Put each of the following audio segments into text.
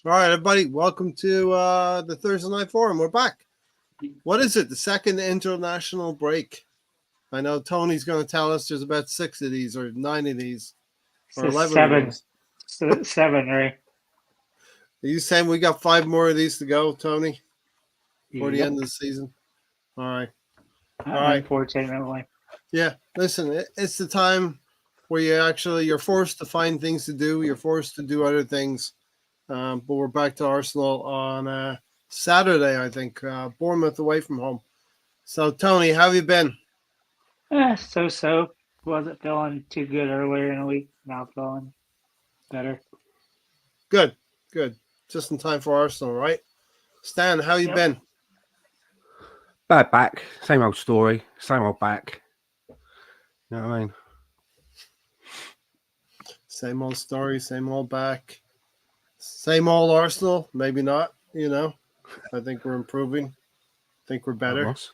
All right, everybody, welcome to the Thursday Night Forum. We're back. What is it? The second international break. I know Tony's going to tell us there's about 6 of these or 9 of these or 11 of these. 7, right? Are you saying we got 5 more of these to go, Tony, before the end of the season? All right. Unfortunately. Yeah, listen, it's the time where you're forced to find things to do. You're forced to do other things. But we're back to Arsenal on Saturday, I think. Bournemouth away from home. So, Tony, how have you been? So. Wasn't feeling too good earlier in the week. Now feeling better. Good. Just in time for Arsenal, right? Stan, how you been? Bad back. Same old story. Same old back. You know what I mean? Same old story, same old back. Same old Arsenal. Maybe not, I think we're improving. I think we're better. Moss.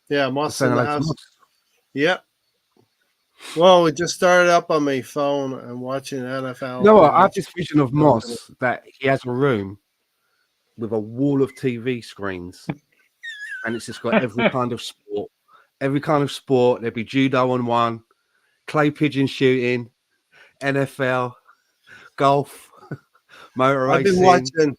Yeah, Moss in the house. Yep. Well, we just started up on my phone and watching NFL. You know what? I have this vision of Moss that he has a room with a wall of TV screens, and it's just got every kind of sport. Every kind of sport. There'd be judo on one, clay pigeon shooting, NFL, golf, motor racing. I've been watching.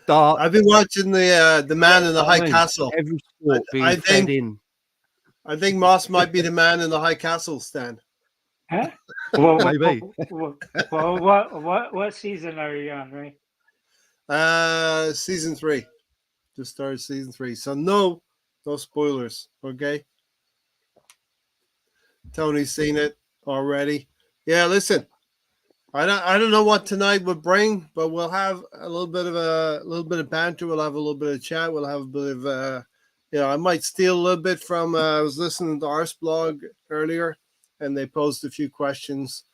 Dart. I've been watching the Man in the High Castle. Every sport being fed in. I think Moss might be the Man in the High Castle, Stan. Huh? Maybe. What season are you on, right? Season 3. Just started season 3. So no spoilers, okay? Tony's seen it already. Yeah, listen. I don't know what tonight would bring, but we'll have a little bit of banter. We'll have a little bit of chat. We'll have a bit of I might steal a little bit from. I was listening to Ars blog earlier, and they posed a few questions.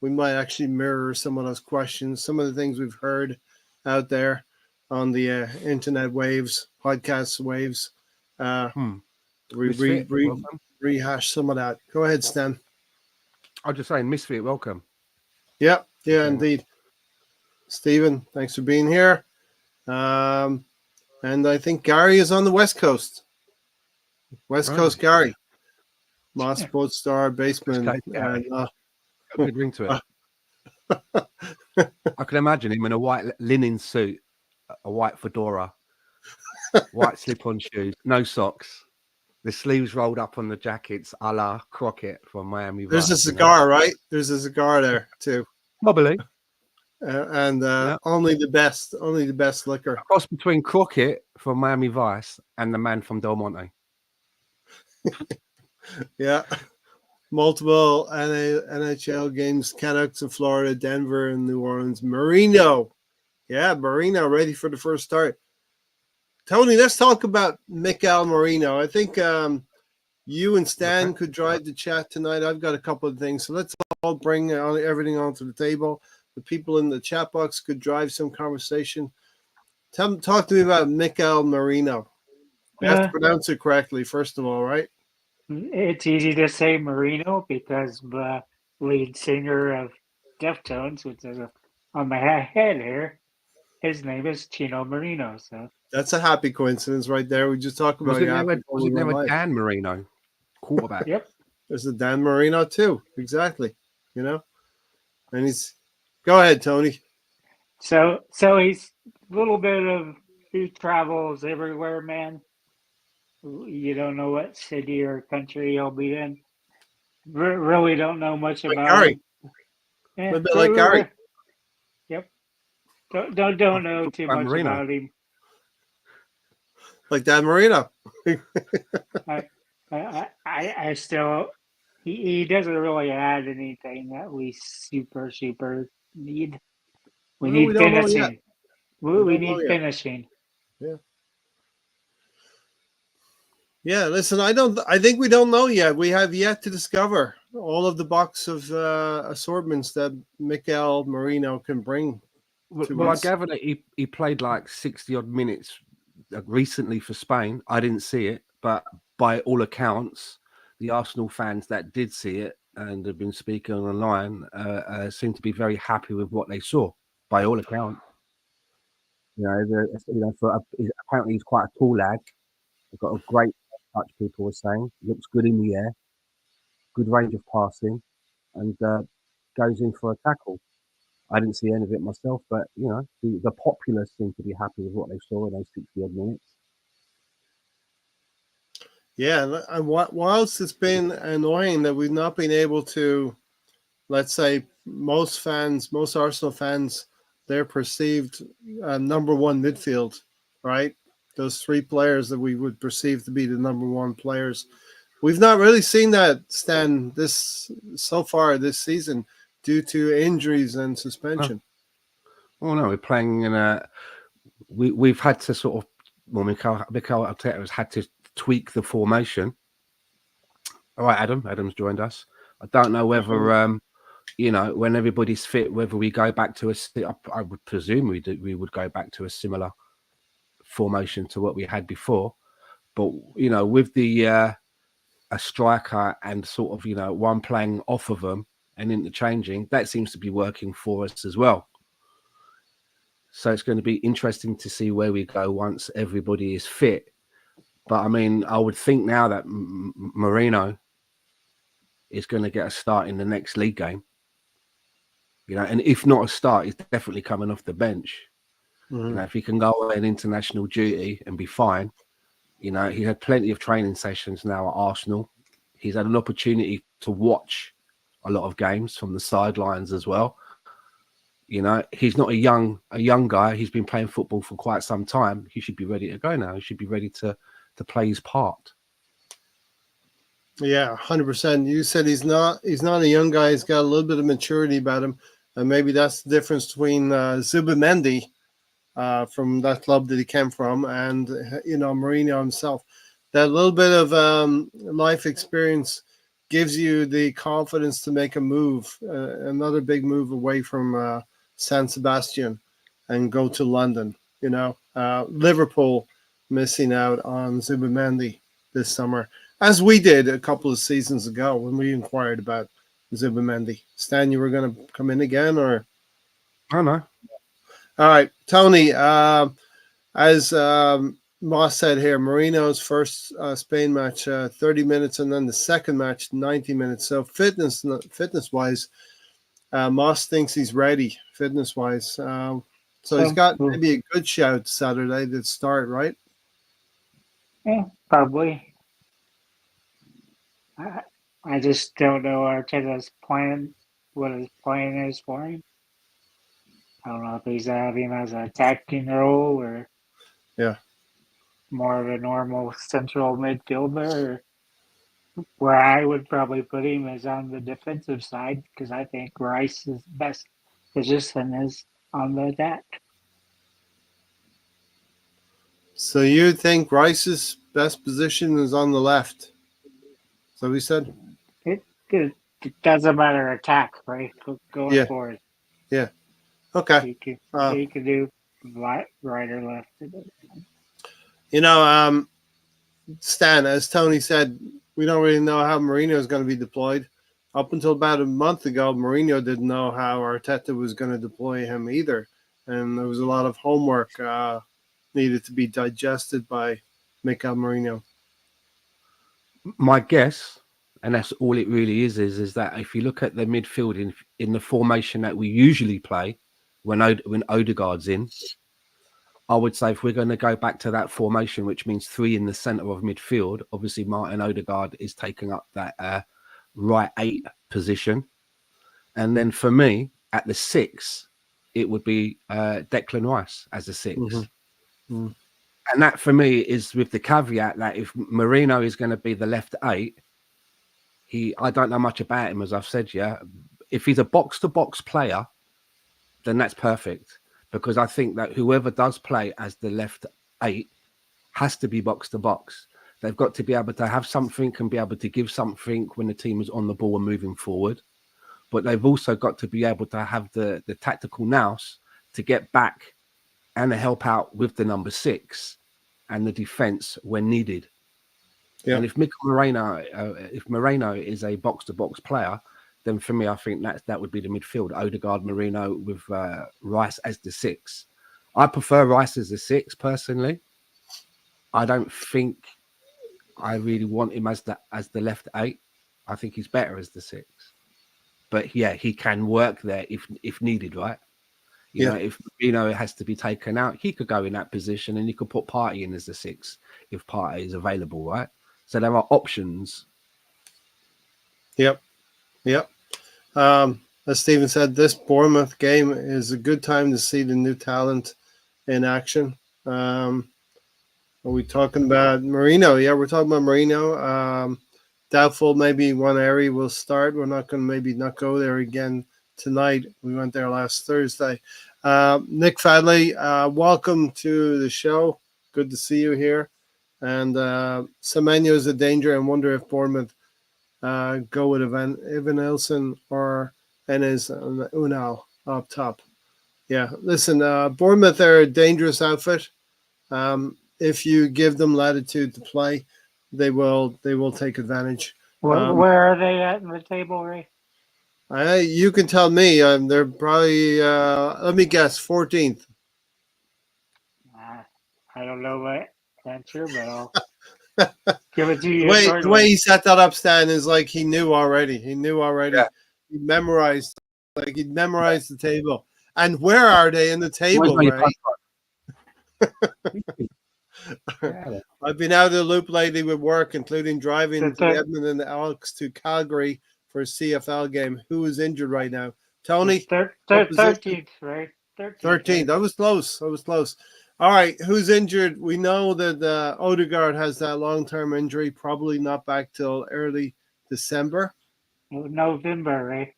We might actually mirror some of those questions, some of the things we've heard out there on the internet waves, podcast waves. Rehash some of that. Go ahead, Stan. I'm just saying, Misfit, welcome. Yeah, indeed. Stephen, thanks for being here. And I think Gary is on the West Coast. Coast Gary. Moss Boat Star, Baseman. Good ring to it. I can imagine him in a white linen suit, a white fedora, white slip-on shoes, no socks, the sleeves rolled up on the jackets, a la Crockett from Miami. There's a cigar, right? There's a cigar there too. Probably. Only the best liquor. A cross between Crockett from Miami Vice and the man from Del Monte. Yeah. Multiple NHL games, Canucks in Florida, Denver and New Orleans. Marino. Yeah, Marino ready for the first start. Tony, let's talk about Mikel Marino. I think you and Stan could drive the chat tonight. I've got a couple of things. So let's all bring everything onto the table. The people in the chat box could drive some conversation. Talk to me about Mikel Marino. You have to pronounce it correctly, first of all, right? It's easy to say Marino because the lead singer of Deftones, which is on my head here, his name is Chino Marino. So that's a happy coincidence right there. We just talked about was it never Dan Marino, quarterback? Yep. There's a Dan Marino too. Exactly. And he's go ahead, Tony. So he's a little bit of he travels everywhere, man. You don't know what city or country he'll be in. Really don't know much about Gary. him. A little bit like Gary. Yep. Don't know too much Marino. about him. Like Dan Marino. I still he doesn't really add anything that we super need. We need finishing. We need finishing. Yeah. Yeah, listen, I think we don't know yet. We have yet to discover all of the box of assortments that Mikel Marino can bring. Well, I gather that he played like 60 odd minutes recently for Spain. I didn't see it, but by all accounts, the Arsenal fans that did see it and have been speaking online seem to be very happy with what they saw by all accounts. Apparently he's quite a tall lad. He's got a great touch. People were saying looks good in the air, good range of passing, and goes in for a tackle. I didn't see any of it myself, but the populace seem to be happy with what they saw in those 60-odd minutes. Yeah, and whilst it's been annoying that we've not been able to, let's say, most Arsenal fans, their perceived number one midfield, right? Those three players that we would perceive to be the number one players. We've not really seen that, Stan, so far this season due to injuries and suspension. Oh no, we're playing in a. We've had to sort of. Well, Mikel Arteta has had to tweak the formation. All right, Adam's joined us. I don't know whether when everybody's fit, whether we go back to I would presume we would go back to a similar formation to what we had before. But with the a striker and sort of one playing off of them and interchanging, that seems to be working for us as well. So it's going to be interesting to see where we go once everybody is fit. But I mean, I would think now that Moreno is going to get a start in the next league game. And if not a start, he's definitely coming off the bench. Mm-hmm. If he can go away on international duty and be fine, he had plenty of training sessions now at Arsenal. He's had an opportunity to watch a lot of games from the sidelines as well. He's not a young guy. He's been playing football for quite some time. He should be ready to go now. He should be ready to play his part. Yeah, 100%. You said he's not a young guy. He's got a little bit of maturity about him, and maybe that's the difference between Zubimendi from that club that he came from, and Mourinho himself. That little bit of life experience gives you the confidence to make a move, another big move away from San Sebastian, and go to London. Liverpool missing out on Zubimendi this summer, as we did a couple of seasons ago when we inquired about Zubimendi. Stan, you were going to come in again, or? I don't know. All right, Tony, as Moss said here, Marino's first Spain match, 30 minutes, and then the second match, 90 minutes. So fitness-wise, Moss thinks he's ready, fitness-wise. So he's got maybe a good shout Saturday to start, right? Yeah, probably. I just don't know Arteta's plan, what his plan is for him. I don't know if he's having him as an attacking role or more of a normal central midfielder. Or where I would probably put him is on the defensive side, because I think Rice's best position is on the attack. So you think Rice's best position is on the left? So we said? It doesn't matter attack, right? Going forward. Yeah. Okay. He can do right or left. Stan, as Tony said, we don't really know how Mourinho is going to be deployed. Up until about a month ago, Mourinho didn't know how Arteta was going to deploy him either. And there was a lot of homework needed to be digested by Mikel Mourinho. My guess, and that's all it really is that if you look at the midfield in the formation that we usually play when Odegaard's in, I would say if we're going to go back to that formation, which means three in the centre of midfield, obviously Martin Odegaard is taking up that right 8 position. And then for me, at the 6, it would be Declan Rice as a 6. Mm-hmm. Mm-hmm. And that for me is with the caveat that if Moreno is going to be the left 8, I don't know much about him, as I've said, If he's a box-to-box player, then that's perfect. Because I think that whoever does play as the left 8 has to be box-to-box. They've got to be able to have something and be able to give something when the team is on the ball and moving forward. But they've also got to be able to have the tactical nous to get back and to help out with the number 6 and the defence when needed. Yeah. And if Moreno is a box-to-box player, then for me, I think that would be the midfield: Odegaard, Marino, with Rice as the 6. I prefer Rice as the 6 personally. I don't think I really want him as the left 8. I think he's better as the 6. But yeah, he can work there if needed, right? You know, if it has to be taken out, he could go in that position, and you could put Partey in as the 6 if Partey is available, right? So there are options. Yep. As Stephen said, this Bournemouth game is a good time to see the new talent in action. Are we talking about Marino? Yeah, we're talking about Marino. Doubtful maybe one area will start. We're not going to maybe not go there again tonight. We went there last Thursday. Nick Fadley, welcome to the show. Good to see you here. And Semenyo is a danger. I wonder if Bournemouth go with Evan Nilsson or Enes Unal up top. Yeah, listen, Bournemouth are a dangerous outfit. If you give them latitude to play, they will take advantage. Where are they at in the table, Ray? You can tell me. They're probably let me guess, 14th. I don't know what answer, but I'll give it to you. The way he set that up, Stan, is like he knew already. Yeah. He memorized, he'd memorized the table. And where are they in the table, right? I've been out of the loop lately with work, including driving to Edmonton and Alex to Calgary for a CFL game. Who is injured right now? Tony? 13th, right? 13th. I was close. All right. Who's injured? We know that Odegaard has that long-term injury, probably not back till early December. November, right?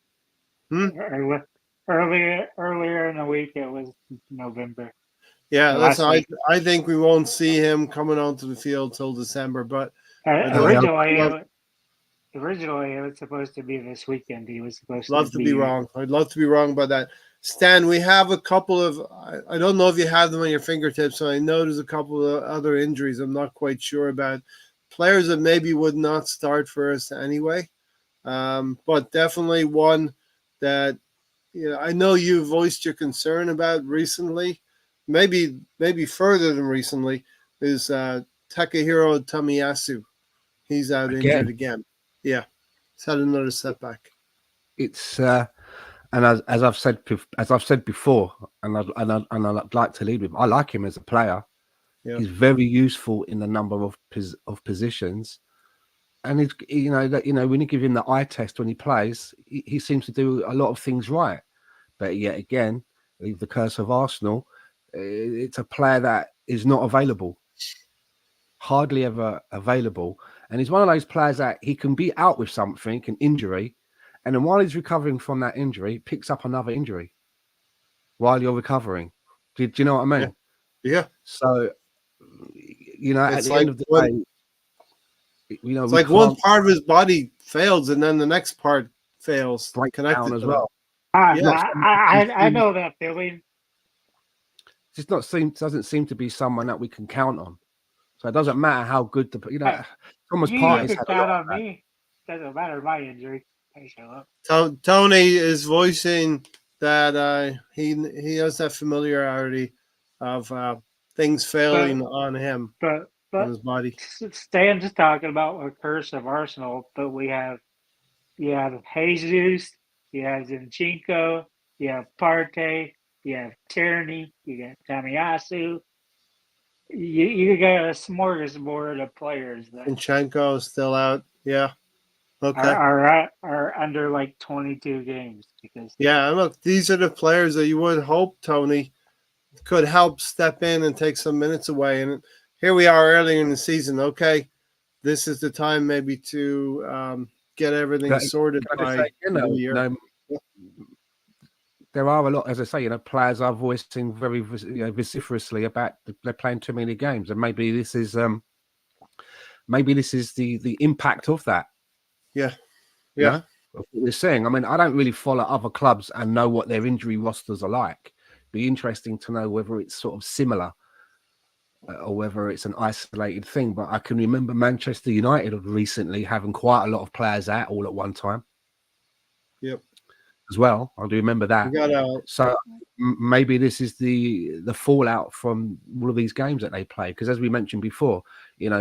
Earlier in the week, it was November. Yeah, listen, I think we won't see him coming onto the field till December. But originally, it was supposed to be this weekend. He was supposed to be wrong. I'd love to be wrong about that. Stan, we have a couple of, I don't know if you have them on your fingertips. So I know there's a couple of other injuries I'm not quite sure about. Players that maybe would not start for us anyway. But definitely one that, I know you voiced your concern about recently. Maybe further than recently, is Takahiro Tomiyasu. He's out injured again. Yeah, he's had another setback. It's and as I've said before, and I'd like to lead with, I like him as a player. Yeah. He's very useful in a number of positions, and it's when you give him the eye test when he plays, he seems to do a lot of things right. But yet again, the curse of Arsenal. It's a player that is not available, hardly ever available. And he's one of those players that he can be out with something, an injury, and then while he's recovering from that injury, picks up another injury while you're recovering. Do you know what I mean? Yeah. So, at the end of the day, it's like one part of his body fails and then the next part fails. Connected as well. I know that feeling. Doesn't seem to be someone that we can count on. So it doesn't matter how good Thomas Partey's had count on me. Doesn't matter my injury. I show up. Tony is voicing that he has that familiarity of things failing on him, on his body. Stan's just talking about a curse of Arsenal, but you have Jesus, you have Zinchenko, you have Partey. You have Tierney, you got Tomiyasu. You got a smorgasbord of players that Zinchenko is still out. Yeah. Okay. Are under like 22 games because look, these are the players that you would hope, Tony, could help step in and take some minutes away. And here we are early in the season. Okay, this is the time maybe to get everything sorted by the year. There are a lot, as I say, players are voicing very, vociferously about they're playing too many games, and maybe this is the impact of that. Yeah. What they're saying. I mean, I don't really follow other clubs and know what their injury rosters are like. Be interesting to know whether it's sort of similar or whether it's an isolated thing. But I can remember Manchester United recently having quite a lot of players out all at one time. Yep. as well. I do remember that. We got So maybe this is the fallout from all of these games that they play. Because as we mentioned before,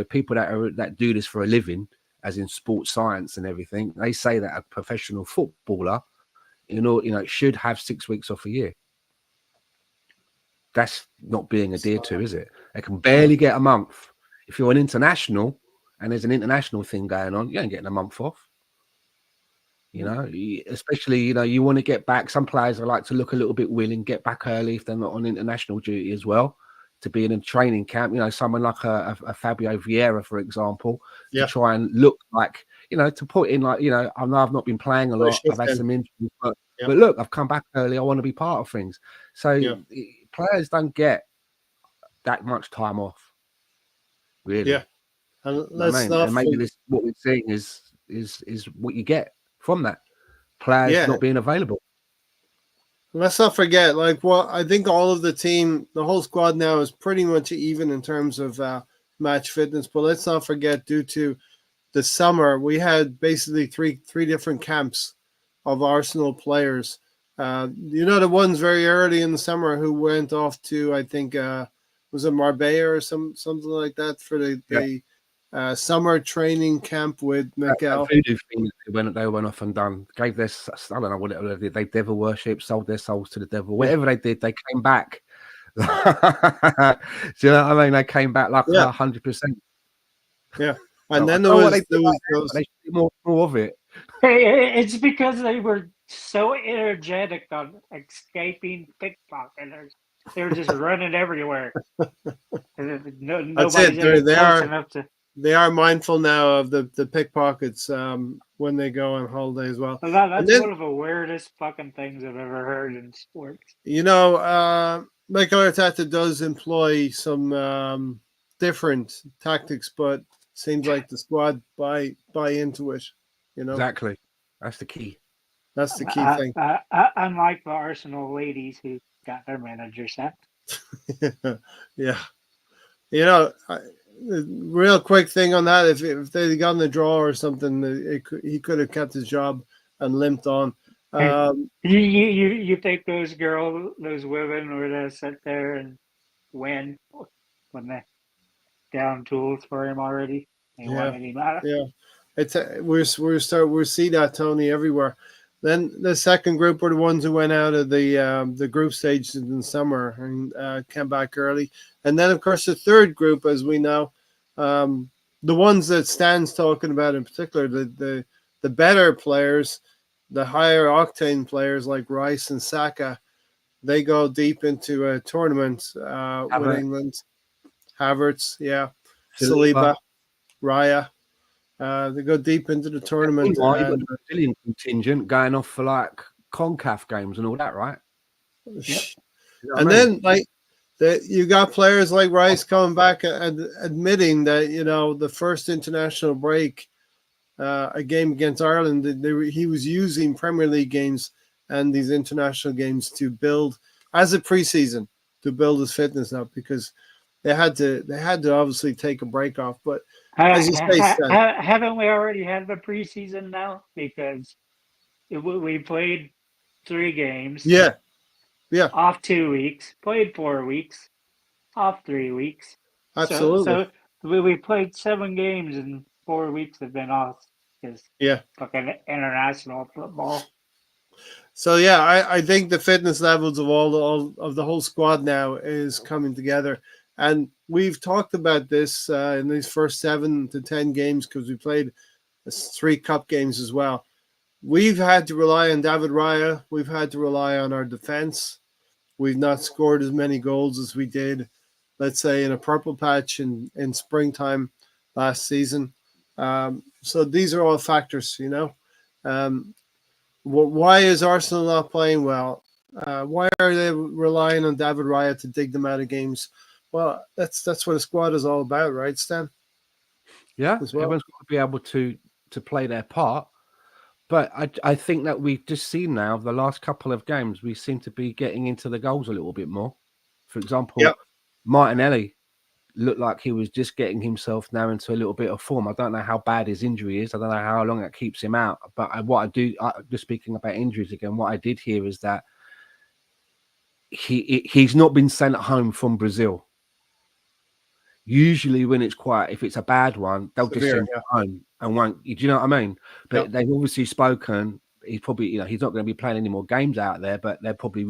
people that do this for a living, as in sports science and everything, they say that a professional footballer, should have 6 weeks off a year. That's not being adhered to, is it? They can barely get a month. If you're an international and there's an international thing going on, you ain't getting a month off. Especially, you want to get back. Some players like to look a little bit willing, get back early if they're not on international duty as well, to be in a training camp. Someone like a Fabio Vieira, for example, to try and look like, to put in like, I know I've not been playing a lot. I've had some injuries, but look, I've come back early. I want to be part of things. So players don't get that much time off, really. Yeah. And let's not and maybe this what we're seeing is what you get from that. Players not being available. Let's not forget, I think all of the team, the whole squad now is pretty much even in terms of match fitness. But let's not forget, due to the summer, we had basically three different camps of Arsenal players. The ones very early in the summer who went off to, I think, was it Marbella or something like that for the summer training camp with Miguel. Voodoo thing they went off and done. Gave their, I don't know what it did. They devil worship, sold their souls to the devil. Whatever they did, they came back. Do you know what I mean? They came back like 100%. Yeah, and then there was they should do more of it. It's because they were so energetic on escaping pickpocketers. They were just running everywhere. That's it. They are mindful now of the pickpockets when they go on holiday as well. That's one of the weirdest fucking things I've ever heard in sports. Mikel Arteta does employ some different tactics, but seems like the squad buy into it. Exactly. That's the key. That's the key thing. Unlike the Arsenal ladies who got their manager sacked. Yeah. Real quick thing on that, if they'd gotten the draw or something, he could have kept his job and limped on. You think those women were going to sit there and win when they down tools for him already? They wanted him out. Yeah, we're see that, Tony, everywhere. Then the second group were the ones who went out of the group stages in the summer and came back early. And then, of course, the third group, as we know, the ones that Stan's talking about in particular, the better players, the higher octane players like Rice and Saka, they go deep into a tournament with England. Havertz, Saliba, Raya. They go deep into the tournament. You've got the Brazilian contingent going off for like CONCACAF games and all that, right? Yep. And then you got players like Rice coming back and admitting that the first international break, a game against Ireland, he was using Premier League games and these international games to build as a preseason to build his fitness up, because they had to obviously take a break off. But as you say, haven't we already had the preseason now? Because we played 3 games. Yeah. Off 2 weeks. Played 4 weeks. Off 3 weeks. Absolutely. So we played 7 games and 4 weeks have been off. Fucking international football. So I think the fitness levels of all of the whole squad now is coming together. And we've talked about this in these first 7 to 10 games, because we played 3 cup games as well. We've had to rely on David Raya. We've had to rely on our defense. We've not scored as many goals as we did, let's say, in a purple patch in springtime last season. So these are all factors, Why is Arsenal not playing well? Why are they relying on David Raya to dig them out of games? Well, that's what a squad is all about, right, Stan? Yeah, everyone's got to be able to play their part. But I think that we've just seen now, the last couple of games, we seem to be getting into the goals a little bit more. For example, Martinelli, looked like he was just getting himself now into a little bit of form. I don't know how bad his injury is. I don't know how long that keeps him out. But just speaking about injuries again, what I did hear is that he's not been sent home from Brazil. Usually when it's quiet, if it's a bad one, they'll just send him home and won't. Do you know what I mean? But they've obviously spoken. He's probably, he's not going to be playing any more games out there, but they're probably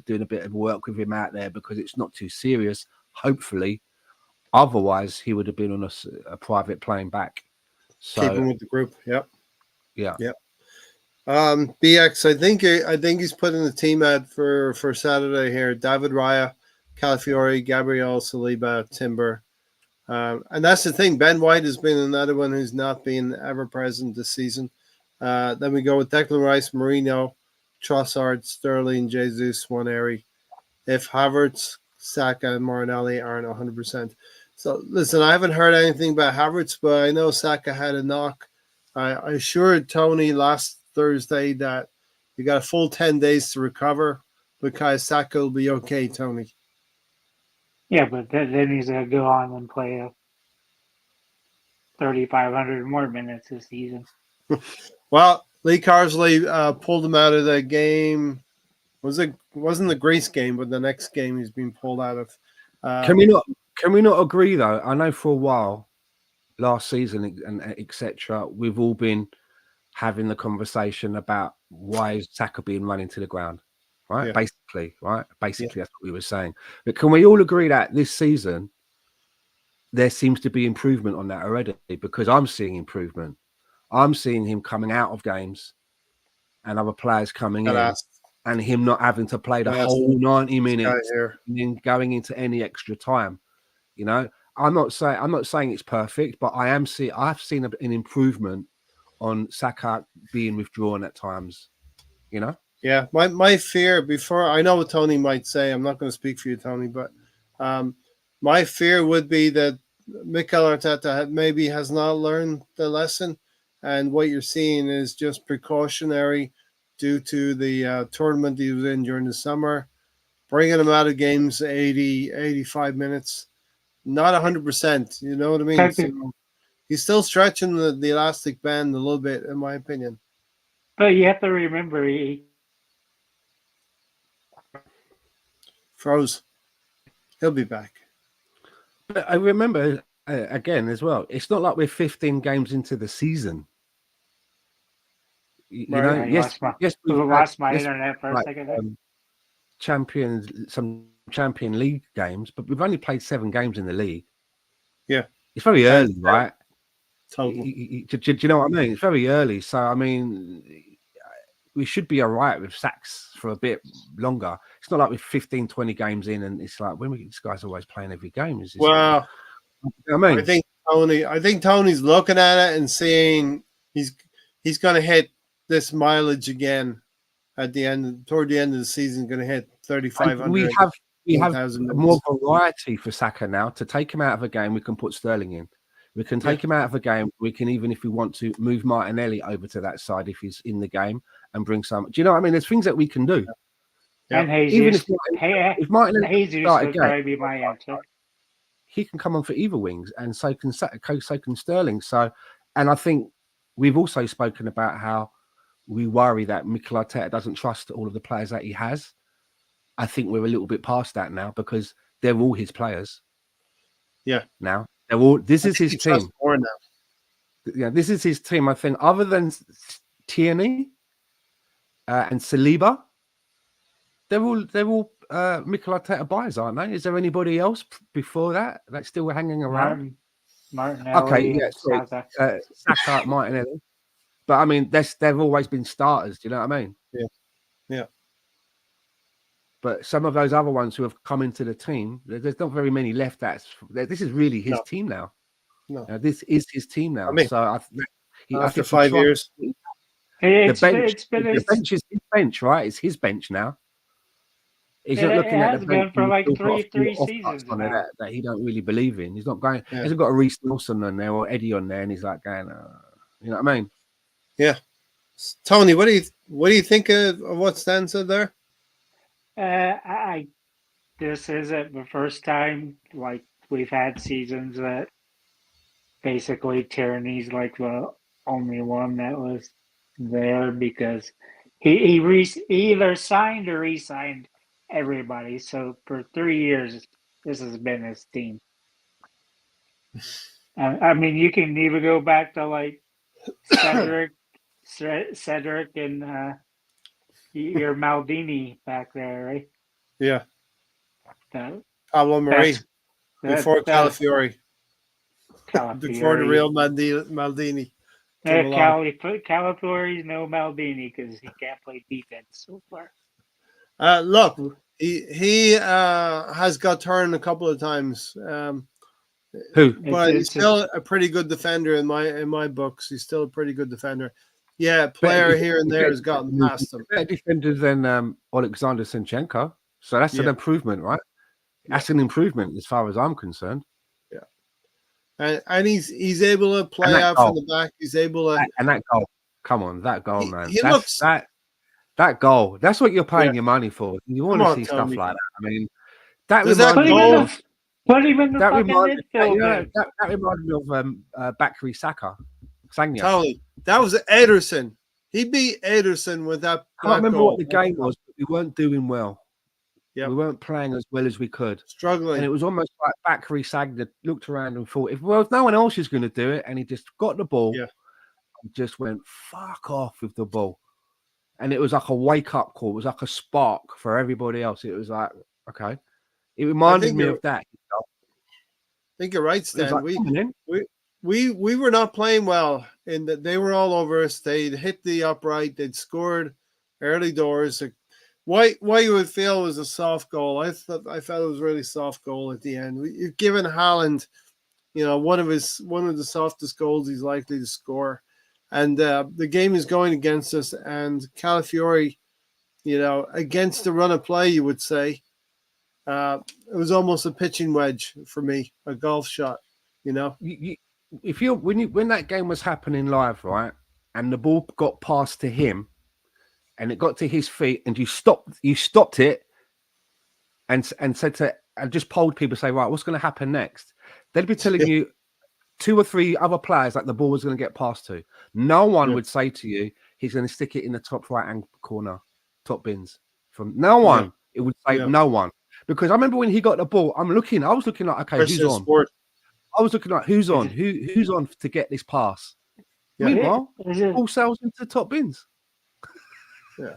doing a bit of work with him out there because it's not too serious, hopefully. Otherwise, he would have been on a private plane back. So, keep him with the group. Yep. Yeah. Yep. BX, I think he's putting the team out for Saturday here. David Raya, Calafiore, Gabriel, Saliba, Timber. And that's the thing. Ben White has been another one who's not been ever present this season. Then we go with Declan Rice, Mourinho, Trossard, Sterling, Jesus, Swaneri. If Havertz, Saka, and Martinelli aren't 100%. So, listen, I haven't heard anything about Havertz, but I know Saka had a knock. I assured Tony last Thursday that you got a full 10 days to recover because Saka will be okay, Tony. Yeah, but then he's going to go on and play 3,500 more minutes this season. Well, Lee Carsley pulled him out of the game. Wasn't the Greece game, but the next game he's been pulled out of. Can we not agree though? I know for a while, last season and etc., we've all been having the conversation about why is Saka being run into the ground, right? Yeah. Basically, that's what we were saying. But can we all agree that this season there seems to be improvement on that already? Because I'm seeing improvement. I'm seeing him coming out of games and other players coming in, and him not having to play the whole 90 minutes and then going into any extra time. I'm not saying it's perfect, but I've seen an improvement on Saka being withdrawn at times. Yeah, my fear before, I know what Tony might say. I'm not going to speak for you, Tony, but my fear would be that Mikel Arteta maybe has not learned the lesson, and what you're seeing is just precautionary due to the tournament he was in during the summer, bringing him out of games 80, 85 minutes, not 100%. You know what I mean? So he's still stretching the elastic band a little bit, in my opinion. But you have to remember, he froze. He'll be back. But I remember again as well. It's not like we're 15 games into the season. Yes, we lost my internet for a second. Some Champion League games, but we've only played 7 games in the league. Yeah, it's very early, right? Totally. Do you know what I mean? It's very early, so I mean, we should be all right with sacks for a bit longer. It's not like we're 15, 20 games in, and it's like this guy's always playing every game. Well, I mean, I think Tony's looking at it and saying he's going to hit this mileage again at the end, toward the end of the season. Going to hit 3,500. We have more variety for Saka now. To take him out of a game, we can put Sterling in. We can take him out of a game. We can, even if we want to, move Martinelli over to that side if he's in the game and bring some. Do you know what I mean? There's things that we can do. Yeah. And Jesus, even if Martinelli would probably be my answer. He can come on for either wings, and so can Sterling. So, and I think we've also spoken about how we worry that Mikel Arteta doesn't trust all of the players that he has. I think we're a little bit past that now because they're all his players. Yeah. Now they're all. This is his team. More now. Yeah, this is his team. I think other than Tierney and Saliba, they're all Mikel Arteta buys, aren't they? Is there anybody else before that that's still hanging around? Martinelli. Okay, yeah, Saka, Martinelli. But I mean, they've always been starters. Do you know what I mean? Yeah. But some of those other ones who have come into the team, there's not very many left. This is really his team now. No, this is his team now. I mean, so after 5 years, it's been the bench is his bench, right? It's his bench now. He's not looking at the bench for like three seasons on that he don't really believe in. He's not going. He hasn't got a Reece Nelson on there or Eddie on there, and he's like going. You know what I mean? Yeah. Tony, what do you think of what Stan said there? This isn't the first time, like we've had seasons that basically Tierney's like the only one that was there because he either signed or re-signed everybody. So for 3 years, this has been his team. I mean, you can even go back to like Cedric and your Maldini back there, right? Yeah. That, Pablo Marie before that's Calafiori, before the real Maldini came along. Calafiori's no Maldini because he can't play defense so far. Look, he has got turned a couple of times. Who? But he's still a pretty good defender in my books. He's still a pretty good defender. Yeah, player here and there has gotten past him. Better defender than Alexander Zinchenko. So that's an improvement, right? That's an improvement as far as I'm concerned. Yeah. And he's able to play out from the back. He's able to and that goal. Come on, that goal, man. He looks that goal. That's what you're paying your money for. You want to see stuff like that. I mean, that reminds me. Put him in the fucking midfield. That reminded me of Bakary Saka. Totally. That was Ederson. He beat Ederson with that. I can't remember what the game was, but we weren't doing well. Yeah, we weren't playing as well as we could. Struggling. And it was almost like Bakary Saka looked around and thought, if no one else is going to do it, and he just got the ball and just went, fuck off with the ball. And it was like a wake-up call. It was like a spark for everybody else. It was like, okay. It reminded me of that. I think you're right, Stan. Like, we were not playing well in that they were all over us. They'd hit the upright. They'd scored early doors. Why you would feel it was a soft goal? I felt it was a really soft goal at the end. You've given Haaland, one of the softest goals he's likely to score, and the game is going against us. And Calafiori, against the run of play, you would say. It was almost a pitching wedge for me, a golf shot. When that game was happening live, right, and the ball got passed to him, and it got to his feet, and you stopped it, and said and just polled people, say, right, what's going to happen next? They'd be telling you 2 or 3 other players that the ball was going to get passed to. No one would say to you he's going to stick it in the top right hand corner, top bins. From no one, it would say no one. Because I remember when he got the ball, I was looking like, okay, who's on? Sport. I was looking like, who's on? Who's on to get this pass? Yeah. Meanwhile, all sails into top bins. Yeah.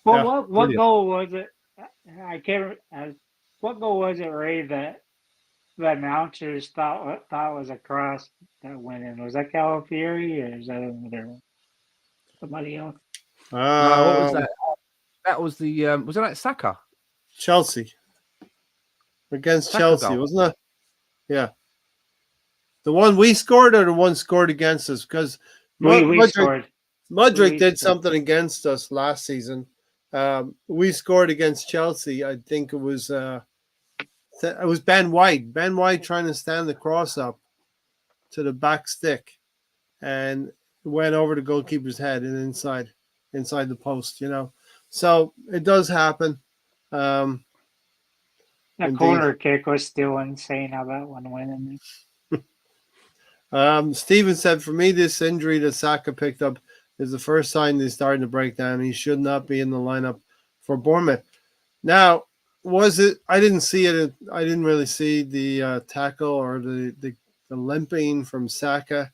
Well, what goal was it? I can't. What goal was it, Ray? That the announcers thought was a cross that went in. Was that Calafiori or is that somebody else? No, what was that? That was the was that Saka? Chelsea against Saka Chelsea, goal. Wasn't it? Yeah. The one we scored or the one scored against us? Because we scored. Mudryk did something against us last season. We scored against Chelsea. I think it was Ben White. Ben White trying to stand the cross up to the back stick and went over the goalkeeper's head and inside the post, So it does happen. That corner kick was still insane how that one went in. Steven said, for me, this injury that Saka picked up is the first sign he's starting to break down. He should not be in the lineup for Bournemouth. Now, was it? I didn't see it. I didn't really see the tackle or the limping from Saka.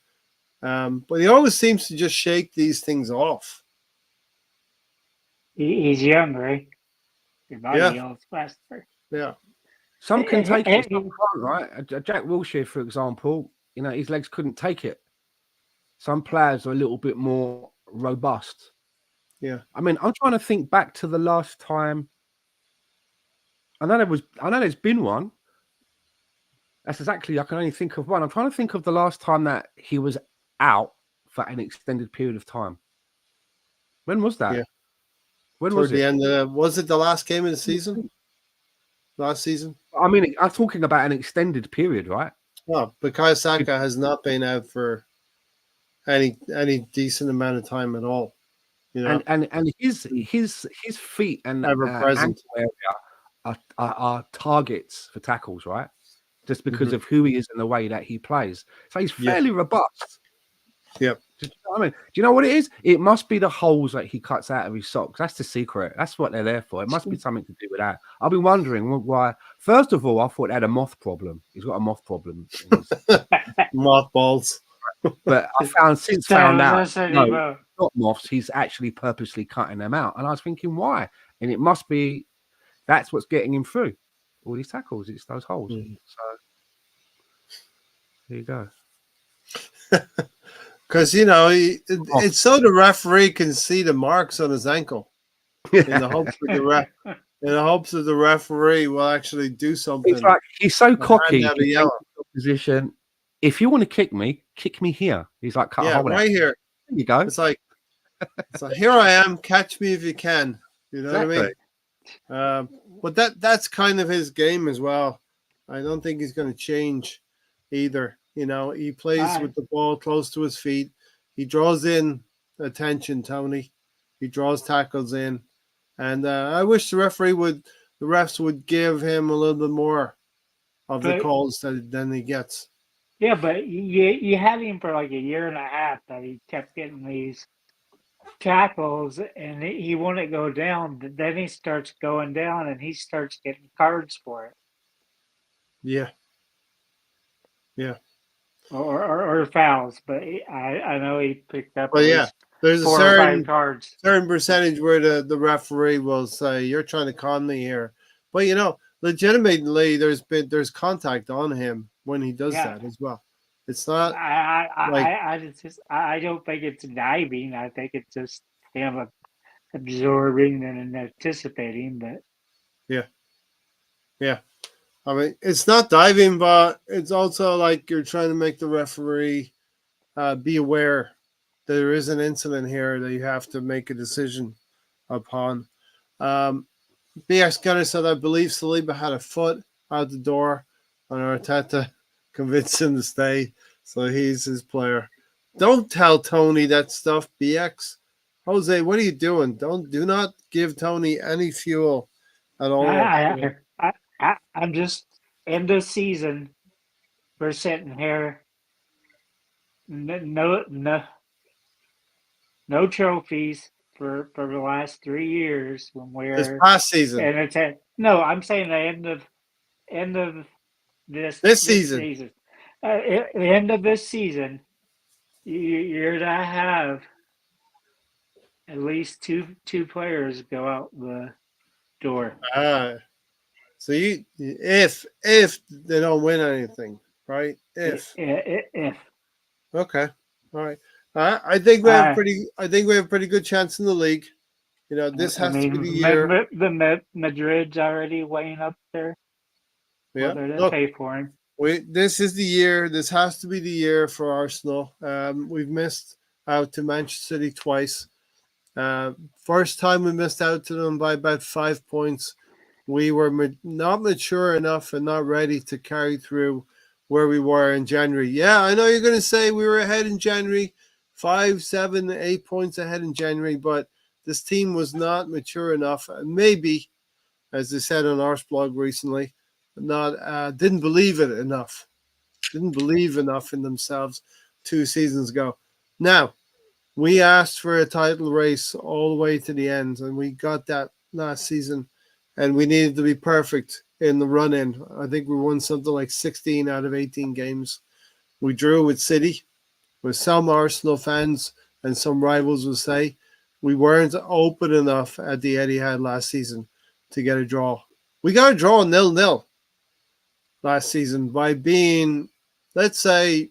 But he always seems to just shake these things off. He's young, right? Your body heals faster. Yeah. Some can take it, some can't, right? Jack Wilshere, for example, his legs couldn't take it. Some players are a little bit more robust. Yeah. I mean, I'm trying to think back to the last time. I know there's been one. That's exactly, I can only think of one. I'm trying to think of the last time that he was out for an extended period of time. When was that? Yeah. When was it? The end was it the last game of the season? Last season? I mean, I'm talking about an extended period, right? Well, because Saka has not been out for any decent amount of time at all. And his feet and ever present area are targets for tackles, right? just because of who he is and the way that he plays. So he's fairly robust. Yep. Do you know what I mean? Do you know what it is? It must be the holes that he cuts out of his socks. That's the secret. That's what they're there for. It must be something to do with that. I've been wondering why. First of all, I thought he had a moth problem. He's got a moth problem. Mothballs. But I found out, no, Well, not moths. He's actually purposely cutting them out. And I was thinking, why? And it must be that's what's getting him through all these tackles. It's those holes. So there you go. Because it's so the referee can see the marks on his ankle in the hopes that the referee will actually do something. It's like he's so cocky. He's Position. If you want to kick me here. He's like, cut a hole right out. here. There you go. It's like here I am. Catch me if you can. You know what I mean? But that's kind of his game as well. I don't think he's going to change either. He plays with the ball close to his feet. He draws in attention, Tony. He draws tackles in. And I wish the refs would give him a little bit more of the calls than he gets. Yeah, but you had him for like a year and a half that he kept getting these tackles and he wouldn't go down. But then he starts going down and he starts getting cards for it. Yeah. Or fouls, but I know he picked up. Well, yeah, there's 4 or 5 cards. Certain percentage where the referee will say you're trying to con me here, but legitimately there's contact on him when he does that as well. It's not. I don't think it's diving. I think it's just him absorbing and anticipating. But yeah. I mean, it's not diving, but it's also like you're trying to make the referee be aware that there is an incident here that you have to make a decision upon. BX Gunner said, I believe Saliba had a foot out the door on Arteta, convinced him to stay, so he's his player. Don't tell Tony that stuff, BX. Jose, what are you doing? Do not give Tony any fuel at all. I'm just end of season. We're sitting here. No trophies for the last 3 years when we're this past season. And I'm saying the end of this season. The end of this season, you're to have at least two players go out the door. So if they don't win anything, right? If. Okay. All right. I think we have a pretty good chance in the league. This has to be the year. The Madrid's already weighing up there. Yeah. Look, pay for him. This is the year. This has to be the year for Arsenal. We've missed out to Manchester City twice. First time we missed out to them by about 5 points. We were not mature enough and not ready to carry through where we were in January. Yeah, I know you're going to say we were ahead in January, 5, 7, 8 points ahead in January, but this team was not mature enough. And maybe, as they said on our blog recently, didn't believe it enough. Didn't believe enough in themselves 2 seasons ago. Now, we asked for a title race all the way to the end, and we got that last season. And we needed to be perfect in the run-in. I think we won something like 16 out of 18 games. We drew with City, with some Arsenal fans and some rivals will say. We weren't open enough at the Etihad last season to get a draw. We got a draw 0-0 last season by being, let's say,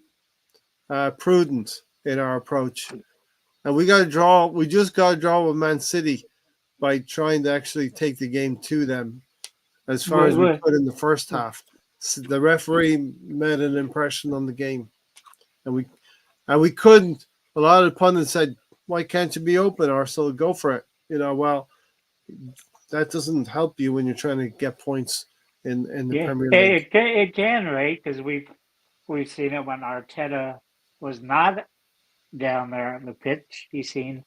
prudent in our approach. And we got a draw. We just got a draw with Man City by trying to actually take the game to them as far as we could in the first half. So the referee made an impression on the game. And we couldn't. A lot of the pundits said, why can't you be open, Arsenal? Go for it. Well, that doesn't help you when you're trying to get points in the Premier League. It can, right? Because we've seen it when Arteta was not down there on the pitch. You've seen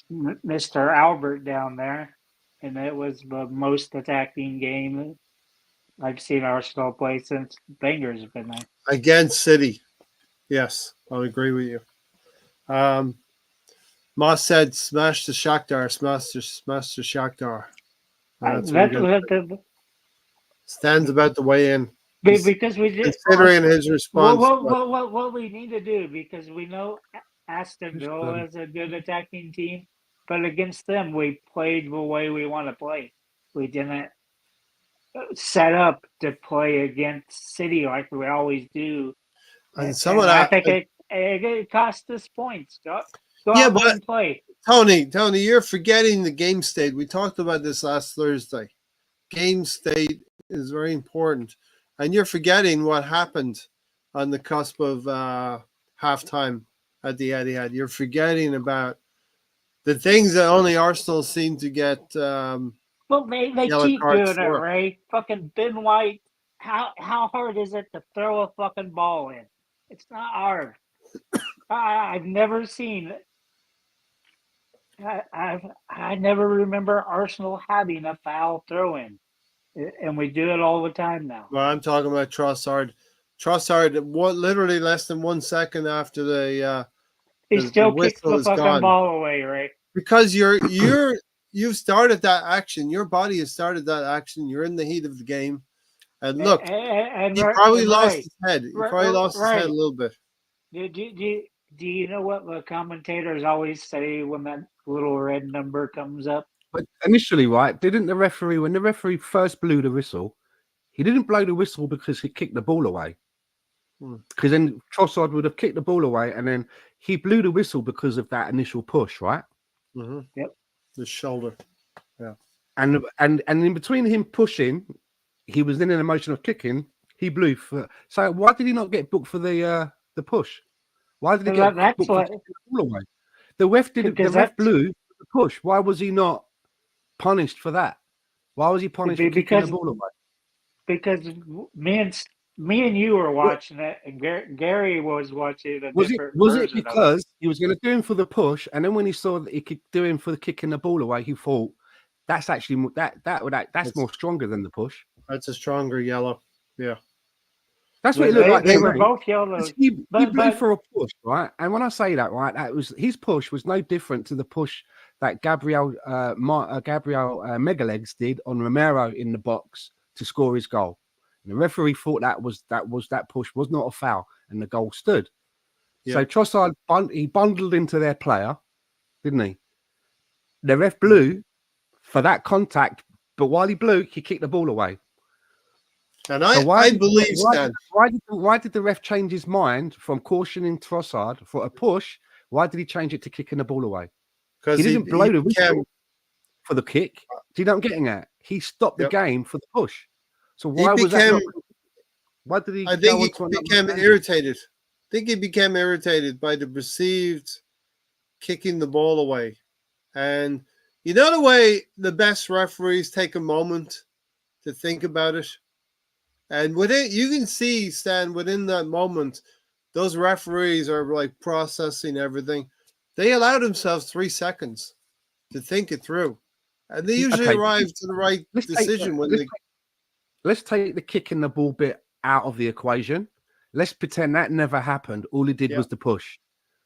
Mr. Albert down there, and it was the most attacking game I've seen Arsenal play since Wenger's been there. Against City. Yes, I'll agree with you. Moss said, "Smash the Shakhtar, smash the Shakhtar." That's what he got. Stan's about to weigh in. He's Because we did considering his response. what we need to do, because we know Aston Villa is a good attacking team, but against them we played the way we want to play. We didn't set up to play against City like we always do, And some of and I that, think it cost us points. Go yeah, out but there and play. Tony, you're forgetting the game state. We talked about this last Thursday. Game state is very important, and you're forgetting what happened on the cusp of halftime at the Etihad. You're forgetting about the things that only Arsenal seem to get Well, they yellow keep cards doing it, for. Ray. Fucking Ben White. How hard is it to throw a fucking ball in? It's not hard. I've never seen. I never remember Arsenal having a foul throw in, and we do it all the time now. Well, I'm talking about Trossard. Literally less than 1 second after the He still kicks whistle the is fucking gone. ball away, Ray. Because you've started that action. Your body has started that action. You're in the heat of the game. And look, he probably lost his head. He probably lost his head a little bit. Do you know what the commentators always say when that little red number comes up? But initially, right, didn't the referee, when the referee first blew the whistle, he didn't blow the whistle because he kicked the ball away. Because then Trossard would have kicked the ball away, and then he blew the whistle because of that initial push, right? Mm-hmm. Yep. The shoulder. Yeah. And in between him pushing, he was then in a motion of kicking. He blew for. So why did he not get booked for the push? Why did he get booked for kicking the ball away? The ref didn't. The ref blew the push. Why was he not punished for that? Why was he punished for kicking the ball away? Because me and you were watching it, and Gary was watching a different Was version it because he was going to do him for the push, and then when he saw that he could do him for the kicking the ball away, he thought that's actually that's more stronger than the push. That's a stronger yellow. Yeah. That's what it looked like. They were both yellow. He blew for a push, right? And when I say that, right, that was his push was no different to the push that Gabriel Megalegs did on Romero in the box to score his goal. And the referee thought that push was not a foul, and the goal stood. Yeah. So Trossard he bundled into their player, didn't he? The ref blew for that contact, but while he blew, he kicked the ball away. And I believe Stan. Why did the ref change his mind from cautioning Trossard for a push? Why did he change it to kicking the ball away? Because he didn't blow the whistle for the kick. Do you know what I'm getting at? He stopped the game for the push. So why was that? Why did he? I think he became irritated. I think he became irritated by the perceived kicking the ball away. And you know the way the best referees take a moment to think about it? And within, you can see, Stan, within that moment, those referees are like processing everything. They allow themselves 3 seconds to think it through. And they usually arrive to the right decision. Let's take the kicking the ball bit out of the equation. Let's pretend that never happened. All he did was the push.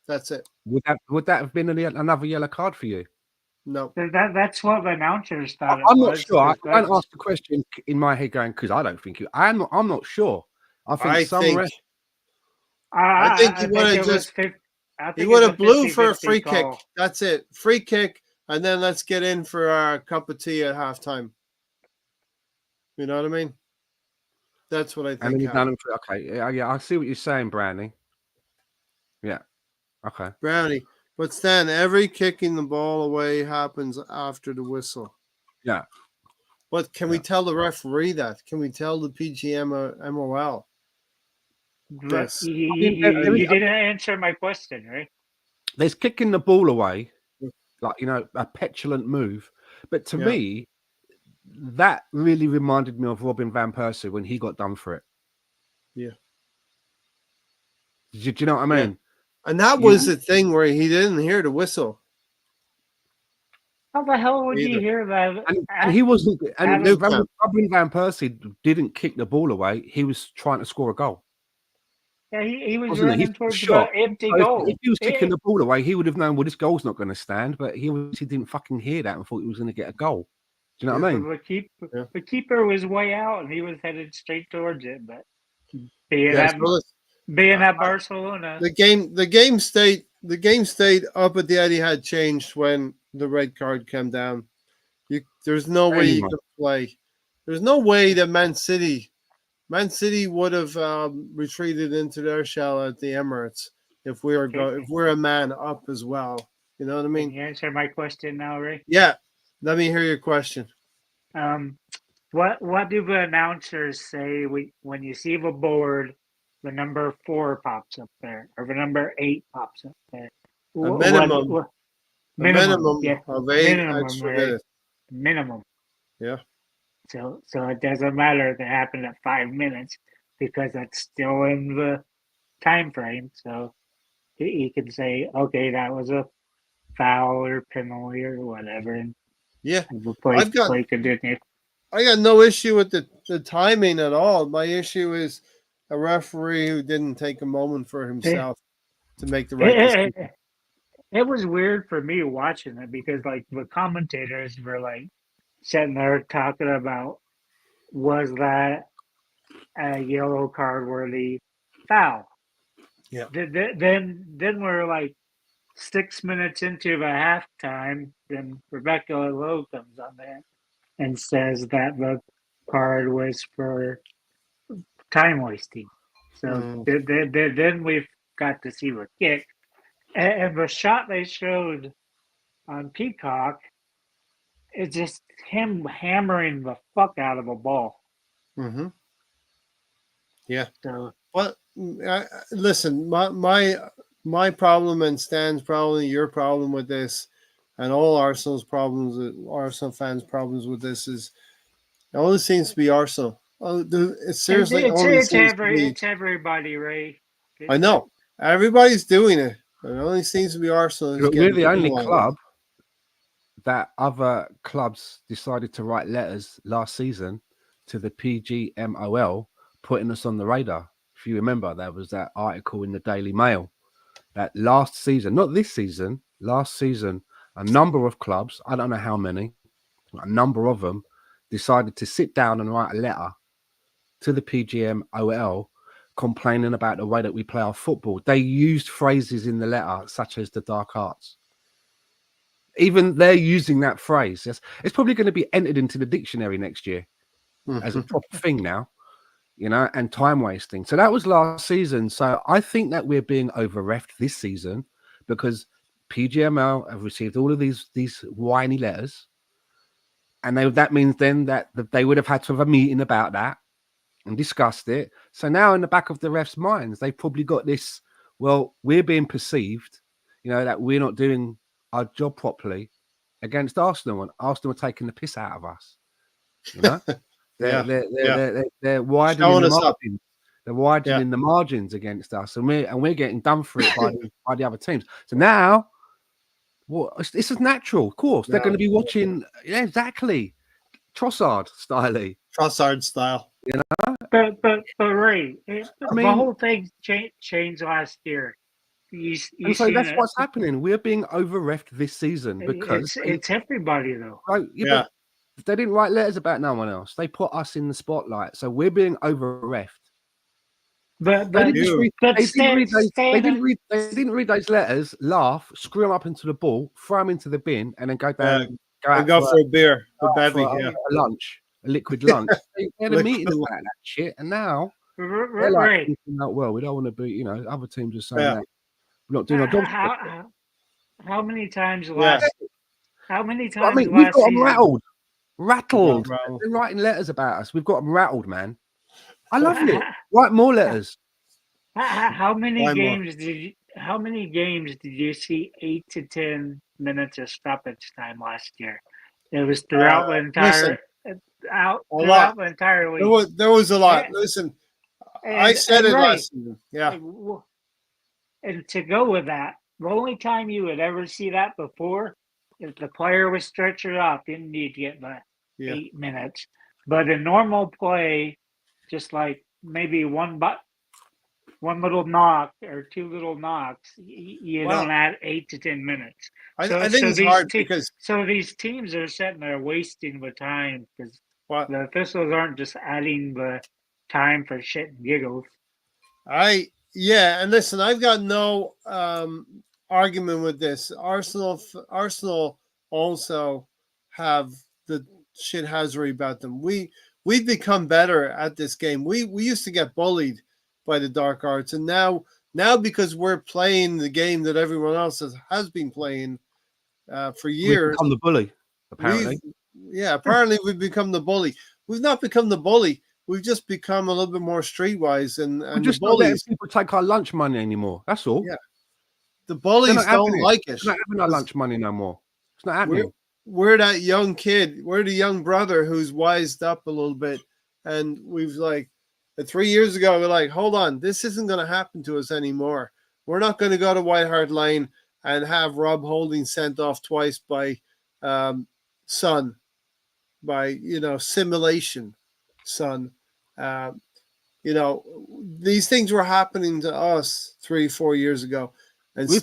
That's it. Would that have been another yellow card for you? No. That's what the announcers thought. I'm not sure. I can't ask the question in my head going, because I don't think you. I'm not sure. I think he would have blew for a free kick. That's it. Free kick, and then let's get in for our cup of tea at halftime. You know what I mean? That's what I think. And then done okay, yeah, I see what you're saying, Brownie. Yeah, okay, Brownie. But Stan, every kicking the ball away happens after the whistle. Yeah. But can we tell the referee that? Can we tell the PGM or MOL? Yes. You didn't answer my question, right? There's kicking the ball away, like, a petulant move. But to me, that really reminded me of Robin Van Persie when he got done for it. Yeah. Do you know what I mean? And that was the thing where he didn't hear the whistle. How the hell would you Either. hear that? And he wasn't. And Adam- Robin Van Persie didn't kick the ball away. He was trying to score a goal. Yeah, he was Wasn't he? running towards the Shot. empty So goal. if he was kicking the ball away, he would have known, well, this goal's not going to stand. But he obviously didn't fucking hear that and thought he was going to get a goal. Do you know what I mean? The keeper was way out and he was headed straight towards it. But being Yeah, at Barcelona, the game stayed up at the Etihad changed when the red card came down. There's no way you could play. There's no way that Man City would have retreated into their shell at the Emirates if we're a man up as well. You know what I mean? Can you answer my question now, Ray? Yeah. Let me hear your question. What do the announcers say when you see the board, the number 4 pops up there, or the number 8 pops up there? Minimum of 8 minimum, extra right? minutes. Minimum. Yeah. So it doesn't matter if it happened at 5 minutes because that's still in the time frame. So he can say, okay, that was a foul or penalty or whatever, and Yeah. play continue. I got no issue with the timing at all. My issue is a referee who didn't take a moment for himself to make the right decision. It was weird for me watching it because like the commentators were like sitting there talking about, was that a yellow card worthy foul? Yeah. Then we're like 6 minutes into the halftime. Then Rebecca Lowe comes on there and says that the card was for time wasting. So then we've got to see the kick. And the shot they showed on Peacock is just him hammering the fuck out of a ball. Mm-hmm. Yeah. So, well, listen, my problem and Stan's probably your problem with this, and all Arsenal fans' problems with this is it only seems to be Arsenal. It's everybody, Ray. I know everybody's doing it. It only seems to be Arsenal. We're the only club that other clubs decided to write letters last season to the PGMOL, putting us on the radar. If you remember, there was that article in the Daily Mail that last season, not this season, last season, a number of clubs, I don't know how many, a number of them decided to sit down and write a letter to the PGMOL complaining about the way that we play our football. They used phrases in the letter such as the dark arts. Even they're using that phrase. Yes, it's probably going to be entered into the dictionary next year as a proper thing now, and time wasting. So that was last season. So I think that we're being over-reffed this season because PGML have received all of these whiny letters, and that means then that they would have had to have a meeting about that and discussed it. So now in the back of the refs' minds, they've probably got this, well, we're being perceived, that we're not doing our job properly against Arsenal, and Arsenal are taking the piss out of us. They're widening the margins. They're widening the margins against us, and we're getting done for it by the other teams. So now, this is natural. Of course, they're going to be watching. Yeah, exactly. Trossard style. But Ray, the whole thing changed last year. So that's what's happening. We're being over-reffed this season because it's everybody though. Right? Yeah. But they didn't write letters about no one else. They put us in the spotlight, so we're being over-reffed. But they didn't read those letters, laugh, screw them up into the ball, throw them into the bin, and then go down. Go for a beer, a lunch, a liquid lunch. They had a meeting about that shit, and now they're like, well, we don't want to be, other teams are saying that we're not doing our job. How many times last? How many times? We've got them rattled. They're writing letters about us. We've got them rattled, man. I love it. Write more letters. How many games did you see 8 to 10 minutes of stoppage time last year? It was throughout the entire the entire week. There was a lot. Listen, I said it last season. Yeah. And to go with that, the only time you would ever see that before if the player was stretched off, didn't need to get the Yeah. 8 minutes. But in normal play, just like maybe one little knock or two little knocks, you Well, don't add 8 to 10 minutes. I think it's hard because So these teams are sitting there wasting the time because well, the officials aren't just adding the time for shit and giggles. and listen, I've got no argument with this. Arsenal also have the shithousery about them. We've become better at this game. We used to get bullied by the dark arts, and now because we're playing the game that everyone else has been playing for years. We've become the bully, apparently. Apparently we've become the bully. We've not become the bully. We've just become a little bit more streetwise, and We're just not letting people take our lunch money anymore. That's all. Yeah, the bullies don't like it. It's not having our lunch money no more. It's not happening. We're that young kid. We're the young brother who's wised up a little bit, and we've 3 years ago we're like, hold on, this isn't going to happen to us anymore. We're not going to go to White Hart Lane and have Rob Holding sent off twice by Son, by simulation Son. These things were happening to us 3-4 years ago, and we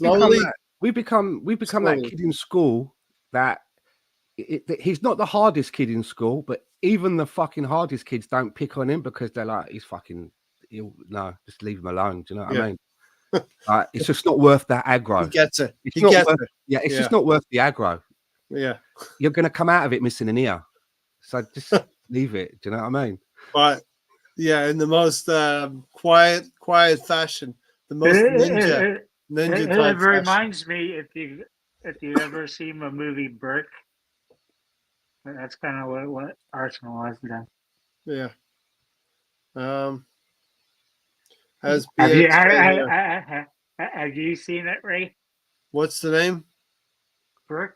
become that kid in school that he's not the hardest kid in school, but even the fucking hardest kids don't pick on him because they're like, just leave him alone. Do you know what I mean? It's just not worth that aggro. He gets it. Yeah, it's just not worth the aggro. Yeah, you're going to come out of it missing an ear, so just leave it. Do you know what I mean? But in the most quiet fashion, the most ninja type. It reminds me if you've ever seen the movie Brick. That's kind of what Arsenal has done. Yeah. Have you seen it, Ray? What's the name? Brick.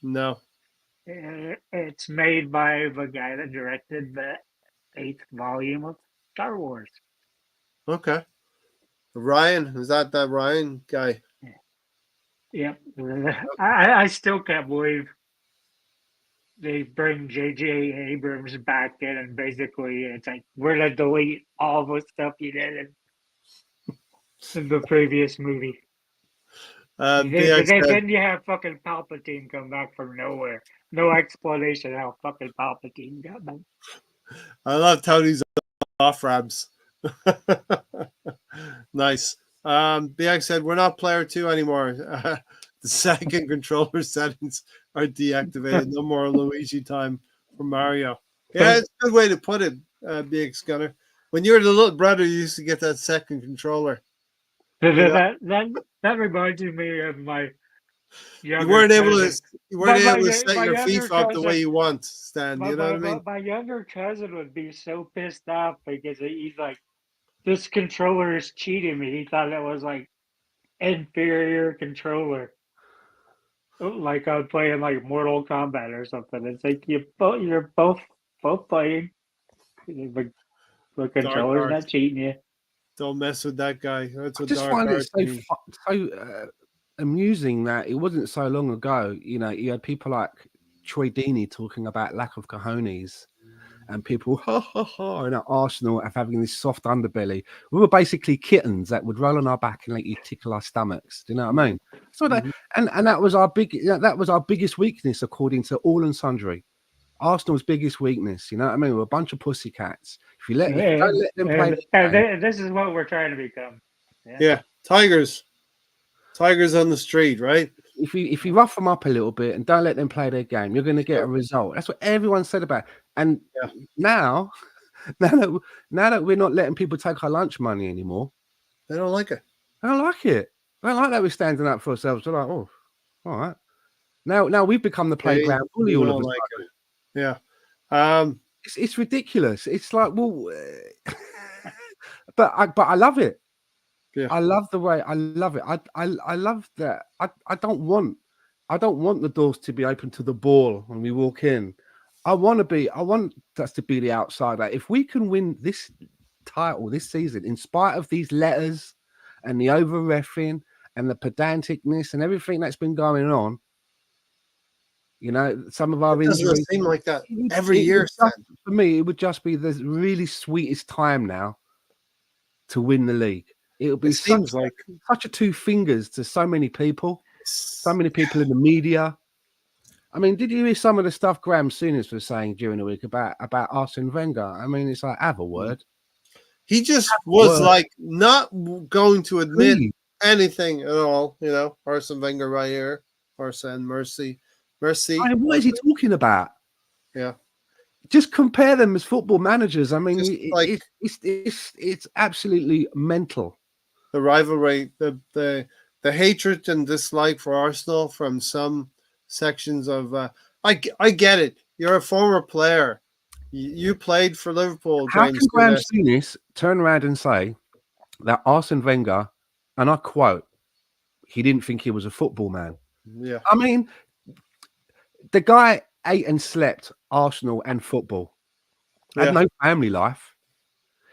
No. It's made by the guy that directed the 8th volume of Star Wars. Okay. Ryan, is that Ryan guy? Yeah. I still can't believe they bring J.J. Abrams back in, and basically it's like, we're going to delete all the stuff you did in the previous movie. Then you have fucking Palpatine come back from nowhere. No explanation how fucking Palpatine got back. I love Tony's off ramps. Nice. BX said, we're not player 2 anymore. The second controller settings are deactivated. No more Luigi time for Mario. Yeah, it's a good way to put it, BX Gunner. When you were the little brother, you used to get that second controller. That reminds me of my younger You weren't able cousin. to set your FIFA up the way you want, Stan. You know what I mean? My younger cousin would be so pissed off because he's like, this controller is cheating me. He thought it was like inferior controller. Like I'm playing like Mortal Kombat or something. It's like you're both playing. The controller's not cheating you. Don't mess with that guy. That's what I just find it so amusing that it wasn't so long ago. You had people like Troy Deeney talking about lack of cojones, and people and at Arsenal having this soft underbelly. We were basically kittens that would roll on our back and let you tickle our stomachs. Do you know what I mean? So and that was our biggest weakness according to all and sundry. Arsenal's biggest weakness, you know what I mean? We're a bunch of pussycats. If you don't let them play, this is what we're trying to become. Yeah, tigers on the street, right? If you rough them up a little bit and don't let them play their game, you're going to get a result. That's what everyone said about. And now that we're not letting people take our lunch money anymore, they don't like it. I don't like it. I don't like that we're standing up for ourselves. We're like, oh, all right. Now we've become the playground bully all of a sudden. Yeah. It's ridiculous. It's like, well, but I love it. Yeah. I love the way. I love it. I love that. I don't want the doors to be open to the ball when we walk in. I want us to be the outsider. If we can win this title this season, in spite of these letters and the over-reffing and the pedanticness and everything that's been going on, You know, some of our It doesn't injuries. seem like that It- every it year, would Stan. just- for me, it would just be the really sweetest time now to win the league. It would be It seems like such a two fingers to so many people in the media. I mean, did you hear some of the stuff Graham Souness was saying during the week about Arsene Wenger? I mean, it's like, have a word. he just was Word. like not going to admit Please. anything at all. You know, Arsene Wenger right here. Arsene, mercy. I mean, what is he talking about? Yeah. Just compare them as football managers. I mean, Just like it's absolutely mental. the rivalry, the hatred and dislike for Arsenal from some sections of. I get it. You're a former player. You played for Liverpool, How James. can Graham Souness. Souness turn around and say that Arsene Wenger, and I quote, he didn't think he was a football man? Yeah. I mean, the guy ate and slept Arsenal and football. Had no family life.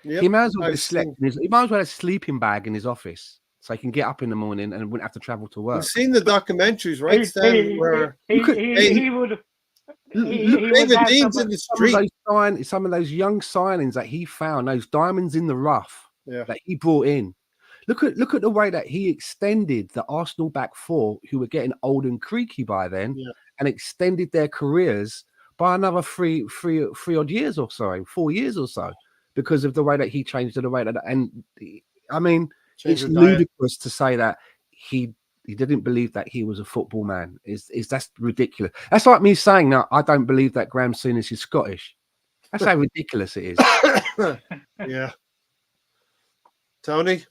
Yep. He might as well I've have slept. He might as well have a sleeping bag in his office, so he can get up in the morning and wouldn't have to travel to work. We've seen the documentaries, right, Stan? Where he would David have Dean's in the street. Some of those young signings that he found, those diamonds in the rough Yeah. that he brought in. Look at the way that he extended the Arsenal back four, who were getting old and creaky by then, and extended their careers by another three odd years or so, 4 years or so, because of the way that he changed the way that. And I mean, it's ludicrous to say that he didn't believe that he was a football man. Is that's ridiculous? That's like me saying that I don't believe that Graham Souness is Scottish. That's how ridiculous it is. Yeah. Tony,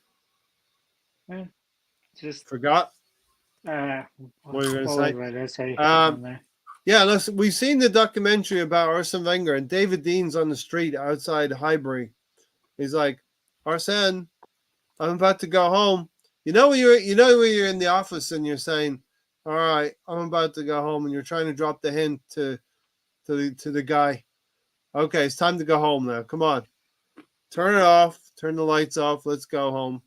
just forgot. what are you was gonna say? Yeah, listen, we've seen the documentary about Arsene Wenger, and David Dean's on the street outside Highbury. He's like, Arsene, I'm about to go home. You know when you're in the office and you're saying, all right, I'm about to go home, and you're trying to drop the hint to the guy. Okay, it's time to go home now. Come on. Turn it off, turn the lights off, let's go home.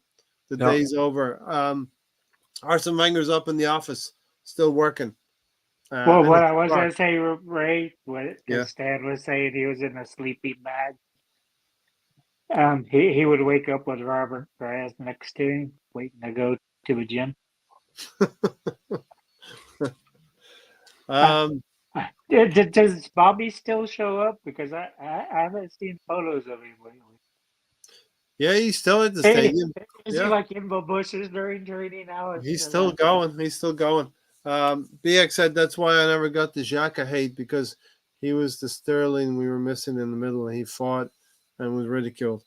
The day's over. Arsene Wenger's up in the office, still working. Well, what I was going to say, Ray, because Stan was saying he was in a sleeping bag. He would wake up with Robert Graz next to him, waiting to go to the gym. Does Bobby still show up? Because I haven't seen photos of him lately. Yeah, he's still at the stadium. Is he like in the bushes during training now? He's still going. He's still going. BX said that's why I never got the Xhaka hate, because he was the Sterling we were missing in the middle, and he fought and was ridiculed.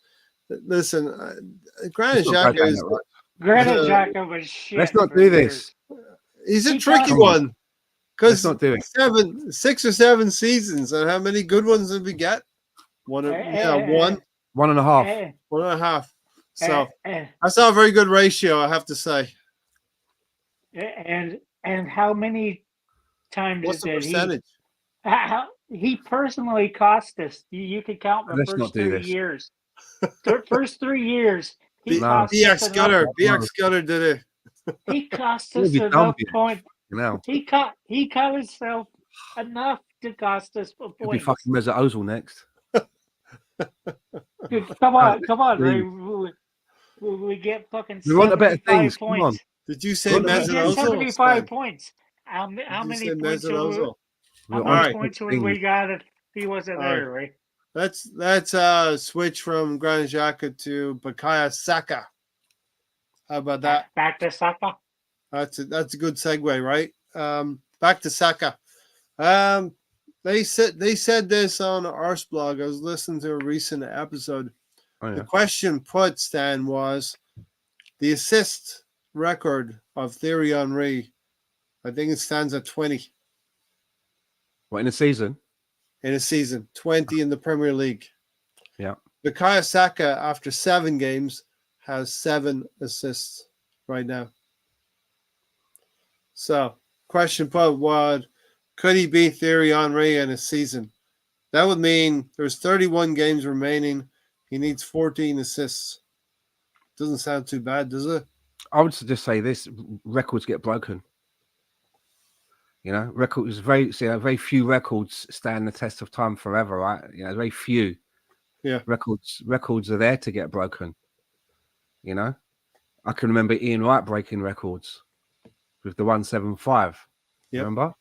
Listen, Granit Xhaka is Granit Xhaka was shit. Let's not do this. He's a tricky one, because not do it. 6 or 7 seasons, and how many good ones did we get? One. 1.5. 1.5. So that's not a very good ratio, I have to say. And how many times What's the did percentage? He personally cost us? You could count the first 3 years. The first 3 years, he cost us enough. BX Scudder did it. He cost us enough points. He caught himself enough to cost us points. He'll be fucking Mesut Ozil next. Come on, Ray. We get fucking. We want a better things. Points. Come on. Did you say Mesut Ozil? 75 points. How many points? How many points would we got if he wasn't there, Ray? Let's switch from Granit Xhaka to Bukayo Saka. How about that? Back to Saka. That's a good segue, right? Back to Saka. They said this on Arseblog. I was listening to a recent episode. Oh, yeah. The question put, Stan, was the assist record of Thierry Henry. I think it stands at 20. What, in a season? In a season, 20 in the Premier League. Yeah. Bukayo Saka, after 7 games, has 7 assists right now. So, question put was, could he beat Thierry Henry in a season? That would mean there's 31 games remaining. He needs 14 assists. Doesn't sound too bad, does it? I would just say this: records get broken. You know, records very very few records stand the test of time forever, right? You know, very few. Yeah. Records are there to get broken. You know, I can remember Ian Wright breaking records with the 175. Yep. Remember?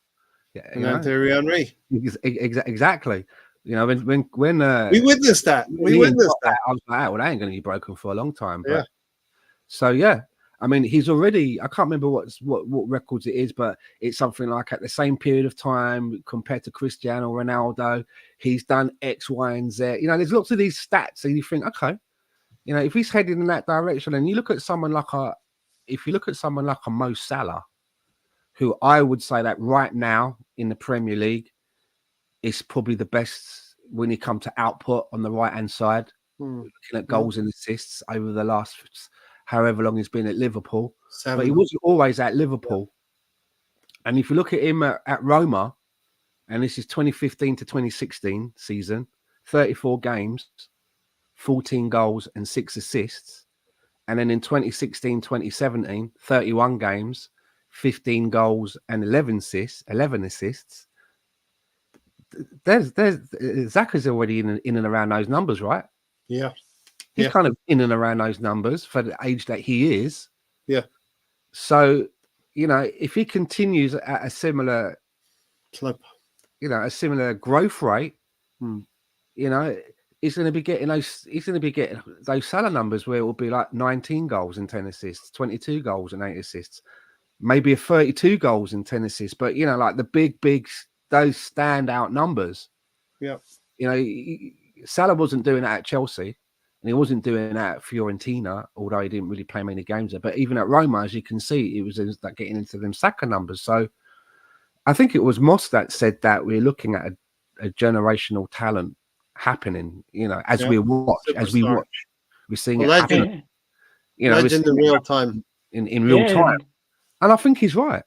Yeah, And then Thierry Henry. Exactly. You know, when we witnessed that. We witnessed that. I was like, well, that ain't going to be broken for a long time. But, Yeah. So yeah, I mean, he's already. I can't remember what records it is, but it's something like at the same period of time compared to Cristiano Ronaldo, he's done X, Y, and Z. You know, there's lots of these stats, and you think, okay, you know, if he's heading in that direction, and you look at someone like a Mo Salah, who I would say that right now in the Premier League is probably the best when it comes to output on the right hand side, looking at goals and assists over the last however long he's been at Liverpool. 7. But he wasn't always at Liverpool. Yeah. And if you look at him at Roma, and this is 2015 to 2016 season, 34 games, 14 goals and 6 assists. And then in 2016-2017, 31 games, 15 goals and 11 assists. There's Xhaka's already in and around those numbers, right? Yeah. He's kind of in and around those numbers for the age that he is. Yeah. So, you know, if he continues at a similar clip, you know, a similar growth rate, you know, he's going to be getting those Salah numbers where it will be like 19 goals and 10 assists, 22 goals and 8 assists, maybe a 32 goals and 10 assists. But, you know, like the big, those standout numbers. Yeah. You know, Salah wasn't doing that at Chelsea and he wasn't doing that at Fiorentina, although he didn't really play many games there. But even at Roma, as you can see, it was like getting into them Saka numbers. So I think it was Moss that said that we're looking at a generational talent happening, you know, as we watch, we're seeing it happen. You know, legend in real time. In real time. And I think he's right.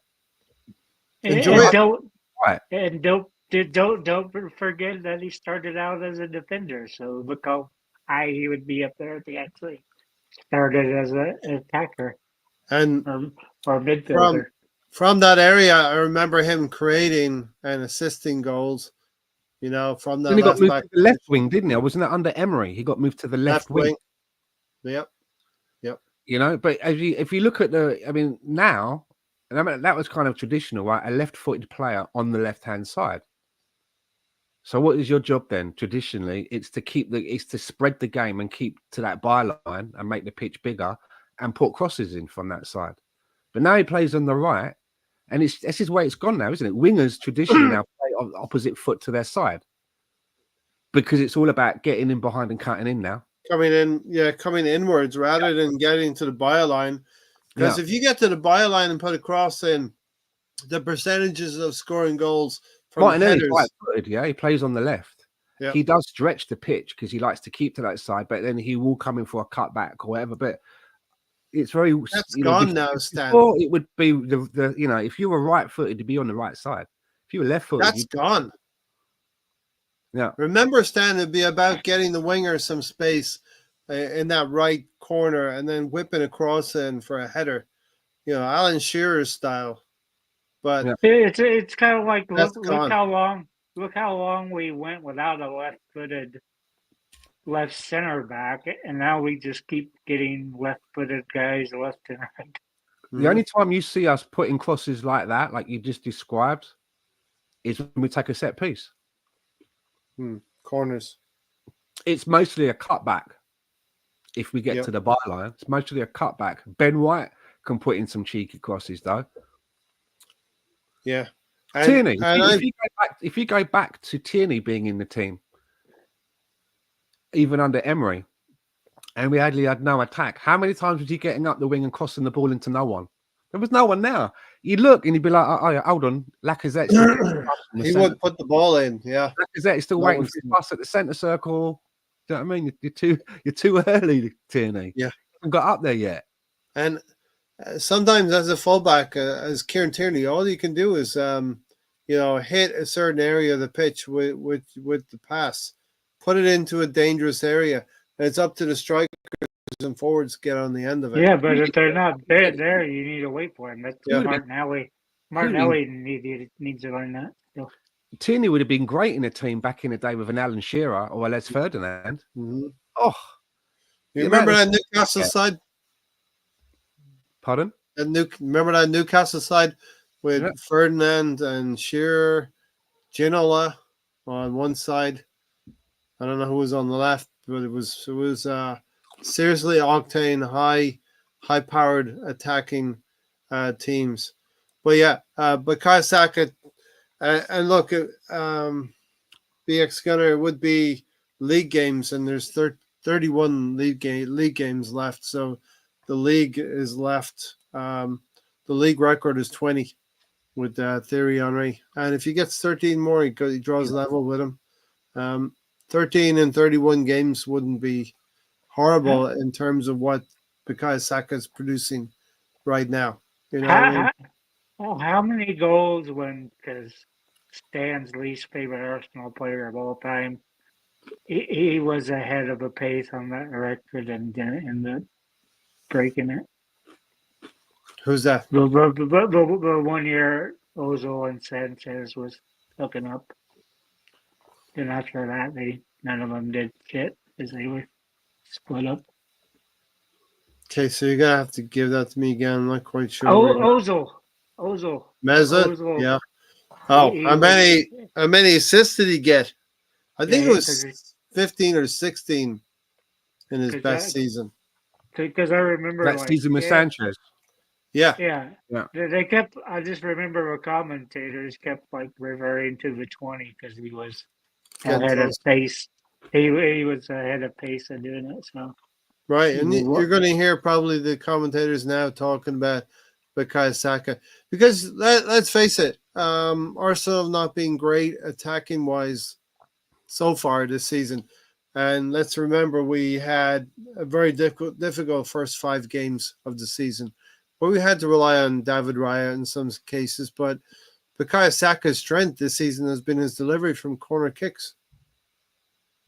Enjoy it. Don't forget that he started out as a defender. So look how high he would be up there if he actually started as an attacker and or midfielder. From that area, I remember him creating and assisting goals. You know, from that. He got moved to the left wing, didn't he? Or wasn't that under Emery? He got moved to the left wing. Yep. You know, but if you look at now, and I mean that was kind of traditional, right? A left-footed player on the left-hand side. So what is your job then? Traditionally, it's to spread the game and keep to that byline and make the pitch bigger and put crosses in from that side. But now he plays on the right, and this is where it's gone now, isn't it? Wingers traditionally now play on opposite foot to their side because it's all about getting in behind and cutting in now. Coming inwards rather than getting to the byline. Because if you get to the byline and put a cross in, the percentages of scoring goals from headers. Right-footed, he plays on the left. Yeah. He does stretch the pitch because he likes to keep to that side, but then he will come in for a cutback or whatever. But it's very gone now, Stan. Before it would be the you know, if you were right-footed to be on the right side. If you were left-footed, that's gone. Yeah. Remember, Stan, it'd be about getting the winger some space in that right corner and then whipping a cross in for a header. You know, Alan Shearer's style. But it's kind of like look how long we went without a left-footed left center back, and now we just keep getting left-footed guys left and right. The only time you see us putting crosses like that, like you just described, is when we take a set piece. Corners. It's mostly a cutback. If we get to the byline, it's mostly a cutback. Ben White can put in some cheeky crosses, though. Yeah. Tierney. If you go back to Tierney being in the team, even under Emery, and we hardly had no attack, how many times was he getting up the wing and crossing the ball into no one? There was no one there. You'd look and you'd be like, oh, hold on. Lacazette. He would put the ball in, yeah. Lacazette is still waiting for his pass at the centre circle. Do you know what I mean? You're too early, Tierney. Yeah. You haven't got up there yet. And sometimes as a fullback, as Kieran Tierney, all you can do is, hit a certain area of the pitch with the pass. Put it into a dangerous area. And it's up to the strikers and forwards to get on the end of it. Yeah, but if they're not there, you need to wait for them. That's the part now Martinelli needs to learn that. Still. Tierney would have been great in a team back in the day with an Alan Shearer or a Les Ferdinand. Mm-hmm. Oh, you remember that Newcastle side? Pardon? Remember that Newcastle side with Ferdinand and Shearer, Ginola on one side. I don't know who was on the left, but it was seriously octane, high-powered attacking teams. But yeah, Bukayo Saka, and look, BX Gunner would be league games, and there's 31 league games left. So the league is left. The league record is 20 with Thierry Henry, and if he gets 13 more, he draws level with him. 13 and 31 games wouldn't be horrible in terms of what Bukayo Saka is producing right now. You know, how many goals because Stan's least favorite Arsenal player of all time, he was ahead of a pace on that record and didn't end up breaking it. Who's that? The 1 year Ozil and Sanchez was hooking up. Then after that, none of them did shit because they were split up. Okay, so you're gonna have to give that to me again. I'm not quite sure. Ozil. Mesut? Yeah. Oh, how many assists did he get? I think it was 15 or 16 in his best season. Because I remember that season with Sanchez. Yeah. They kept. I just remember the commentators kept referring to the 20 because he was ahead of pace. He was ahead of pace in doing it. So right, and you're going to hear probably the commentators now talking about Bukayo Saka because let's face it, Arsenal have not been great attacking wise so far this season, and let's remember we had a very difficult first 5 games of the season. Well, we had to rely on David Raya in some cases, but Bukayo Saka's strength this season has been his delivery from corner kicks.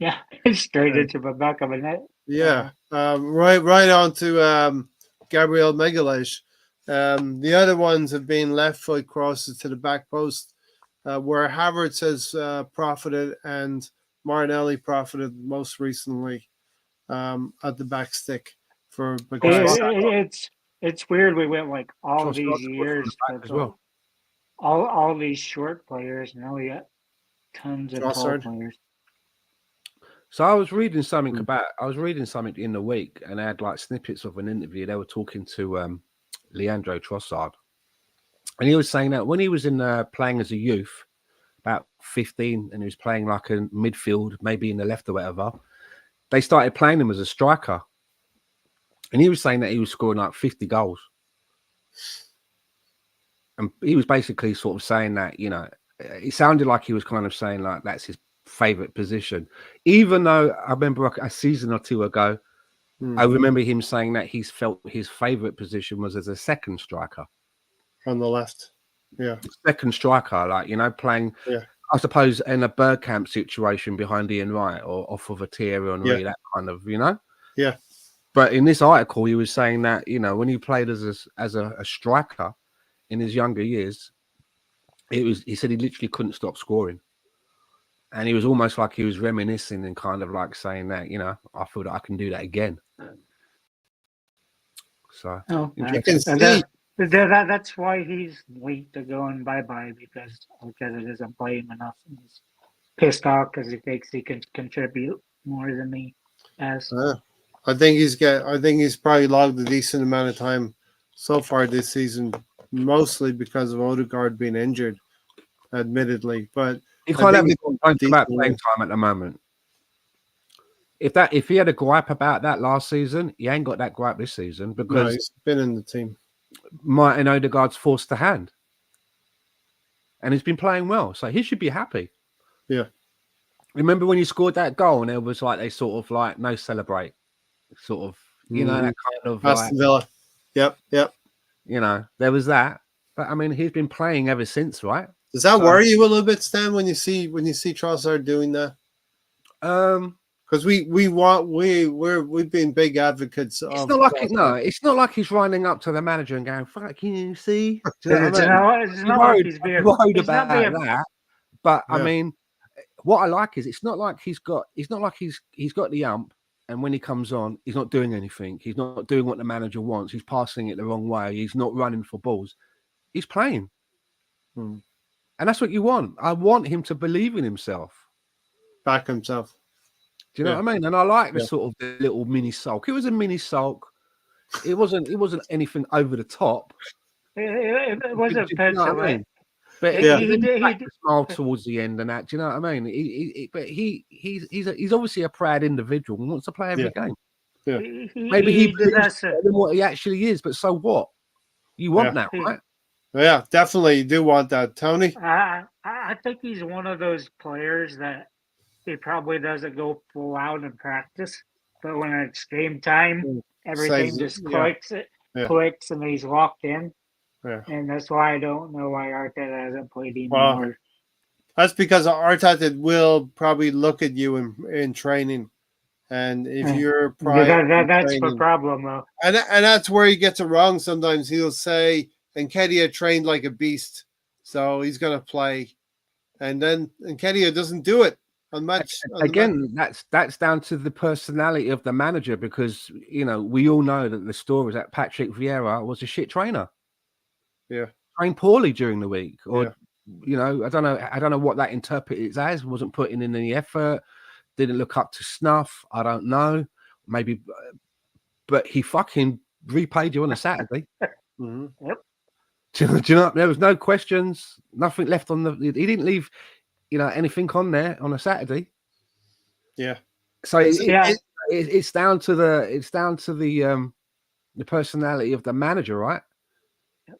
Yeah, straight into the back of a net. Yeah, right on to Gabriel Magalhaes. The other ones have been left foot crosses to the back post, where Havertz has profited and Martinelli profited most recently at the back stick for Bukayo Saka. It's weird. We went all these years as well. All these short players. Now we got tons of tall players. So I was reading something in the week, and I had snippets of an interview. They were talking to Leandro Trossard, and he was saying that when he was playing as a youth, about 15, and he was playing in midfield, maybe in the left or whatever, they started playing him as a striker. And he was saying that he was scoring 50 goals. And he was basically sort of saying that, it sounded like he was kind of saying that's his favourite position. Even though I remember a season or two ago, I remember him saying that he felt his favourite position was as a second striker. On the left. Yeah. Second striker, playing, I suppose, in a Bergkamp situation behind Ian Wright or off of a Thierry Henry, that kind of, Yeah. But in this article, he was saying that, when he played as a striker in his younger years, he said he literally couldn't stop scoring. And he was almost like he was reminiscing and kind of saying that, I feel that I can do that again. So you can see. That's why he's late to going bye-bye because it isn't playing enough. And he's pissed off because he thinks he can contribute more than he has. I think he's probably logged a decent amount of time so far this season, mostly because of Odegaard being injured, admittedly. But he can't have any complaints about playing time at the moment. If he had a gripe about that last season, he ain't got that gripe this season because he's been in the team. Martin Odegaard's forced the hand, and he's been playing well, so he should be happy. Yeah. Remember when he scored that goal, and it was they sort of no celebrate. Sort of, that kind of Aston Villa. Yep. There was that, but I mean, he's been playing ever since, right? Does that worry you a little bit, Stan, when you see Trossard doing that? because we've been big advocates It's of. not like it's not like he's running up to the manager and going, "Fuck you, see." Do you know what I mean? It's not like he's being worried he's not about being that. But I Yeah. mean, what I like is it's not like he's got the ump, and when he comes on, he's not doing anything. He's not doing what the manager wants. He's passing it the wrong way. He's not running for balls. He's playing. Hmm. And that's what you want. I want him to believe in himself. Back himself. Do you know what I mean? And I like the sort of the little mini sulk. It was a mini sulk. It wasn't anything over the top. It wasn't Do you know what I petulant. mean? But He he smiled towards the end and that. Do you know what I mean? But he's obviously a proud individual and wants to play every game. Yeah. Maybe he did believes that. in what he actually is. But so what? You want that, right? Yeah, definitely. You do want that, Tony. I think he's one of those players that he probably doesn't go full out in practice, but when it's game time, everything just clicks. Clicks, and he's locked in. Yeah. And that's why I don't know why Arteta hasn't played him more. That's because Arteta will probably look at you in training, and if you're that's the problem, though. And that's where he gets it wrong. Sometimes he'll say, "Nketiah trained like a beast, so he's going to play," and then Nketiah doesn't do it on match. That's down to the personality of the manager, because we all know that the story is that Patrick Vieira was a shit trainer. Yeah, trained poorly during the week, or I don't know what that interprets as. Wasn't putting in any effort, didn't look up to snuff. I don't know, maybe, but he fucking repaid you on a Saturday. Mm-hmm. Yep. Do you know? There was no questions, nothing left on the. He didn't leave, anything on there on a Saturday. Yeah. So it's down to the personality of the manager, right?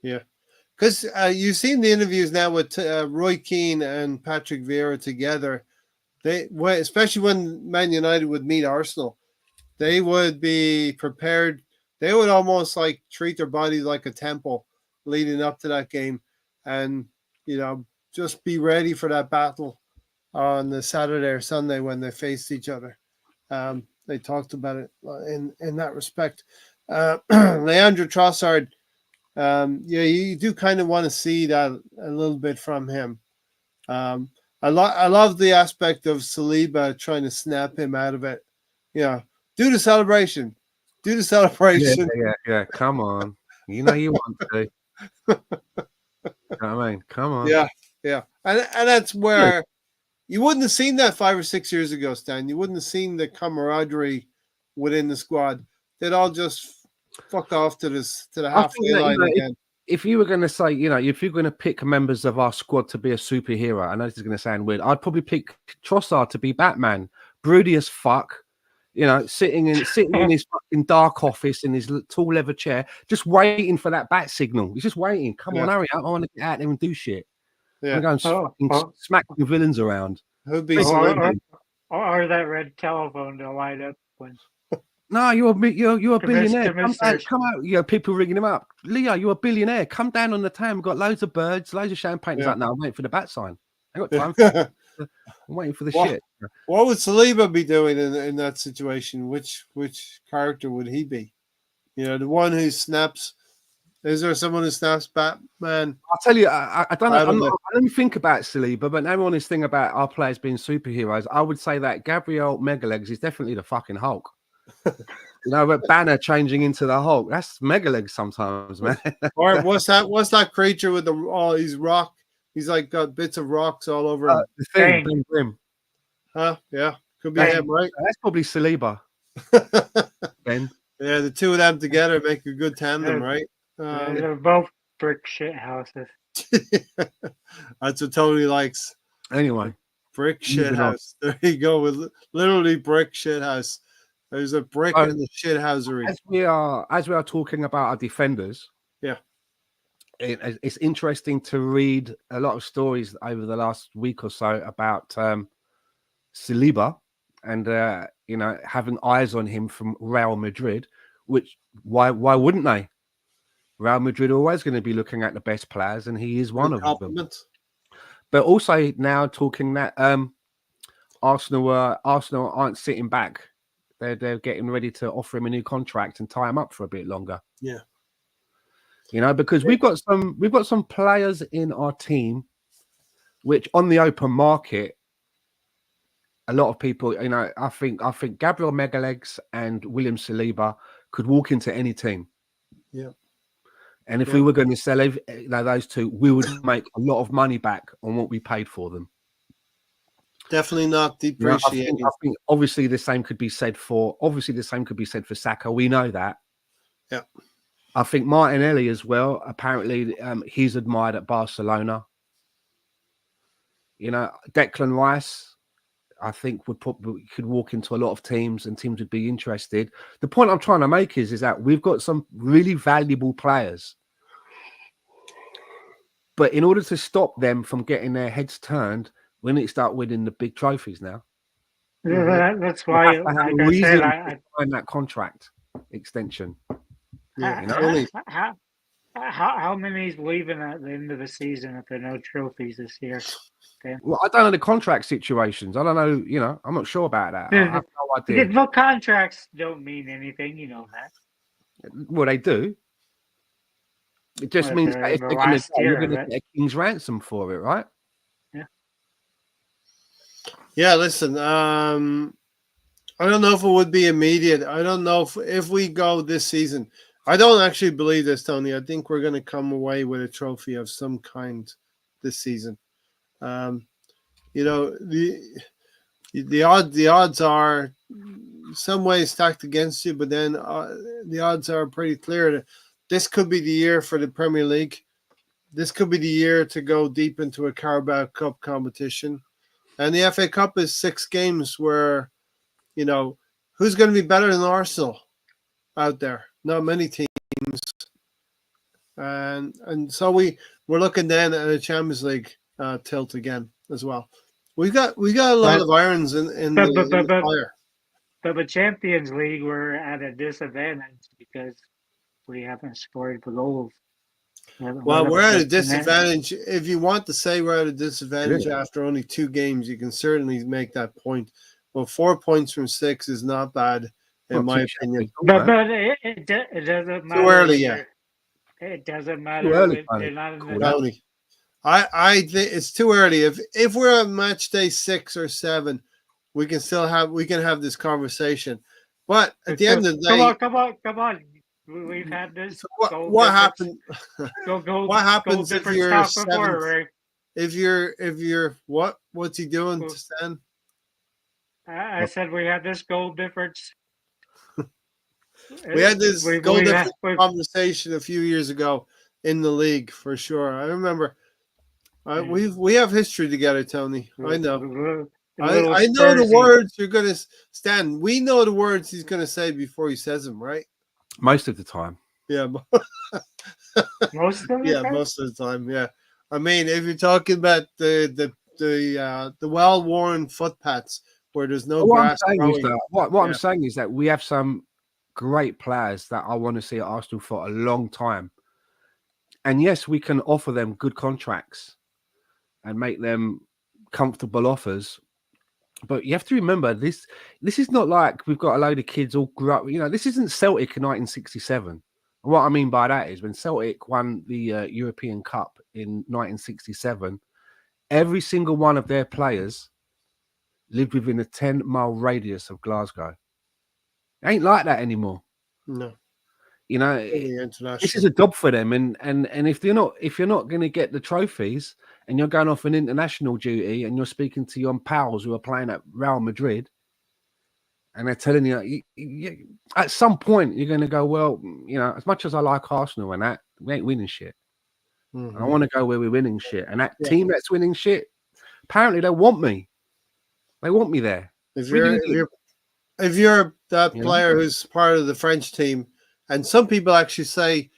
Yeah. Because you've seen the interviews now with Roy Keane and Patrick Vieira together. Especially when Man United would meet Arsenal, they would be prepared. They would almost like treat their bodies like a temple leading up to that game, and just be ready for that battle on the Saturday or Sunday when they faced each other. They talked about it in that respect. Leandro Trossard. You do kind of want to see that a little bit from him. I love the aspect of Saliba trying to snap him out of it. Do the celebration. Yeah. Come on, you want to. You know what I mean, come on. Yeah, and that's where you wouldn't have seen that 5 or 6 years ago, Stan. You wouldn't have seen the camaraderie within the squad. They'd all just fuck off to the halfway line again. If you were going to say, if you're going to pick members of our squad to be a superhero, I know this is going to sound weird, I'd probably pick Trossard to be Batman, broody as fuck, sitting in his fucking dark office in his tall leather chair, just waiting for that bat signal. He's just waiting. Come on, hurry up! I want to get out there and do shit. Yeah, I'm going smack the villains around. Who'd be or that red telephone to light up when. No, you're a billionaire. Come out. People ringing him up. Leo, you're a billionaire. Come down on the town. We've got loads of birds, loads of champagne. He's like, no, I'm waiting for the bat sign. I got time. I'm waiting for the shit. What would Saliba be doing in that situation? Which character would he be? The one who snaps. Is there someone who snaps Batman? I'll tell you, I don't know. I don't think about Saliba, but now on this thing about our players being superheroes, I would say that Gabriel Megalegs is definitely the fucking Hulk. But Banner changing into the Hulk, that's Megalegs sometimes, man. Or what's that creature with all these rock? He's like got bits of rocks all over him. The thing, Ben Grimm. Huh? Yeah, could be him, right? That's probably Saliba. Ben. Yeah, the two of them together make a good tandem, right? They're both brick shit houses. That's what Tony likes. Anyway, brick shit house. There you go, with literally brick shit house. There's a brick in the shit housery. As we are talking about our defenders, it's interesting to read a lot of stories over the last week or so about Saliba and having eyes on him from Real Madrid. Which why wouldn't they? Real Madrid are always going to be looking at the best players, and he is one of them. But also now talking that Arsenal aren't sitting back. They're getting ready to offer him a new contract and tie him up for a bit longer. Yeah. Because we've got some players in our team which on the open market, a lot of people, I think Gabriel Megalegs and William Saliba could walk into any team. Yeah. And if we were going to sell those two, we would make a lot of money back on what we paid for them. Definitely not depreciating. I think obviously the same could be said for Saka. We know that. Yeah. I think Martinelli as well. Apparently, he's admired at Barcelona. Declan Rice, I think could walk into a lot of teams and teams would be interested. The point I'm trying to make is that we've got some really valuable players. But in order to stop them from getting their heads turned, we need to start winning the big trophies now. That's why, like I said, I find that contract extension. How many is leaving at the end of the season if there are no trophies this year? Okay. Well, I don't know the contract situations. I don't know. I'm not sure about that. I have no idea. No contracts don't mean anything. You know that. Well, they do. It just means that if they're going to you're going to get a king's ransom for it, right? Yeah. Yeah, listen, I don't know if it would be immediate. I don't know if we go this season. I don't actually believe this, Tony. I think we're going to come away with a trophy of some kind this season. The odds are some ways stacked against you, but then the odds are pretty clear that this could be the year for the Premier League. This could be the year to go deep into a Carabao Cup competition. And the FA Cup is 6 games where, who's going to be better than Arsenal out there? Not many teams. And so we're looking then at a Champions League tilt again as well. We got a lot of irons in the fire. But Champions League, we're at a disadvantage because we haven't scored the goals. Well, we're at a disadvantage. If you want to say we're at a disadvantage after only 2 games, you can certainly make that point. Well, 4 points from 6 is not bad, in my opinion. But it doesn't matter. Too early, yeah. It doesn't matter. They're not in the I think it's too early. If we're at match day 6 or 7, we can have this conversation. But at the end of the day, come on. We've had this. What happened? What happens if you're 7th? If you're what? What's he doing to Stan? I said we had this goal difference. We had this goal difference conversation a few years ago in the league for sure. I remember. We have history together, Tony. I know. I know the words you're going to Stan. We know the words he's going to say before he says them, right? Most of the time. Yeah. Most of the time? Most of the time. Yeah. I mean, if you're talking about the well-worn footpaths where there's no grass. What I'm saying is that we have some great players that I want to see at Arsenal for a long time. And yes, we can offer them good contracts and make them comfortable offers. But you have to remember, this is not like we've got a load of kids all grew up. This isn't Celtic in 1967. And what I mean by that is when Celtic won the European Cup in 1967, every single one of their players lived within a 10-mile radius of Glasgow. It ain't like that anymore. No. This is a job for them. And if you're not going to get the trophies and you're going off an international duty and you're speaking to your pals who are playing at Real Madrid and they're telling you at some point you're going to go, well, as much as I like Arsenal and that, we ain't winning shit. Mm-hmm. I want to go where we're winning shit. And that team that's winning shit, apparently they want me. They want me there. If you're that player who's part of the French team, and some people actually say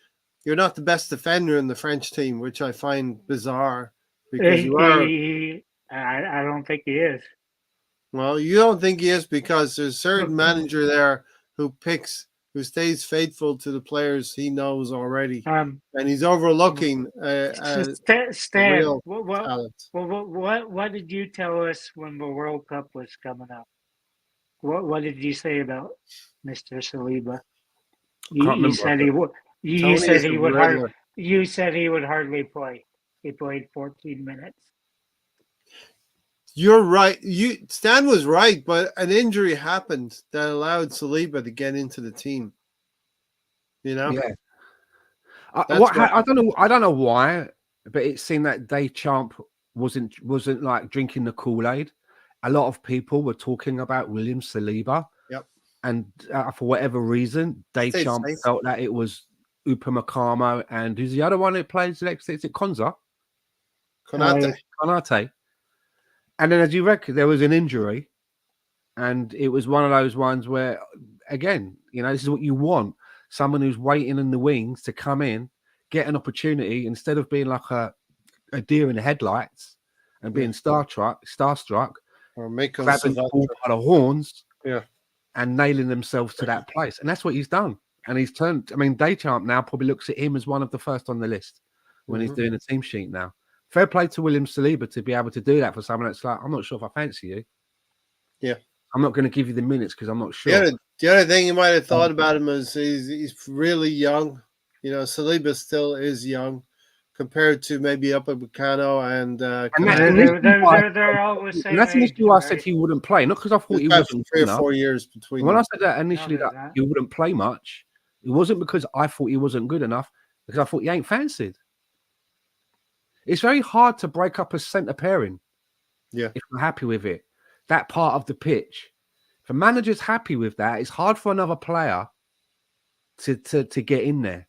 you're not the best defender in the French team, which I find bizarre because you are. I don't think he is. Well, you don't think he is because there's a certain manager there who who stays faithful to the players he knows already, Um, and he's overlooking Stan, real what, talent. what did you tell us when the World Cup was coming up? What did you say about Mr. Saliba? Can't You remember. said he would. You Tony said is a he would regular. You said he would hardly play. He played 14 minutes. You're right. Stan was right, but an injury happened that allowed Saliba to get into the team. You know, Yeah. That's what I don't know. I don't know why, but it seemed that Deschamps wasn't like drinking the Kool-Aid. A lot of people were talking about William Saliba, Yep. and for whatever reason, Stayed Deschamps safe. felt that it was Upamecano and who's the other one who plays next? Is it Konza? Konate. And then, as you reckon, there was an injury, and it was one of those ones where, again, you know, this is what you want: someone who's waiting in the wings to come in, get an opportunity, instead of being like a deer in the headlights and being starstruck, or make grabbing the ball by the horns, and nailing themselves to that place. And that's what he's done. And he's turned. I mean, Deschamps now probably looks at him as one of the first on the list when he's doing a team sheet now. Fair play to William Saliba to be able to do that for someone that's like, I'm not sure if I fancy you. Yeah. I'm not going to give you the minutes because I'm not sure. The other thing you might have thought about him is he's really young. You know, Saliba still is young compared to maybe Upamecano and they're all the same. And that's an issue. I said he wouldn't play, not because I thought he wasn't 3 or 4 years between. When I said that initially, that he wouldn't play much, it wasn't because I thought he wasn't good enough, because I thought he ain't fancied. It's very hard to break up a centre pairing. Yeah. If you're happy with it, that part of the pitch. If a manager's happy with that, it's hard for another player to get in there.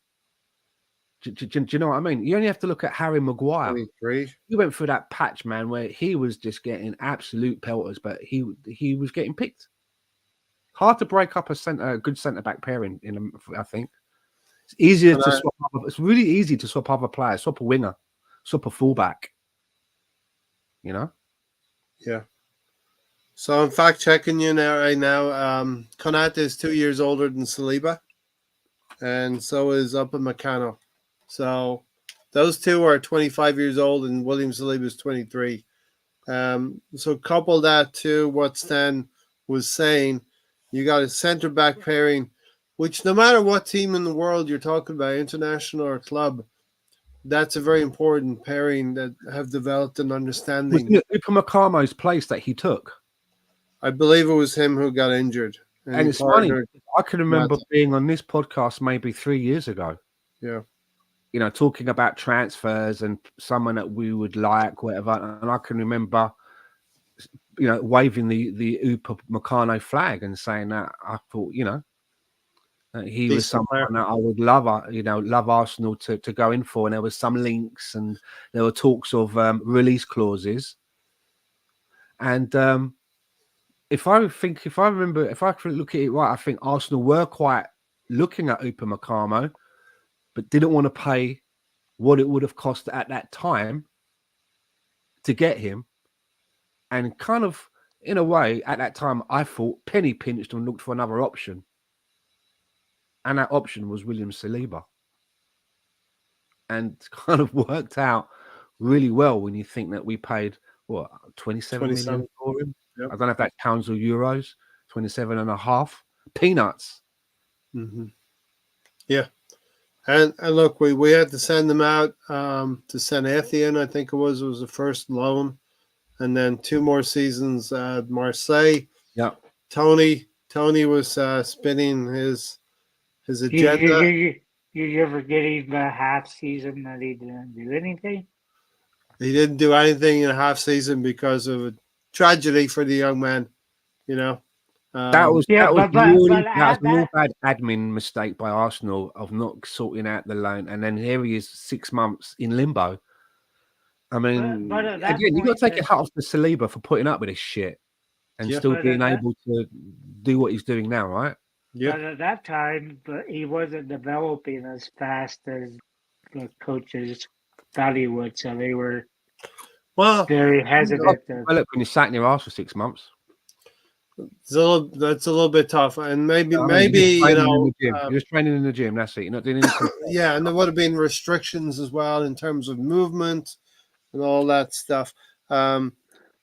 Do you know what I mean? You only have to look at Harry Maguire. 23. He went through that patch, man, where he was just getting absolute pelters, but he was getting picked. Hard to break up a good centre back pairing. I think it's easier to swap. It's really easy to swap other players, swap a winger, swap a fullback. You know. Yeah. So I'm fact checking you right now. Konate is 2 years older than Saliba, and so is Upamecano. So those two are 25 years old, and William Saliba is 23. So couple that to what Stan was saying, you got a centre back pairing, which no matter what team in the world you're talking about, international or club, that's a very important pairing that have developed an understanding. Wasn't it Upamecano's place that he took? I believe it was him who got injured. And it's funny. I can remember being on this podcast maybe 3 years ago. Yeah. You know, talking about transfers and someone that we would like, whatever. And I can remember, you know, waving the Upamecano flag and saying that I thought, you know, he was someone that I would love Arsenal to go in for. And there was some links and there were talks of release clauses. And if I can look at it right, I think Arsenal were quite looking at Upamecano, but didn't want to pay what it would have cost at that time to get him. And kind of, in a way, at that time, I thought penny pinched and looked for another option. And that option was William Saliba. And kind of worked out really well when you think that we paid, what, 27 million for him? Yep. I don't know if that's pounds or euros, 27.5. Peanuts. Mm-hmm. Yeah. And look, we had to send them out to St. Etienne, I think it was the first loan. And then 2 more seasons at Marseille. Yeah. Tony was spinning his agenda. You ever get him a half season that he didn't do anything? He didn't do anything in a half season because of a tragedy for the young man, you know. That was a real bad admin mistake by Arsenal of not sorting out the loan, and then here he is 6 months in limbo. I mean, again, you got to take your hat off to Saliba for putting up with this shit and still being able to do what he's doing now, right? Yeah. But at that time, he wasn't developing as fast as the coaches thought he would, so they were very hesitant. When you sat in your ass for 6 months. That's a little bit tough, and maybe I mean, you're just training in the gym. uh, You're just training in the gym. That's it. You're not doing anything. yeah, and there would have been restrictions as well in terms of movement and all that stuff. The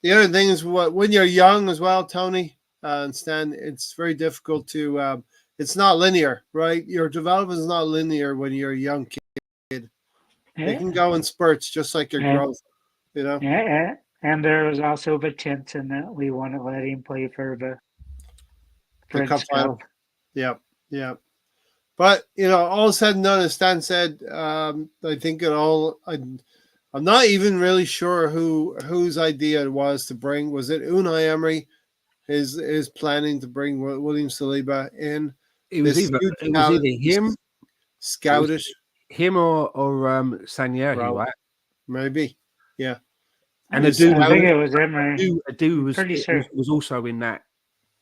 other thing is when you're young as well, Tony and Stan, it's very difficult to. It's not linear, right? Your development is not linear when you're a young kid. It can go in spurts, just like your growth. You know. Yeah, and there was also the tension that we want to let him play for the Cup French final. Cup. Yep, yep. But all said and done, as Stan said, I think it all. I'm not even really sure whose idea it was to bring. Was it Unai Emery? Is planning to bring William Saliba in. It was either him, scoutish, him or Sanyeri, right? Maybe, yeah. And I think it was Emery. Adu was pretty sure. was also in that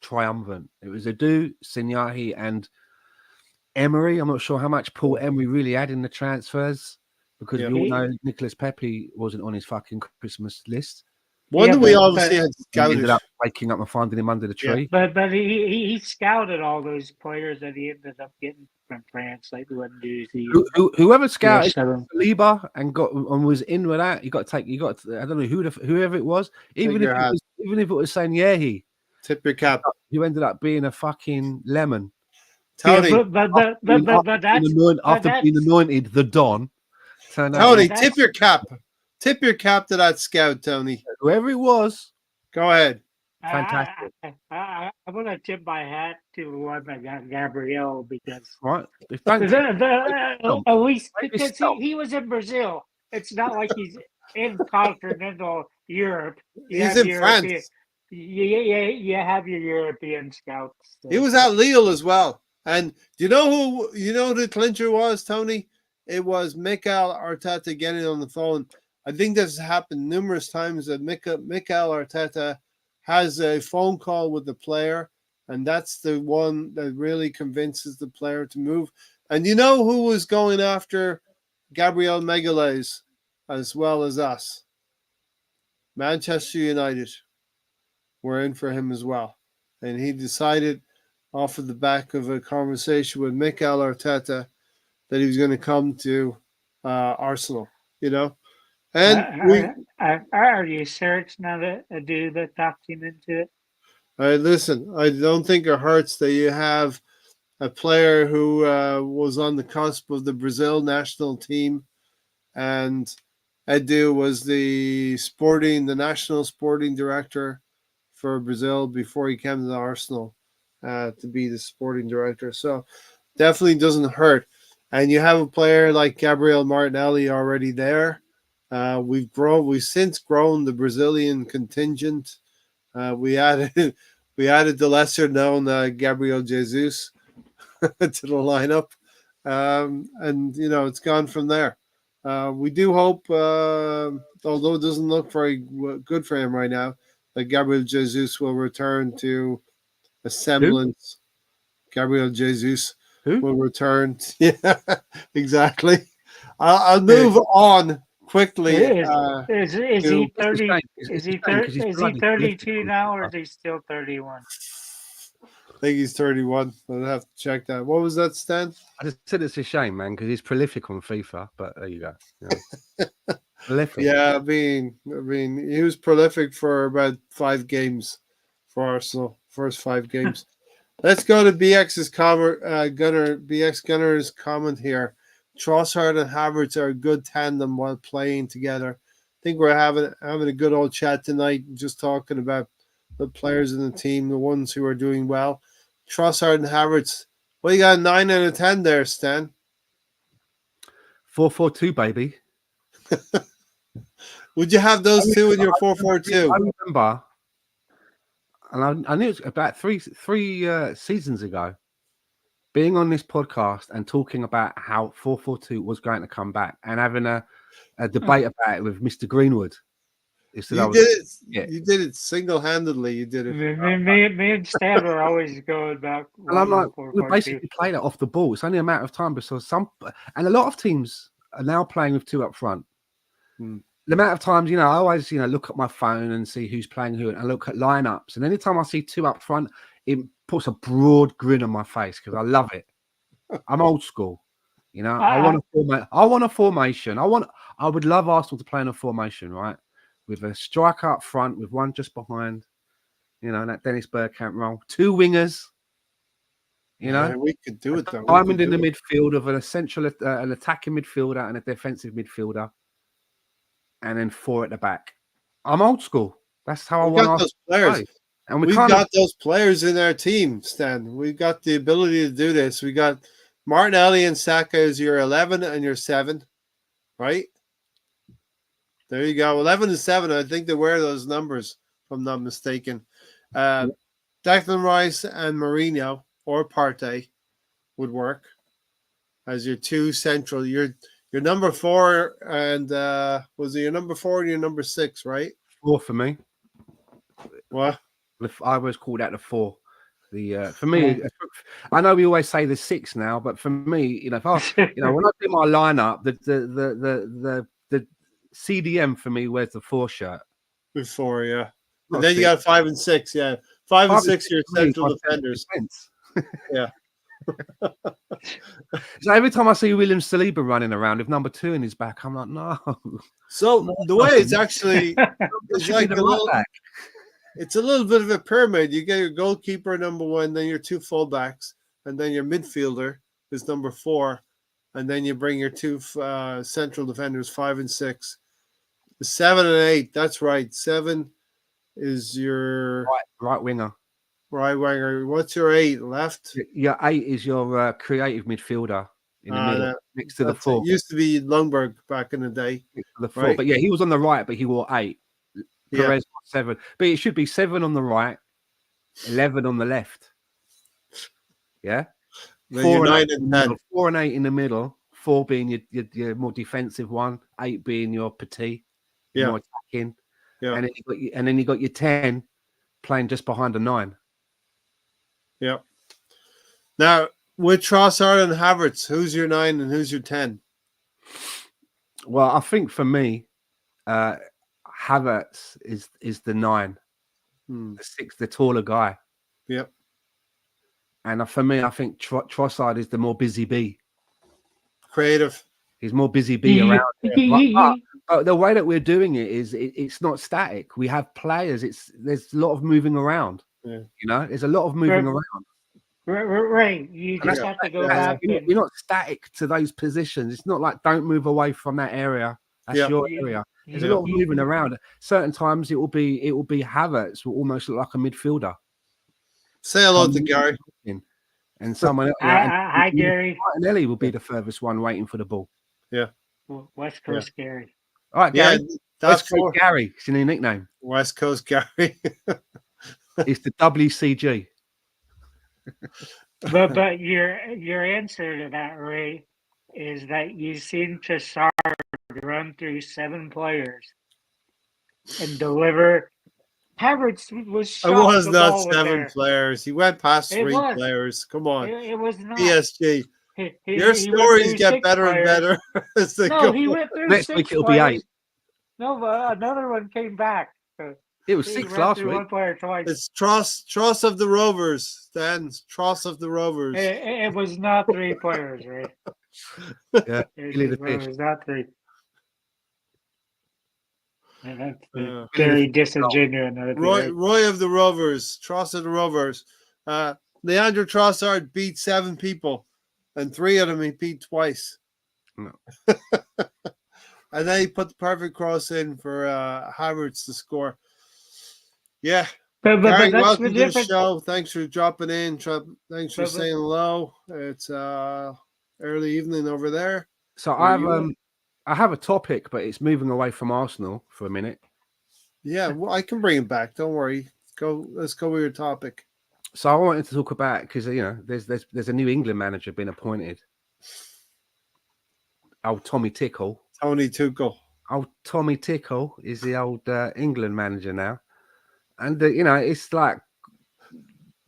triumvirate. It was Adu, Sanyeri, and Emery. I'm not sure how much Paul Emery really had in the transfers because we all know Nicolas Pepe wasn't on his fucking Christmas list. One we obviously had scouted. Ended up waking up and finding him under the tree. Yeah. But he scouted all those players that he ended up getting from France, like Guendouzi. Whoever scouted Saliba and was in with that, you got to I don't know whoever it was, even if it was Sanyeri. Tip your cap. You ended up being a fucking lemon. Tony, but after being anointed the Don. Tony, tip your cap. Tip your cap to that scout, Tony. Whoever it was. Go ahead. Fantastic. I'm going to tip my hat to the one that got Gabriel because at least because he was in Brazil. It's not like he's in continental Europe. He's in France. You have your European scouts. He was at Lille as well. And do you know who the clincher was, Tony? It was Mikel Arteta getting on the phone. I think this has happened numerous times that Mikel Arteta has a phone call with the player, and that's the one that really convinces the player to move. And you know who was going after Gabriel Magalhaes as well as us? Manchester United were in for him as well. And he decided off of the back of a conversation with Mikel Arteta that he was going to come to Arsenal, And are you sure it's not a dude that talked him into it? Listen, I don't think it hurts that you have a player who was on the cusp of the Brazil national team, and Edu was the national sporting director for Brazil before he came to Arsenal to be the sporting director. So definitely doesn't hurt. And you have a player like Gabriel Martinelli already there. We've since grown the Brazilian contingent. We added the lesser known Gabriel Jesus to the lineup, and it's gone from there. We do hope, although it doesn't look very good for him right now, that Gabriel Jesus will return to a semblance. Who? Gabriel Jesus will return. Yeah, exactly. I'll move on quickly. Is he 30? Is he 32 now, or is he still 31? I think he's 31. I'll have to check that. What was that, Stan? I just said it's a shame, man, because he's prolific on FIFA. But there you go. Prolific. Yeah, I mean, he was prolific for about 5 games for Arsenal. First 5 games. Let's go to BX's Gunner's comment here. Trossard and Havertz are a good tandem while playing together. I think we're having a good old chat tonight, just talking about the players in the team, the ones who are doing well. Trossard and Havertz. Well, you got a 9 out of 10 there, Stan. 4-4-2, baby. Would you have those two in your 4-4-2? I remember, and I knew it was about three seasons ago, being on this podcast and talking about how 4-4-2 was going to come back and having a debate about it with Mr. Greenwood. You did it single-handedly. You did it. Me and Stan were always going back. And I'm like, we basically played it off the ball. It's only a matter of time because and a lot of teams are now playing with 2 up front. the amount of times, I always, look at my phone and see who's playing who, and I look at lineups. And anytime I see two up front, it puts a broad grin on my face because I love it. I'm old school, I want a formation. I would love Arsenal to play in a formation, right, with a striker up front, with one just behind, that Dennis Bergkamp role, two wingers. We could do it though. Diamond in the midfield of an essential, an attacking midfielder and a defensive midfielder. And then four at the back. I'm old school. That's how I want those players. Play. And we've got those players in our team, Stan. We've got the ability to do this. We got Martinelli and Saka as your 11 and your 7, right? There you go. 11 and 7. I think they wear those numbers, if I'm not mistaken. Declan Rice and Mourinho or Partey would work as your two central. Your number 4 and was it your number 4 and your number 6, right? 4 for me. What? I always call that the 4. For me, I know we always say the 6 now, but for me, if I, when I do my lineup, the CDM for me wears the 4 shirt. With 4, yeah. And then you got 5 and 6, yeah. 5 and 6 are your central defenders. Yeah. So every time I see William Saliba running around with number 2 in his back, I'm like, no. So the way it's actually, it's like it's a little bit of a pyramid. You get your goalkeeper number 1, then your 2 fullbacks, and then your midfielder is number 4, and then you bring your 2 central defenders, 5 and 6. 7 and 8. That's right. 7 is your right winger. Right winger. What's your 8? Left? Your 8 is your creative midfielder in the middle, next to the 4. It used to be Lundberg back in the day. The 4. Right? But yeah, he was on the right, but he wore 8. Perez 7. But it should be 7 on the right, 11 on the left. Yeah? 4 and 8 in the middle. 4 and 8 in the middle. 4 being your more defensive one, 8 being your petit, more attacking. Yeah. And then you got your 10 playing just behind the 9. Yeah. Now, with Trossard and Havertz, who's your 9 and who's your 10? Well, I think for me, Havertz is the 9, the 6, the taller guy. Yep. And for me, I think Trossard is the more busy bee. Creative. He's more busy bee around there. But the way that we're doing it is it's not static. We have players. There's a lot of moving around. Yeah. There's a lot of moving around. Right. You just have to go back. You're not static to those positions. It's not like don't move away from that area. That's your area. There's a lot of moving around. Certain times it will be Havertz will almost look like a midfielder. Say hello to Gary. And someone else. Hi, Gary. Martinelli will be the furthest one waiting for the ball. Yeah. West Coast Gary. All right, Gary. That's West Coast Gary. It's a new nickname. West Coast Gary. It's the WCG. But your answer to that, Ray, is that you seen Trossard run through 7 players and deliver. Havertz was shot. It was not 7 players. He went past 3 players. Come on. It was not. PSG. Your stories get better and better as they go. He went through Next 6 week it'll players. be 8. No, but another one came back. It was 6 last week. One player twice. It's Tross of the Rovers. Dan's Tross of the Rovers. It was not 3 players, right? Yeah, it was not 3. And that's very disingenuous. Roy of the Rovers, Tross of the Rovers. Leandro Trossard beat 7 people, and 3 of them he beat twice. No. And then he put the perfect cross in for Havertz to score. Yeah. But Gary, that's welcome the to the show. Thanks for dropping in. Thanks for saying hello. It's early evening over there. So I have a topic, but it's moving away from Arsenal for a minute. Yeah, well, I can bring it back. Don't worry. Let's go with your topic. So I wanted to talk about because there's a New England manager been appointed. Old Tommy Tickle. Tony Tuchel. Old Tommy Tickle is the old England manager now, and it's like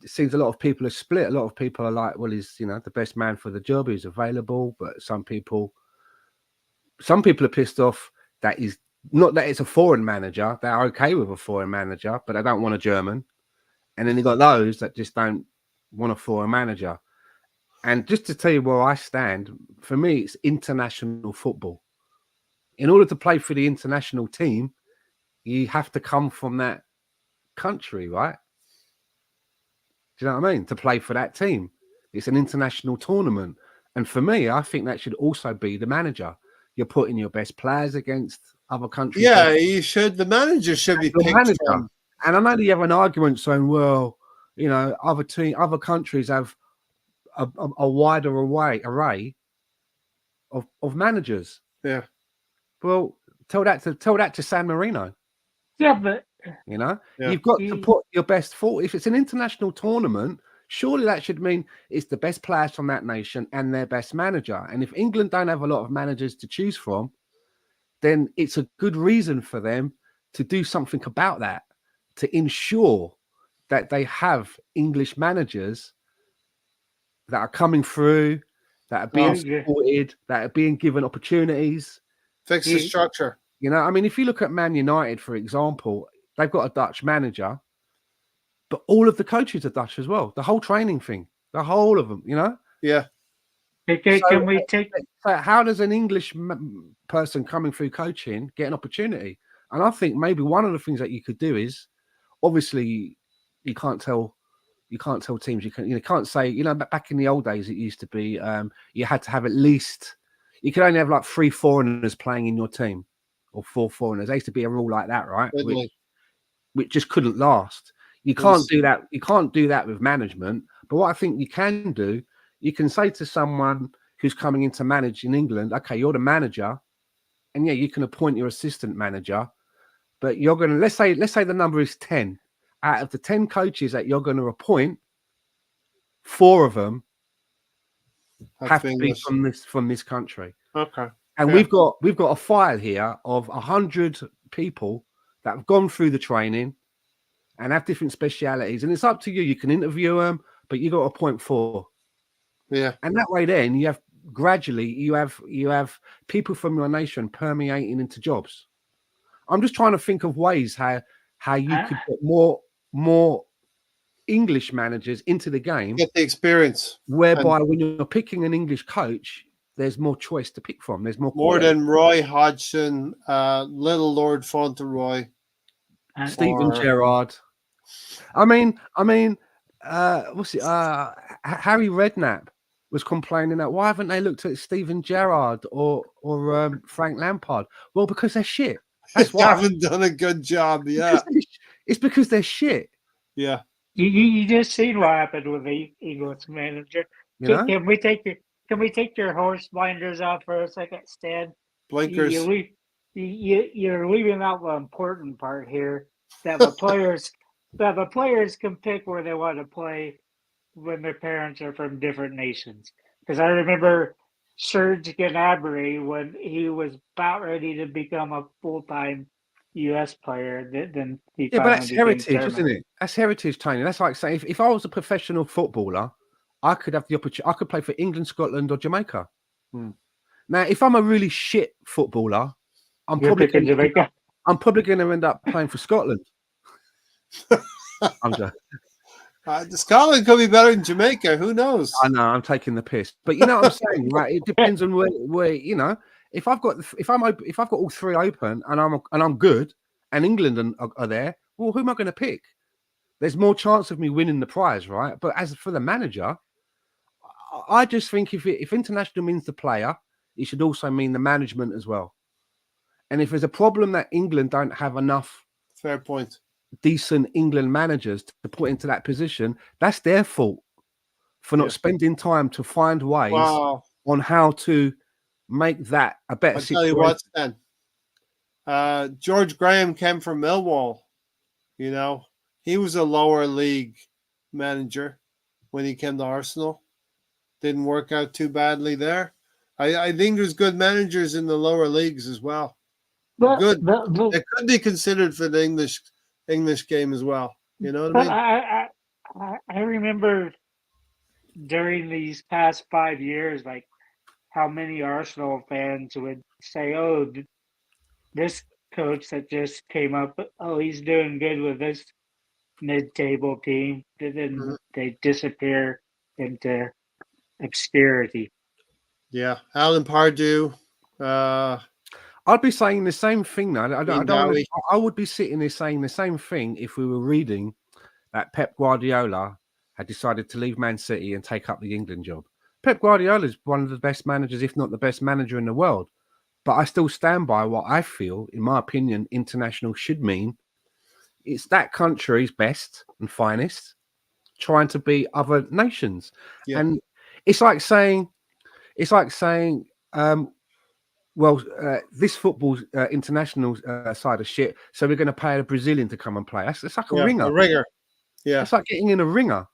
it seems a lot of people are split. A lot of people are like, well, he's the best man for the job. He's available, but some people are pissed off that he's Not that it's a foreign manager; they're okay with a foreign manager, but they don't want a German. And then you got those that just don't want a foreign manager. And just to tell you where I stand, for me, it's international football. In order to play for the international team, you have to come from that country, right? Do you know what I mean? To play for that team. It's an international tournament. And for me, I think that should also be the manager. You're putting your best players against other countries. Yeah, you should. The manager should be picked manager. from. And I know that you have an argument saying, well, you know, other countries have a wider array of managers. Yeah. Well, tell that to San Marino. Yeah, but You know, Yeah. you've got to put your best forward. If it's an international tournament, surely that should mean it's the best players from that nation and their best manager. And if England don't have a lot of managers to choose from, then it's a good reason for them to do something about that, to ensure that they have English managers that are coming through, that are being supported, that are being given opportunities. Fix the structure. You know, I mean, if you look at Man United, for example, they've got a Dutch manager, but all of the coaches are Dutch as well. The whole training thing, the whole of them, you know? Yeah. Okay, So, can we take... So how does an English person coming through coaching get an opportunity? And I think maybe one of the things that you could do is, obviously, you can't tell teams. You can't say, you know, back in the old days, it used to be you had to have at least, you could only have like 3 foreigners playing in your team, or 4 foreigners. There used to be a rule like that, right? Which just couldn't last. You can't do that. You can't do that with management. But what I think you can do, you can say to someone who's coming in to manage in England, okay, you're the manager, and yeah, you can appoint your assistant manager, but you're going to, let's say the number is 10. Out of the 10 coaches that you're going to appoint, 4 of them have to be from this country. Okay. And we've got a file here of 100 people that have gone through the training and have different specialities, and it's up to you. You can interview them, but you got to appoint 4. Yeah. And that way, then you have gradually you have people from your nation permeating into jobs. I'm just trying to think of ways how you could get more English managers into the game, get the experience, whereby when you're picking an English coach, there's more choice to pick from. There's more than Roy Hodgson, little Lord Fauntleroy, Steven Gerrard. I mean, what's it? Harry Redknapp was complaining that why haven't they looked at Steven Gerrard or Frank Lampard? Well, because they're shit. That's why. They haven't done a good job. Yeah, it's because they're shit. Yeah. You just seen what happened with the Eagles manager. Can we take your horse blinders off for a second, Stan? Blinkers. You're leaving out the important part here, that the players can pick where they want to play when their parents are from different nations. Because I remember Serge Gnabry, when he was about ready to become a full-time U.S. player, then he but that's heritage, German. isn't it? That's heritage training. That's like saying if I was a professional footballer, I could have the opportunity. I could play for England, Scotland, or Jamaica. Now, if I'm a really shit footballer, I'm probably going to end up playing for Scotland. I'm just. Scotland could be better than Jamaica. Who knows? I know, I'm taking the piss, but you know what I'm saying, right? It depends on where you know. If I've got all 3 open and I'm good, and England are there, well, who am I going to pick? There's more chance of me winning the prize, right? But as for the manager, I just think if international means the player, it should also mean the management as well. And if there's a problem that England don't have enough, fair point, decent England managers to put into that position, that's their fault for not spending time to find ways on how to make that a better situation. I'll tell you what, Stan. George Graham came from Millwall. You know, he was a lower league manager when he came to Arsenal. Didn't work out too badly there. I think there's good managers in the lower leagues as well. It could be considered for the English game as well. You know what I mean? I remember during these past 5 years, like how many Arsenal fans would say, "Oh, this coach that just came up. Oh, he's doing good with this mid-table team. Then they disappear into obscurity. Yeah, Alan Pardew. I'd be saying the same thing now. Dowie. I would be sitting there saying the same thing if we were reading that Pep Guardiola had decided to leave Man City and take up the England job. Pep Guardiola is one of the best managers, if not the best manager in the world. But I still stand by what I feel, in my opinion, international should mean. It's that country's best and finest trying to beat other nations. Yeah. And it's like saying, this football's international side of shit, so we're going to pay a Brazilian to come and play. It's like a ringer. A ringer. Yeah. It's like getting in a ringer.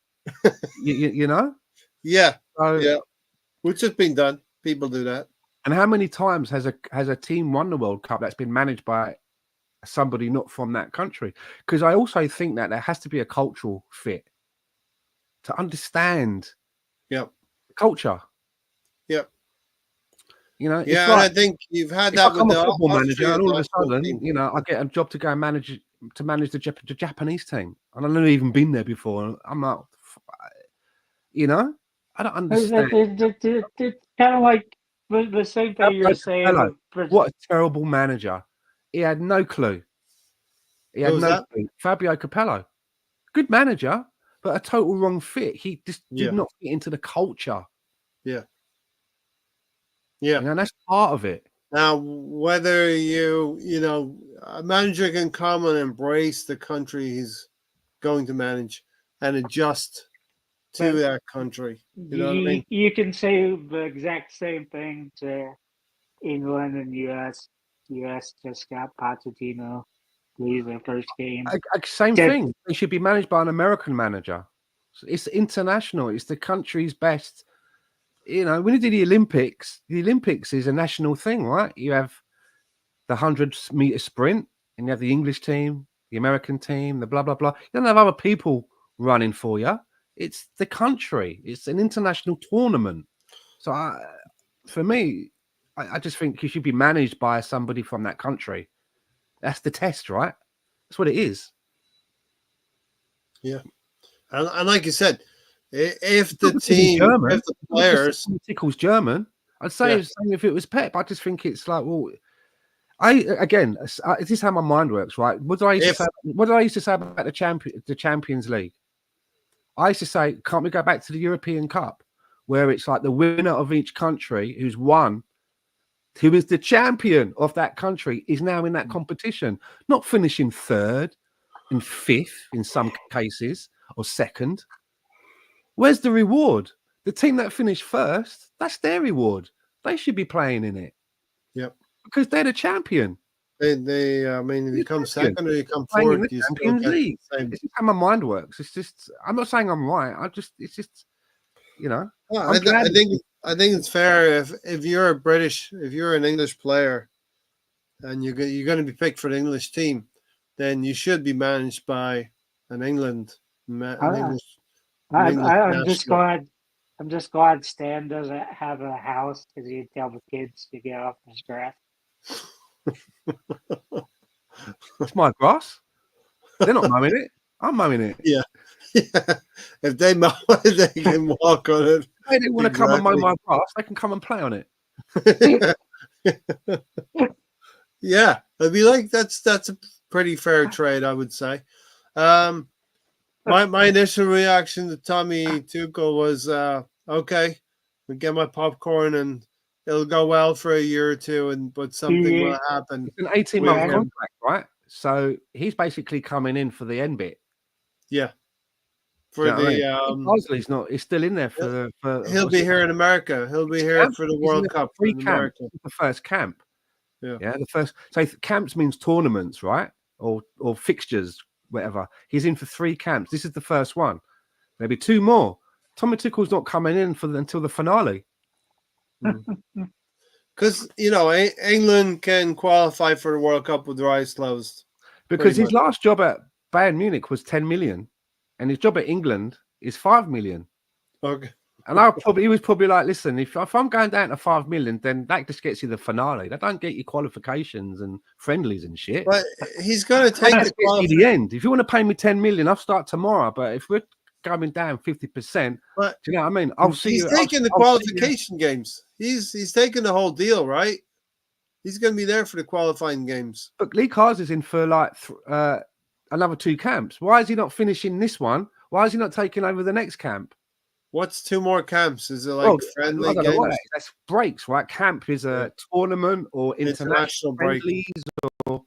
you know? Yeah. So, yeah. Which has been done. People do that. And how many times has a team won the World Cup that's been managed by somebody not from that country? Because I also think that there has to be a cultural fit to understand culture. Yep. You know, yeah, like, and I think you've had that with the football manager, and all of a sudden, you know, I get a job to go and manage the Japanese team, and I've never even been there before. I'm like, you know, I don't understand. It's kind of like the same thing you're saying. What a terrible manager! He had no clue. He had no clue. Fabio Capello, good manager, but a total wrong fit. He just did not fit into the culture. Yeah. Yeah, you know, that's part of it. Now, whether a manager can come and embrace the country he's going to manage and adjust to that country. You know what I mean? You can say the exact same thing to England and US. US just got Pochettino lose their first game. Same thing. They should be managed by an American manager. It's international. It's the country's best. You know, when you do the Olympics is a national thing, right? You have the 100-meter sprint, and you have the English team, the American team, the blah, blah, blah. You don't have other people running for you. It's the country. It's an international tournament. So for me, I just think you should be managed by somebody from that country. That's the test, right? That's what it is. Yeah. And like you said, if the team, German, if the players, Tickle's German, I'd say the same if it was Pep. I just think it's like, well, this is how my mind works, right? What did I used to say about the Champions League? I used to say, can't we go back to the European Cup, where it's like the winner of each country who's won, who is the champion of that country, is now in that competition, not finishing third and fifth in some cases or second. Where's the reward? The team that finished first, that's their reward. They should be playing in it. Yep. Because they're the champion. I mean, if you come second or you come playing fourth, in the Champions League. This is how my mind works. It's just, I'm not saying I'm right. It's just, you know. Well, I think it's fair if you're if you're an English player and you're going to be picked for the English team, then you should be managed by an English. I'm just glad Stan doesn't have a house because he'd tell the kids to get off his grass. It's my grass. They're not mowing it. I'm mowing it. Yeah. If they mow it, they can walk on it. They didn't want to come and mow my grass. They can come and play on it. Yeah, it'd be like that's a pretty fair trade, I would say. My initial reaction to Tommy Tuchel was okay. We get my popcorn and it'll go well for a year or two, but something will happen. It's an 18-month contract, right? So he's basically coming in for the end bit. Yeah. For Bosley's not. He's still in there for he'll be here in America. He'll be here for the World Cup in America. The first camp. Yeah. The first. So camps means tournaments, right? Or fixtures, whatever. He's in for 3 camps. This is the first one. Maybe 2 more. Tommy Tuchel's not coming in until the finale. Because England can qualify for the World Cup with their eyes closed. Because his last job at Bayern Munich was 10 million, and his job at England is 5 million. Okay. And he was probably like, listen, if I'm going down to 5 million, then that just gets you the finale. That don't get you qualifications and friendlies and shit. But he's going to take That gets you the end. If you want to pay me 10 million, I'll start tomorrow. But if we're going down 50%, but do you know what I mean? He's taking the qualification games. He's taking the whole deal, right? He's going to be there for the qualifying games. But Lee Cars is in for like another 2 camps. Why is he not finishing this one? Why is he not taking over the next camp? What's 2 more camps? Is it like friendly games? That's breaks, right? Camp is a tournament or international friendlies. So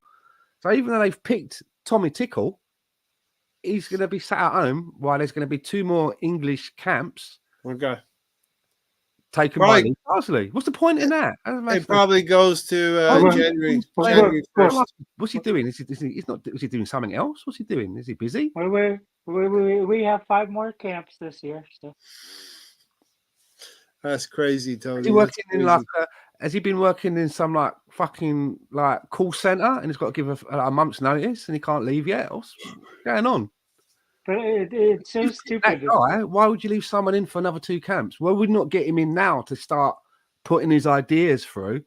even though they've picked Tommy Tickle, he's going to be sat at home while there's going to be 2 more English camps. Okay. Taken by Lee Carsley. What's the point in that? It probably goes to January 1st. What's he doing? Is he doing something else? What's he doing? Is he busy? We have 5 more camps this year. So. That's crazy, Tony. Is he working in has he been working in some like fucking like call center and he's got to give a month's notice and he can't leave yet? What's going on? But it's so stupid. That guy, why would you leave someone in for another 2 camps? Why would not get him in now to start putting his ideas through?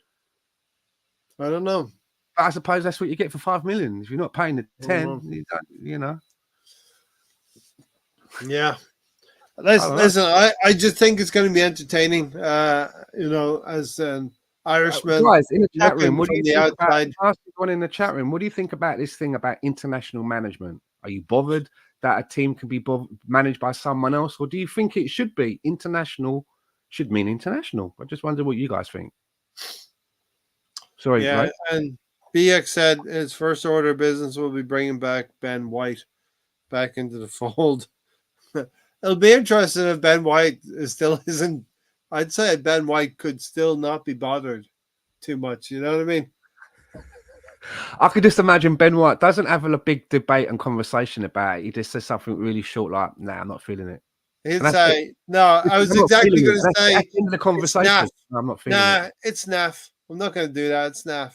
I don't know. But I suppose that's what you get for 5 million. If you're not paying the 10, you know. Yeah. Listen, I just think it's going to be entertaining. As an Irishman. Guys, in the chat room, what do you think outside? One in the chat room, what do you think about this thing about international management? Are you bothered that a team can be managed by someone else, or do you think it should be international? Should mean international. I just wonder what you guys think. Sorry, yeah. And BX said his first order of business will be bringing back Ben White back into the fold. It'll be interesting if Ben White still isn't. I'd say Ben White could still not be bothered too much. You know what I mean? I could just imagine Ben White doesn't have a big debate and conversation about it. He just says something really short, like, "Nah, I'm not feeling it." He'd say, "No, I was exactly going to say." At the end of the conversation, no, I'm not feeling it. It's naff. I'm not going to do that. It's naff.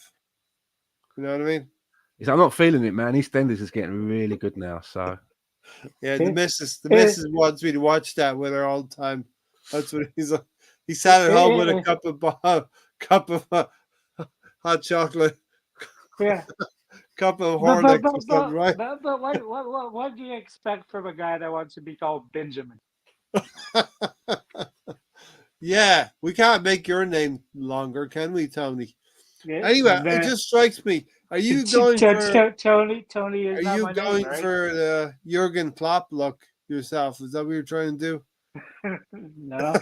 You know what I mean? He's like, I'm not feeling it, man. EastEnders is getting really good now. So, yeah, the missus wants me to watch that with her all the time. That's what he's like. He sat at home with a cup of hot chocolate. Yeah. Cup of Horlicks or something, right? But what do you expect from a guy that wants to be called Benjamin? Yeah, we can't make your name longer, can we, Tony? Yeah, anyway, it just strikes me. Are you going for Tony? Are you going for the Jurgen Klopp look yourself? Is that what you're trying to do? No.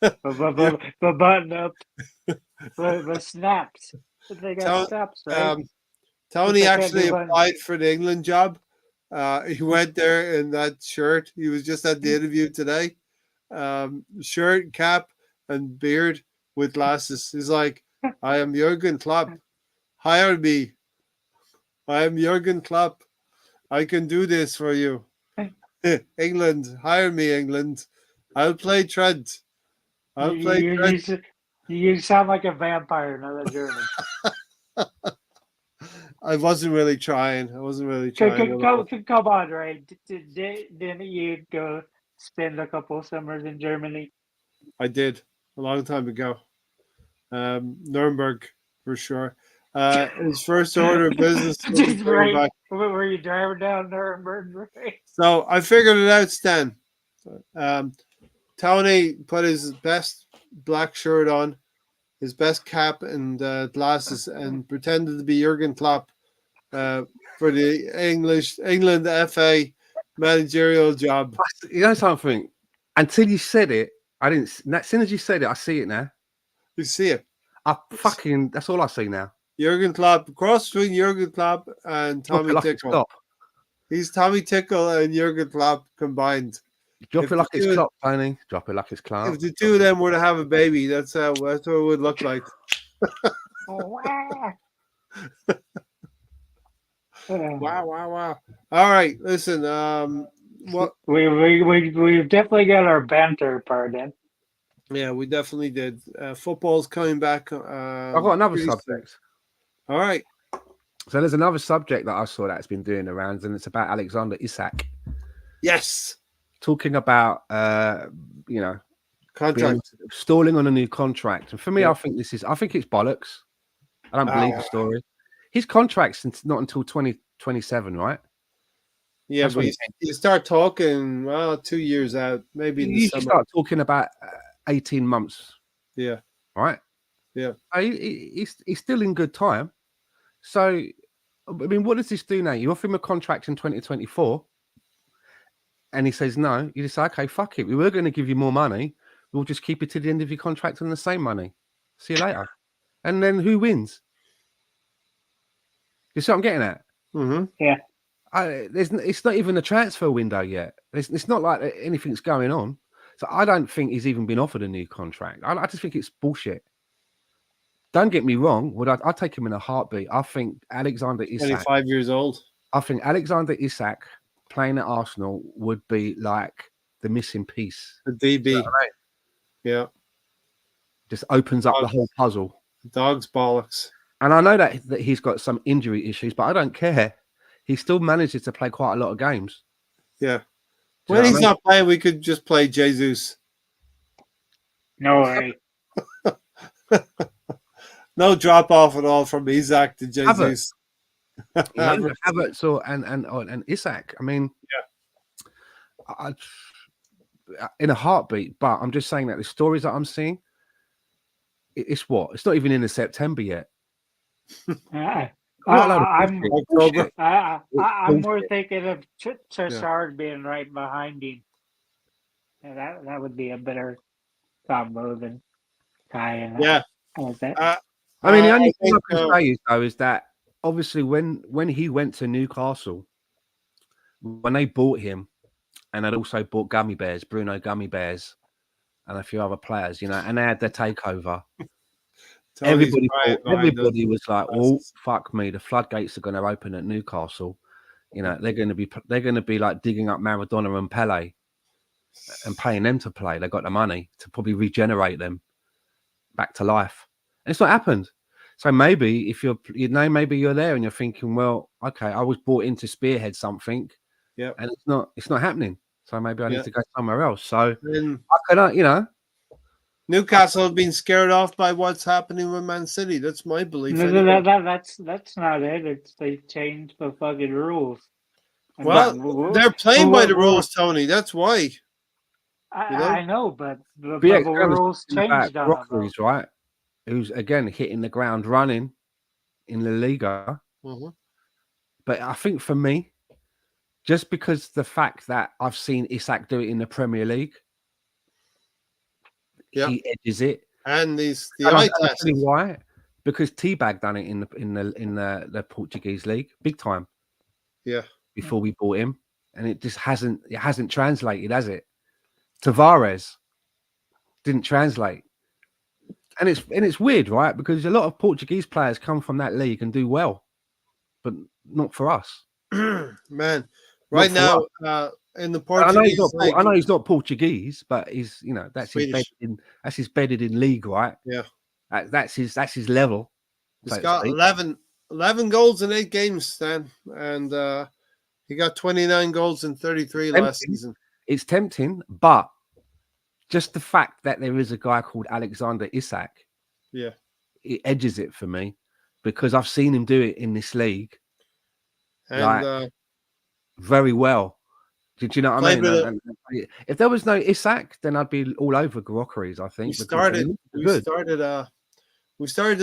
but button up. But snaps. They got snaps, right? Tony actually applied for the England job. He went there in that shirt. He was just at the interview today. Shirt, cap, and beard with glasses. He's like, I am Jurgen Klopp. Hire me. I am Jurgen Klopp. I can do this for you. England, hire me, England. I'll play Trent. You sound like a vampire, not a German. I wasn't really trying. Come on, Ray. Didn't you go spend a couple summers in Germany? I did a long time ago. Nuremberg for sure. His first order of business. Were you driving down Nuremberg? Right? So I figured it out, Stan. Tony put his best black shirt on, his best cap and glasses, and pretended to be Jurgen Klopp for the England FA managerial job. You know something? Until you said it, I didn't. As soon as you said it, I see it now. You see it? That's all I see now. Jurgen Klopp, cross between Jurgen Klopp and Tommy Tickle. He's Tommy Tickle and Jurgen Klopp combined. Drop it like it's Klopp, Tony. Drop it like it's Klopp. If the two of them were to have a baby, that's what it would look like. Wow. All right, listen. What we've definitely got our banter part in. Yeah, we definitely did. Football's coming back. I've got another subject. All right. So there's another subject that I saw that's been doing the rounds, and it's about Alexander Isak. Yes. talking about Contract. stalling on a new contract. And for me, Yeah. I think it's bollocks. I don't believe the Ah. story. His contract's not until 2027, right? Yeah, That's but what you start talking 2 years out, maybe in the you summer. start talking about 18 months, Yeah, right? yeah. He's still in good time. So, I mean, what does this do now? You offer him a contract in 2024, and he says no. You just say, okay, fuck it. We were going to give you more money. We'll just keep it to the end of your contract on the same money. See you later. And then who wins? You see what I'm getting at? Mm-hmm. Yeah. It's not even a transfer window yet. It's not like anything's going on. So I don't think he's even been offered a new contract. I just think it's bullshit. Don't get me wrong. I'd take him in a heartbeat. I think Alexander Isak. 25 years old. I think Alexander Isak playing at Arsenal would be like the missing piece. The DB. You know what I mean? Yeah. Just opens up the whole puzzle. Dog's bollocks. And I know that he's got some injury issues, but I don't care. He still manages to play quite a lot of games. Yeah. Do you When know he's what I mean? not playing, we could just play Jesus. No way. No drop off at all from Isaac to Jesus. Havertz and Isak. I mean, I, in a heartbeat. But I'm just saying that the stories that I'm seeing, it's not even in the September yet. I'm October. I'm more thinking of Trossard being right behind him. And that would be a better combo than Kai and Yeah. that. I mean, the only thing think, I can say is that obviously when he went to Newcastle, when they bought him, and they'd also bought Bruno Gummy Bears, and a few other players, and they had their takeover. Everybody was like, "Oh, fuck me! The floodgates are going to open at Newcastle. They're going to be like digging up Maradona and Pele, and paying them to play. They got the money to probably regenerate them back to life, and it's not happened. So maybe if maybe you're there and you're thinking, well, okay, I was brought in to spearhead something, and it's not happening. So maybe I need to go somewhere else. So Newcastle have been scared off by what's happening with Man City. That's my belief. That's not it. They changed the fucking rules. Well, they're playing by the rules, Tony. That's why. I know, but the rules changed on Rockeries, right? Who's again hitting the ground running in La Liga. Mm-hmm. But I think for me, just because the fact that I've seen Isak do it in the Premier League, he edges it. And the eye test. Why? Because Teabag done it in the Portuguese league, big time. Yeah. Before we bought him, and it just hasn't translated, has it? Tavares didn't translate, and it's weird, right? Because a lot of Portuguese players come from that league and do well, but not for us. Man, right now in the Portuguese league, I know he's not Portuguese, but he's that's Swedish. his bedded in league, right? Yeah, that's his level. He's got 11 goals in 8 games, Stan, and he got 29 goals in 33 last season. It's tempting, but just the fact that there is a guy called Alexander Isak, it edges it for me because I've seen him do it in this league, and very well. Did you know what I mean? If there was no Isak, then I'd be all over Grockeries. I think we started this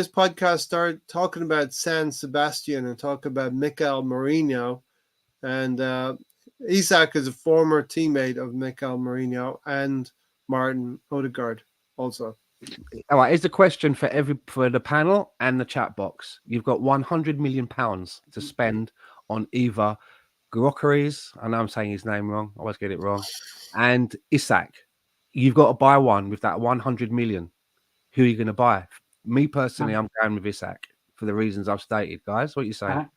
podcast talking about San Sebastian and talk about Mikel Merino, and Isak is a former teammate of Mikel Merino and Martin Odegaard also. All right, here's a question for the panel and the chat box. You've got £100 million to spend on either Grockeries, I know I'm saying his name wrong, I always get it wrong, and Isak. You've got to buy one with that 100 million. Who are you going to buy? Me personally, I'm going with Isak for the reasons I've stated. Guys, what are you saying?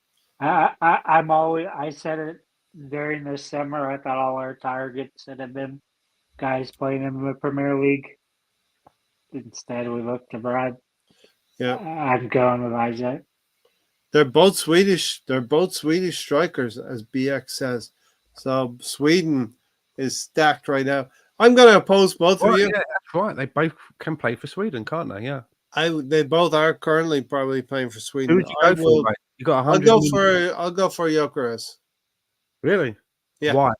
I said it during the summer. I thought all our targets should have been guys playing in the Premier League. Instead, we looked abroad. Yeah, I'm going with Isaac. They're both Swedish. They're both Swedish strikers, as BX says. So Sweden is stacked right now. I'm going to oppose both Well, of you. yeah, that's right. They both can play for Sweden, can't they? Yeah. They both are currently probably playing for Who Sweden. would you go for, mate? You got 100 million. I'll go for Gyökeres. Really? Yeah. Why?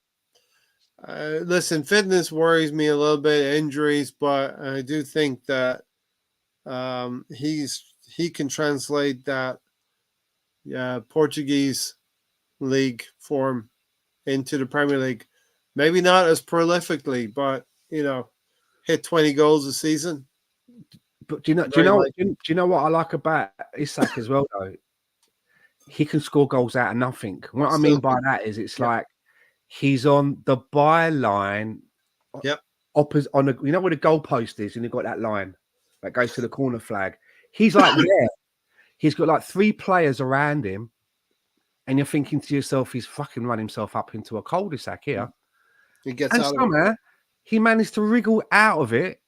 Listen, fitness worries me a little bit, injuries, but I do think that he can translate that Portuguese league form into the Premier League. Maybe not as prolifically, but hit 20 goals a season. But do you know what I like about Isak as well though? He can score goals out of nothing. What I mean by that is it's like he's on the byline. Yep. Opposite on the, you know where the goalpost is, and you've got that line that goes to the corner flag. He's like there. He's got like 3 players around him, and you're thinking to yourself, he's fucking run himself up into a cul-de-sac here. He gets And out somehow of it. he managed to wriggle out of it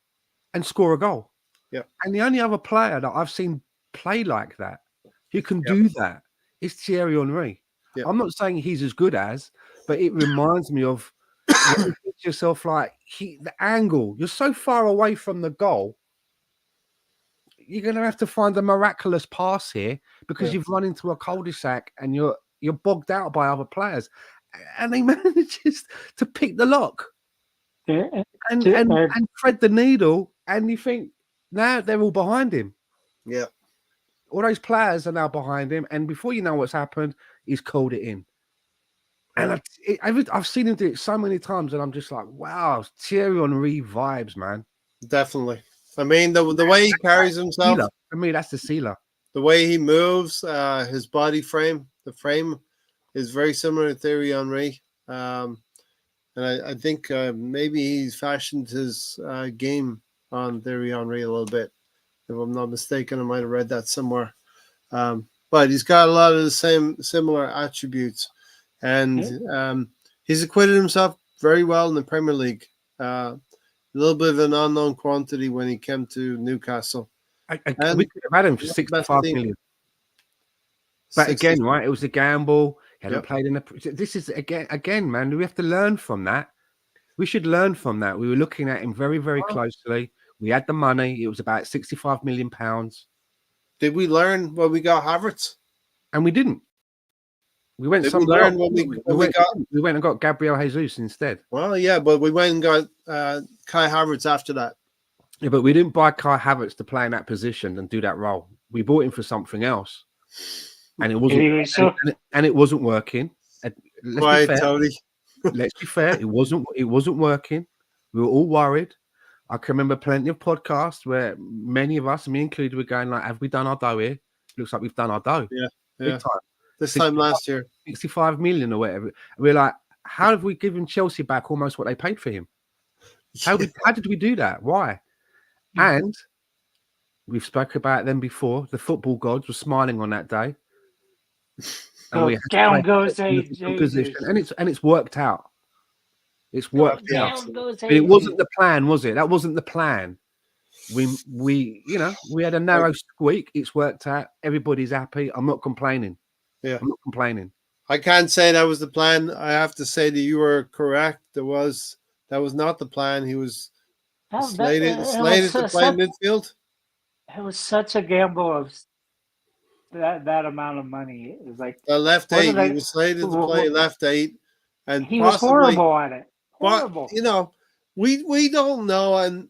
and score a goal. Yeah. And the only other player that I've seen play like that, who can do that, is Thierry Henry. Yep. I'm not saying he's as good as, but it reminds me of you think to yourself, like the angle, you're so far away from the goal, you're going to have to find a miraculous pass here because you've run into a cul-de-sac and you're bogged out by other players, and he manages to pick the lock and thread the needle, and you think now they're all behind him. Yeah. All those players are now behind him, and before you know what's happened, he's called it in. And I've seen him do it so many times, and I'm just like, wow, Thierry Henry vibes, man. Definitely. I mean, the way he carries himself. For me, that's the sealer. The way he moves, his body frame, the frame is very similar to Thierry Henry. And I think maybe he's fashioned his game on Thierry Henry a little bit. If I'm not mistaken, I might have read that somewhere. But he's got a lot of the similar attributes. And he's acquitted himself very well in the Premier League. A little bit of an unknown quantity when he came to Newcastle. We could have had him for 65 million. But again, right, it was a gamble. He hadn't played in this is again, man, we have to learn from that. We should learn from that. We were looking at him very, very closely. We had the money. It was about 65 million pounds. Did we learn when we got Havertz? And we didn't. We went somewhere. We went and got Gabriel Jesus instead. Well, yeah, but we went and got Kai Havertz after that. Yeah, but we didn't buy Kai Havertz to play in that position and do that role. We bought him for something else, and it wasn't. And it wasn't working. Let's be fair. Tony. Let's be fair. It wasn't working. We were all worried. I can remember plenty of podcasts where many of us, me included, were going like, "Have we done our dough here? Looks like we've done our dough." Yeah. Big time. This time last year, 65 million or whatever. We're like, how have we given Chelsea back almost what they paid for him? How did we do that? Why? And we've spoke about them before. The football gods were smiling on that day. And down goes position, and it's worked out. It's worked out. But it wasn't the plan, was it? That wasn't the plan. We had a narrow squeak. It's worked out. Everybody's happy. I'm not complaining. Yeah, I'm not complaining. I can't say that was the plan. I have to say that you were correct. That was not the plan. He was slated to play midfield. It was such a gamble of that amount of money. It was like the left 8. He was slated to play left 8, and he was horrible at it. Horrible. But we don't know. And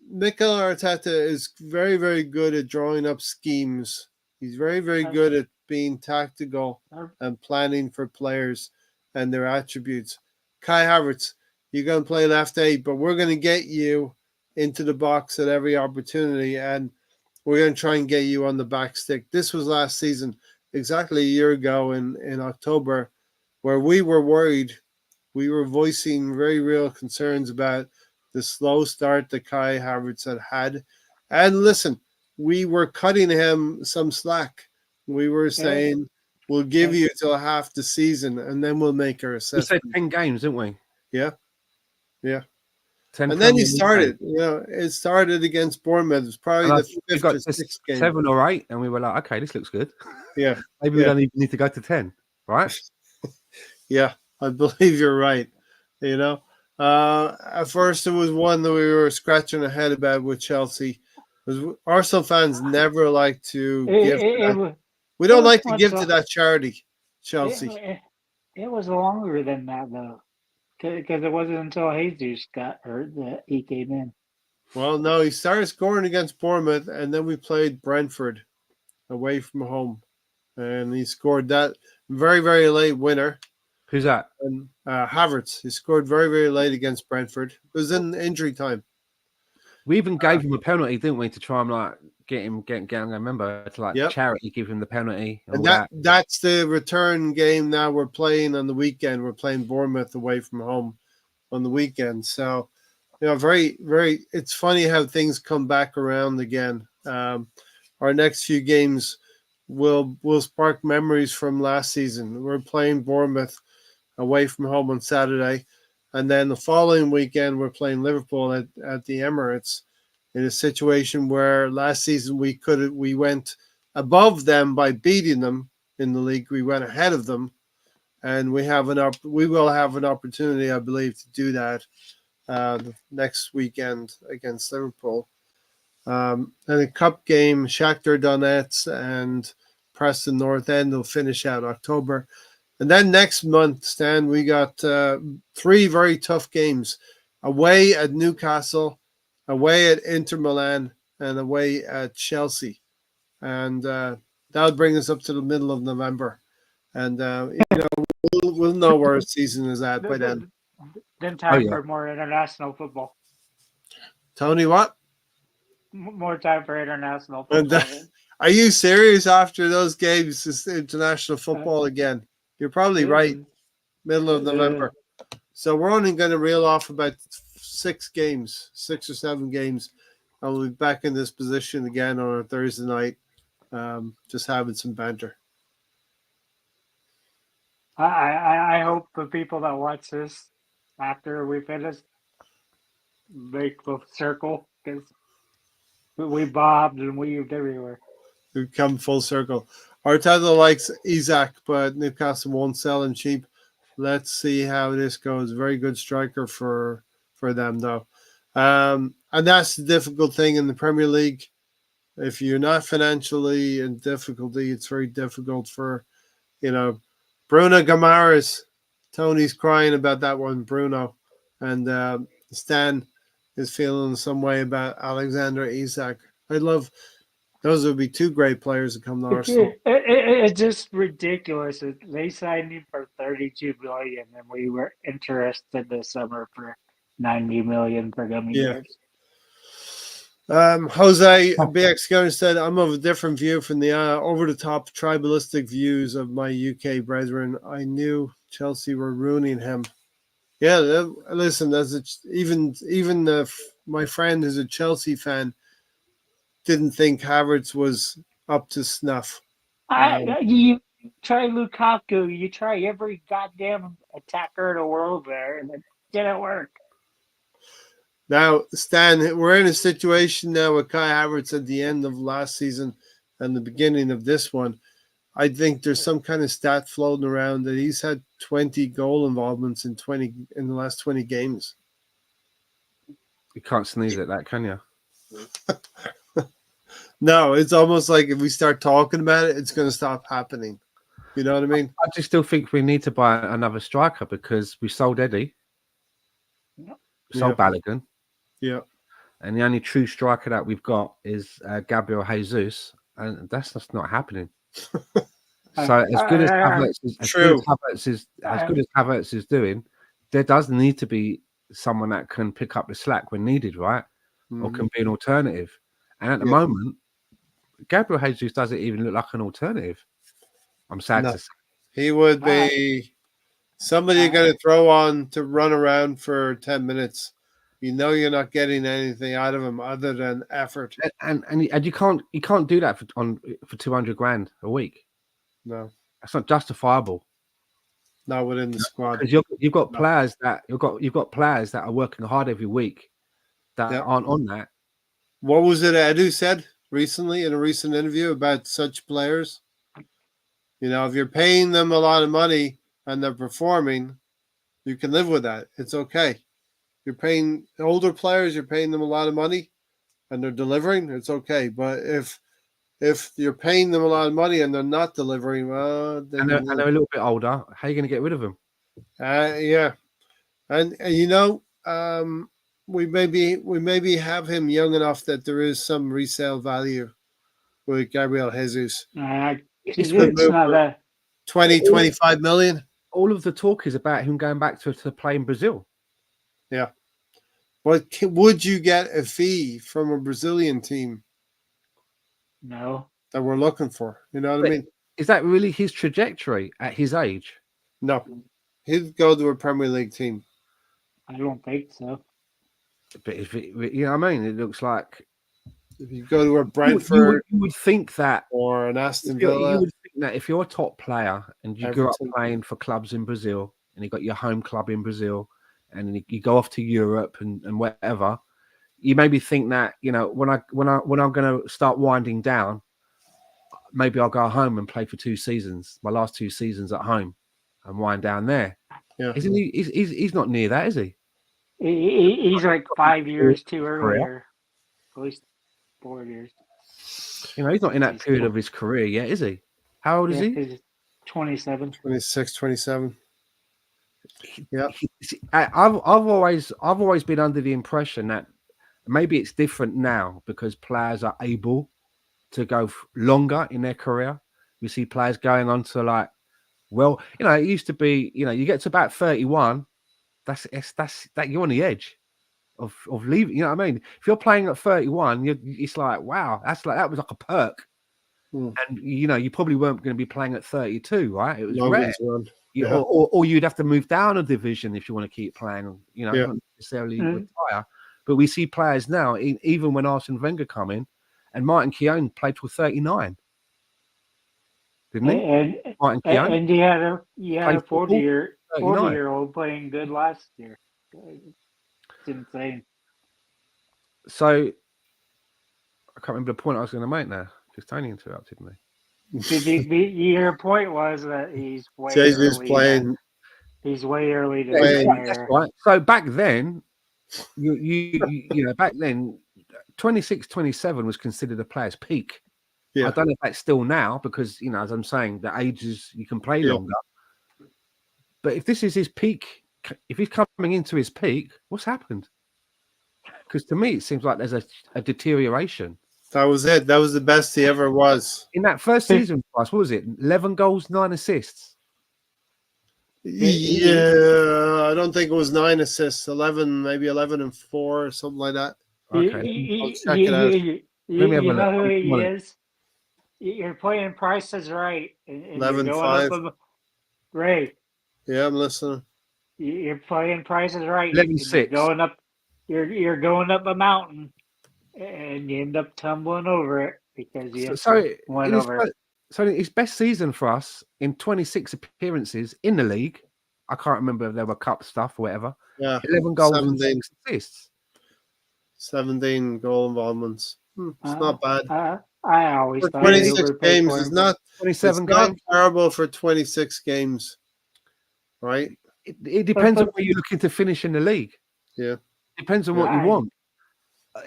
Mikel Arteta is very, very good at drawing up schemes. He's very, very good at being tactical and planning for players and their attributes. Kai Havertz, you're going to play left 8, but we're going to get you into the box at every opportunity, and we're going to try and get you on the back stick. This was last season, exactly a year ago in October, where we were worried. We were voicing very real concerns about the slow start that Kai Havertz had. And listen, we were cutting him some slack. We were saying, we'll give you till half the season, and then we'll make our assessment. We said 10 games, didn't we? Yeah. 10 and then he started. It started against Bournemouth. It was probably the 5th or 6th game. 7 or 8, and we were like, okay, this looks good. Yeah. Maybe we don't even need to go to 10, right? Yeah, I believe you're right. At first, it was one that we were scratching our head about with Chelsea. Because Arsenal fans never like to give to It that. was We it don't was like to much. give to that charity, It, Chelsea. it, it was longer than that though, because it wasn't until Jesus got hurt that he came in. Well, no, he started scoring against Bournemouth, and then we played Brentford away from home, and he scored that very, very late winner. Who's that? And Havertz, he scored very, very late against Brentford. It was in injury time. We even gave him a penalty, didn't we, to try and like get him. I remember to like Yep. charity, give him the penalty and And all that. that's the return game now we're playing on the weekend. We're playing Bournemouth away from home on the weekend. So, very, very, it's funny how things come back around again. Our next few games will spark memories from last season. We're playing Bournemouth away from home on Saturday. And then the following weekend, we're playing Liverpool at the Emirates in a situation where last season we went above them by beating them in the league. We went ahead of them, and we will have an opportunity, I believe, to do that next weekend against Liverpool. And a cup game, Shakhtar Donetsk and Preston North End will finish out October. And then next month, Stan, we got 3 very tough games: away at Newcastle, away at Inter Milan, and away at Chelsea. And that'll bring us up to the middle of November. And we'll know where our season is at by then. Then time yeah. for more international football. Tony, what? More time for international And, football. are you serious after those games? It's international football again. You're probably right. Middle of November. So we're only going to reel off about 6 or 7 games. And we'll be back in this position again on a Thursday night, just having some banter. I hope the people that watch this after we finish make the circle, because we bobbed and weaved everywhere. We've come full circle. Arteta likes Isaac, but Newcastle won't sell him cheap. Let's see how this goes. Very good striker for them, though. And that's the difficult thing in the Premier League. If you're not financially in difficulty, it's very difficult for, Bruno Guimaraes. Tony's crying about that one, Bruno. And Stan is feeling some way about Alexander Isak. Those would be 2 great players to come to Arsenal. It's just ridiculous. They signed him for 32 million, and we were interested this summer for 90 million for coming years. Jose BX Gunner said, I'm of a different view from the over-the-top tribalistic views of my UK brethren. I knew Chelsea were ruining him. Yeah, listen, even my friend who's a Chelsea fan didn't think Havertz was up to snuff. You try Lukaku, you try every goddamn attacker in the world there, and it didn't work. Now, Stan, we're in a situation now with Kai Havertz at the end of last season and the beginning of this one. I think there's some kind of stat floating around that he's had 20 goal involvements in the last 20 games. You can't sneeze at that, can you? No, it's almost like if we start talking about it, it's going to stop happening. You know what I mean? I just still think we need to buy another striker because we sold Eddie, sold Balogun. Yeah. And the only true striker that we've got is Gabriel Jesus, and that's just not happening. So as good as Havertz is doing, there does need to be someone that can pick up the slack when needed, right? Or can be an alternative. And at the moment, Gabriel Jesus doesn't even look like an alternative. I'm sad to say. He would be somebody you're going to throw on to run around for 10 minutes. You know you're not getting anything out of him other than effort. And you can't do that for 200 grand a week. No. That's not justifiable. Not within the squad. Because you've got players that are working hard every week that aren't on that. What was it Edu said recently in a recent interview about such players? If you're paying them a lot of money and they're performing, you can live with that. It's okay. You're paying older players. You're paying them a lot of money, and they're delivering. It's okay. But if you're paying them a lot of money and they're not delivering, well, then and they're a little bit older, how are you going to get rid of them? yeah, and we maybe have him young enough that there is some resale value with Gabriel Jesus. It's not that 25 million. All of the talk is about him going back to play in Brazil. Yeah. But would you get a fee from a Brazilian team? No. That we're looking for. You know what I mean? Is that really his trajectory at his age? No. He'd go to a Premier League team. I don't think so. But if it, you know what I mean, it looks like if you go to a Brentford, you would think that, or an Aston Villa, you would think that if you're a top player and you grew up playing for clubs in Brazil and you got your home club in Brazil and you go off to Europe and whatever, you maybe think that, you know, when I'm going to start winding down, maybe I'll go home and play for 2 seasons, my last 2 seasons at home, and wind down there. Yeah, isn't he? He's not near that, is he? He's like 5 years too earlier. At least 4 years. You know, he's not in that period of his career yet, is he? How old is he? He's 27. 26, 27. Yeah. I've always been under the impression that maybe it's different now because players are able to go longer in their career. We see players going on to like, well, you know, it used to be, you know, you get to about 31, that's you're on the edge of leaving. You know what I mean? If you're playing at 31, it's like, wow, that was like a perk. And you know, you probably weren't going to be playing at 32, right? It was rare. Yeah. Or you'd have to move down a division if you want to keep playing. You know, not necessarily retire. But we see players now, even when Arsene Wenger come in, and Martin Keown played till 39, didn't he? And he had a 40-year-old playing good last year. It's insane. So I can't remember the point I was going to make now because Tony interrupted me. Your point was that he's way Jesus early. Playing. He's way early to That's right. So back then, you know, back then, 26, 27 was considered a player's peak. Yeah. I don't know if that's still now because, you know, as I'm saying, the ages you can play longer. But if this is his peak, if he's coming into his peak, what's happened? Because to me, it seems like there's a deterioration. That was it. That was the best he ever was. In that first season, what was it? 11 goals, 9 assists. Yeah, I don't think it was 9 assists. 11, maybe 11 and 4 or something like that. Okay. I'll check it out. You know who he is? You're playing prices right. And 11, you're going 5. up Ray. Yeah, I'm listening. You're playing prices right. 11-6. You're going up a mountain, and you end up tumbling over it because you went over. So his best season for us in 26 appearances in the league. I can't remember if there were cup stuff or whatever. Yeah, 11 goals 17. and 6 assists. 17 goal involvements. It's not bad. I always for thought 26 games is not 27 games. Not terrible for 26 games, right? It depends on where you're looking to finish in the league. Yeah, depends on what you want.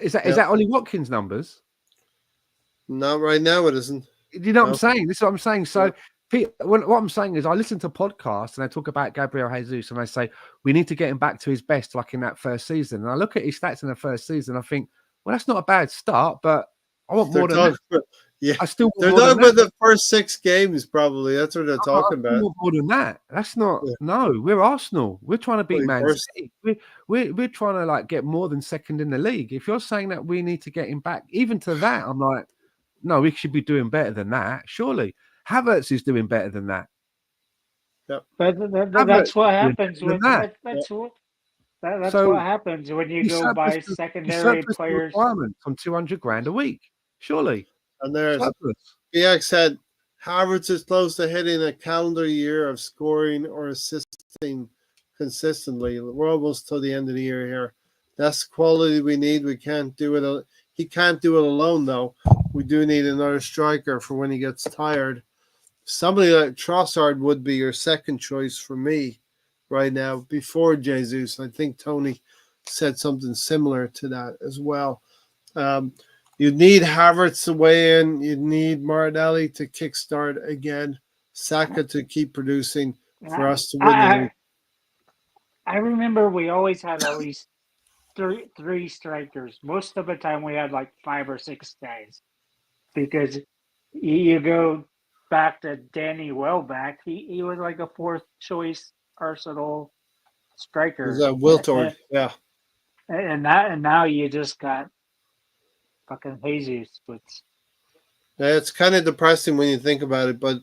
Is that Ollie Watkins numbers? Not right now. It isn't. You know what I'm saying? This is what I'm saying. So, what I'm saying is, I listen to podcasts and I talk about Gabriel Jesus, and I say we need to get him back to his best, like in that first season. And I look at his stats in the first season, I think, well, that's not a bad start, but I want more than that. Yeah, I still they're talking about the first 6 games, probably. That's what they're talking about. More than that. That's not. Yeah. No, we're Arsenal. We're trying to beat Man City. We're trying to like get more than second in the league. If you're saying that we need to get him back, even to that, I'm like, no, we should be doing better than that. Surely, Havertz is doing better than that. Yep. But that's what happens with that. That's what happens when you go buy secondary players on 200 grand a week. Surely. And there's BX said Havertz is close to hitting a calendar year of scoring or assisting consistently. We're almost to the end of the year here. That's the quality we need. We can't do it. He can't do it alone, though. We do need another striker for when he gets tired. Somebody like Trossard would be your second choice for me right now before Jesus. I think Tony said something similar to that as well. You need Havertz to weigh in. You need Martinelli to kickstart again. Saka to keep producing for us to win the league. I remember we always had at least three strikers. Most of the time we had like 5 or 6 guys. Because you go back to Danny Welbeck, he was like a 4th choice Arsenal striker. Is that Wiltord? Yeah. And now you just got fucking Jesus. Yeah, it's kind of depressing when you think about it, but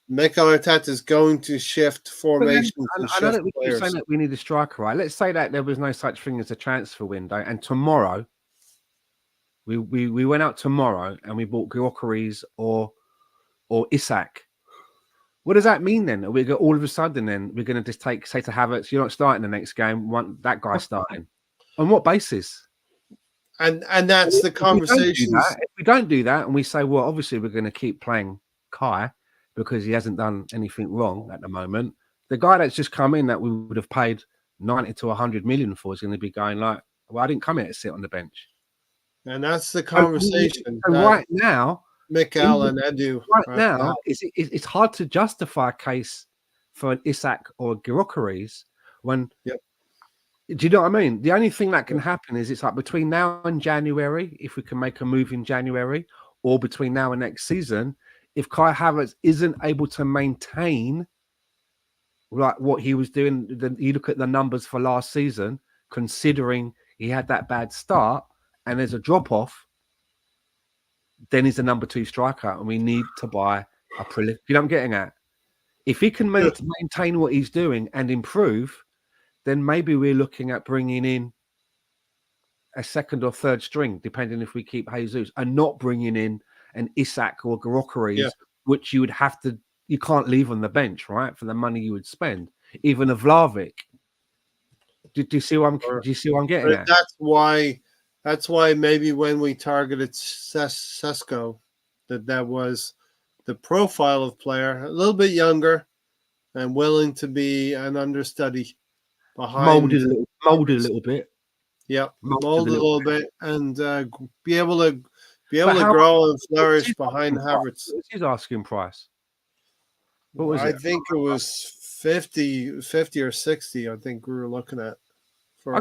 Mikel Arteta is going to shift formations and I know shift that we keep players. saying that we need a striker, right? Let's say that there was no such thing as a transfer window, and tomorrow we went out tomorrow and we bought Gyökeres or Isak. What does that mean then? We go all of a sudden then we're going to just say to Havertz, you're not starting the next game. Want that guy starting? On what basis? And that's the conversation. If we don't do that, and we say, well, obviously we're going to keep playing Kai because he hasn't done anything wrong at the moment. The guy that's just come in that we would have paid 90 to 100 million for is going to be going like, well, I didn't come here to sit on the bench. And that's the conversation. So right now, Mikel and Edu. Right now, it's hard to justify a case for an Isak or a Gyökeres when. Yep. Do you know what I mean? The only thing that can happen is it's like between now and January, if we can make a move in January, or between now and next season, if Kai Havertz isn't able to maintain like what he was doing, then you look at the numbers for last season, considering he had that bad start and there's a drop off, then he's the number 2 striker, and we need to buy a prolific. You know what I'm getting at? If he can maintain what he's doing and improve, then maybe we're looking at bringing in a 2nd or 3rd string, depending if we keep Jesus, and not bringing in an Isak or Gyökeres, which you would have to. You can't leave on the bench, right, for the money you would spend. Even a Vlahovic. Do you see what I'm getting at? That's why maybe when we targeted Sesko, that was the profile of player, a little bit younger and willing to be an understudy behind. Molded a little bit. Yeah, molded a little bit and be able to grow and flourish behind Havertz. What's his asking price? What was it? I think it was 50 or 60. I think we were looking at for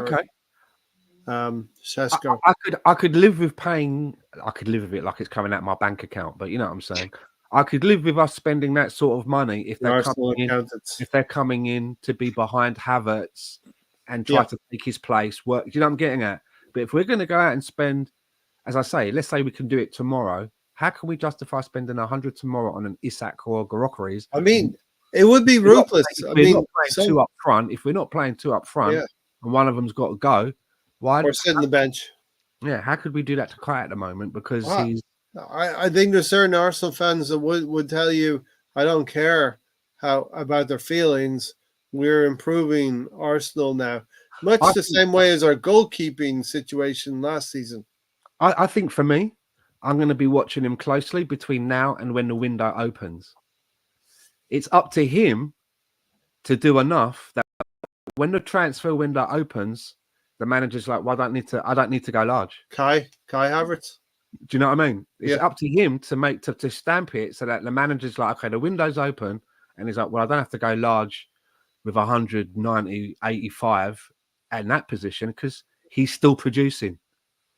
Sesko. I could live with paying. I could live with it like it's coming out of my bank account, but you know what I'm saying. I could live with us spending that sort of money if they're coming in to be behind Havertz and try to take his place. Work. Do you know what I'm getting at? But if we're going to go out and spend, as I say, let's say we can do it tomorrow. How can we justify spending 100 tomorrow on an Isak or Gyökeres? I mean, it would be ruthless. If we're not playing 2 up front, and one of them's got to go, why? Or sit on the bench. Yeah, how could we do that to Kai at the moment? Because he's. I think there's certain Arsenal fans that would tell you, I don't care about their feelings. We're improving Arsenal now, much the same way as our goalkeeping situation last season. I think for me, I'm going to be watching him closely between now and when the window opens. It's up to him to do enough that when the transfer window opens, the manager's like, well, I don't need to go large. Kai Havertz. Do you know what I mean? It's up to him to stamp it so that the manager's like, okay, the window's open, and he's like, well, I don't have to go large with 190, 85 in that position because he's still producing.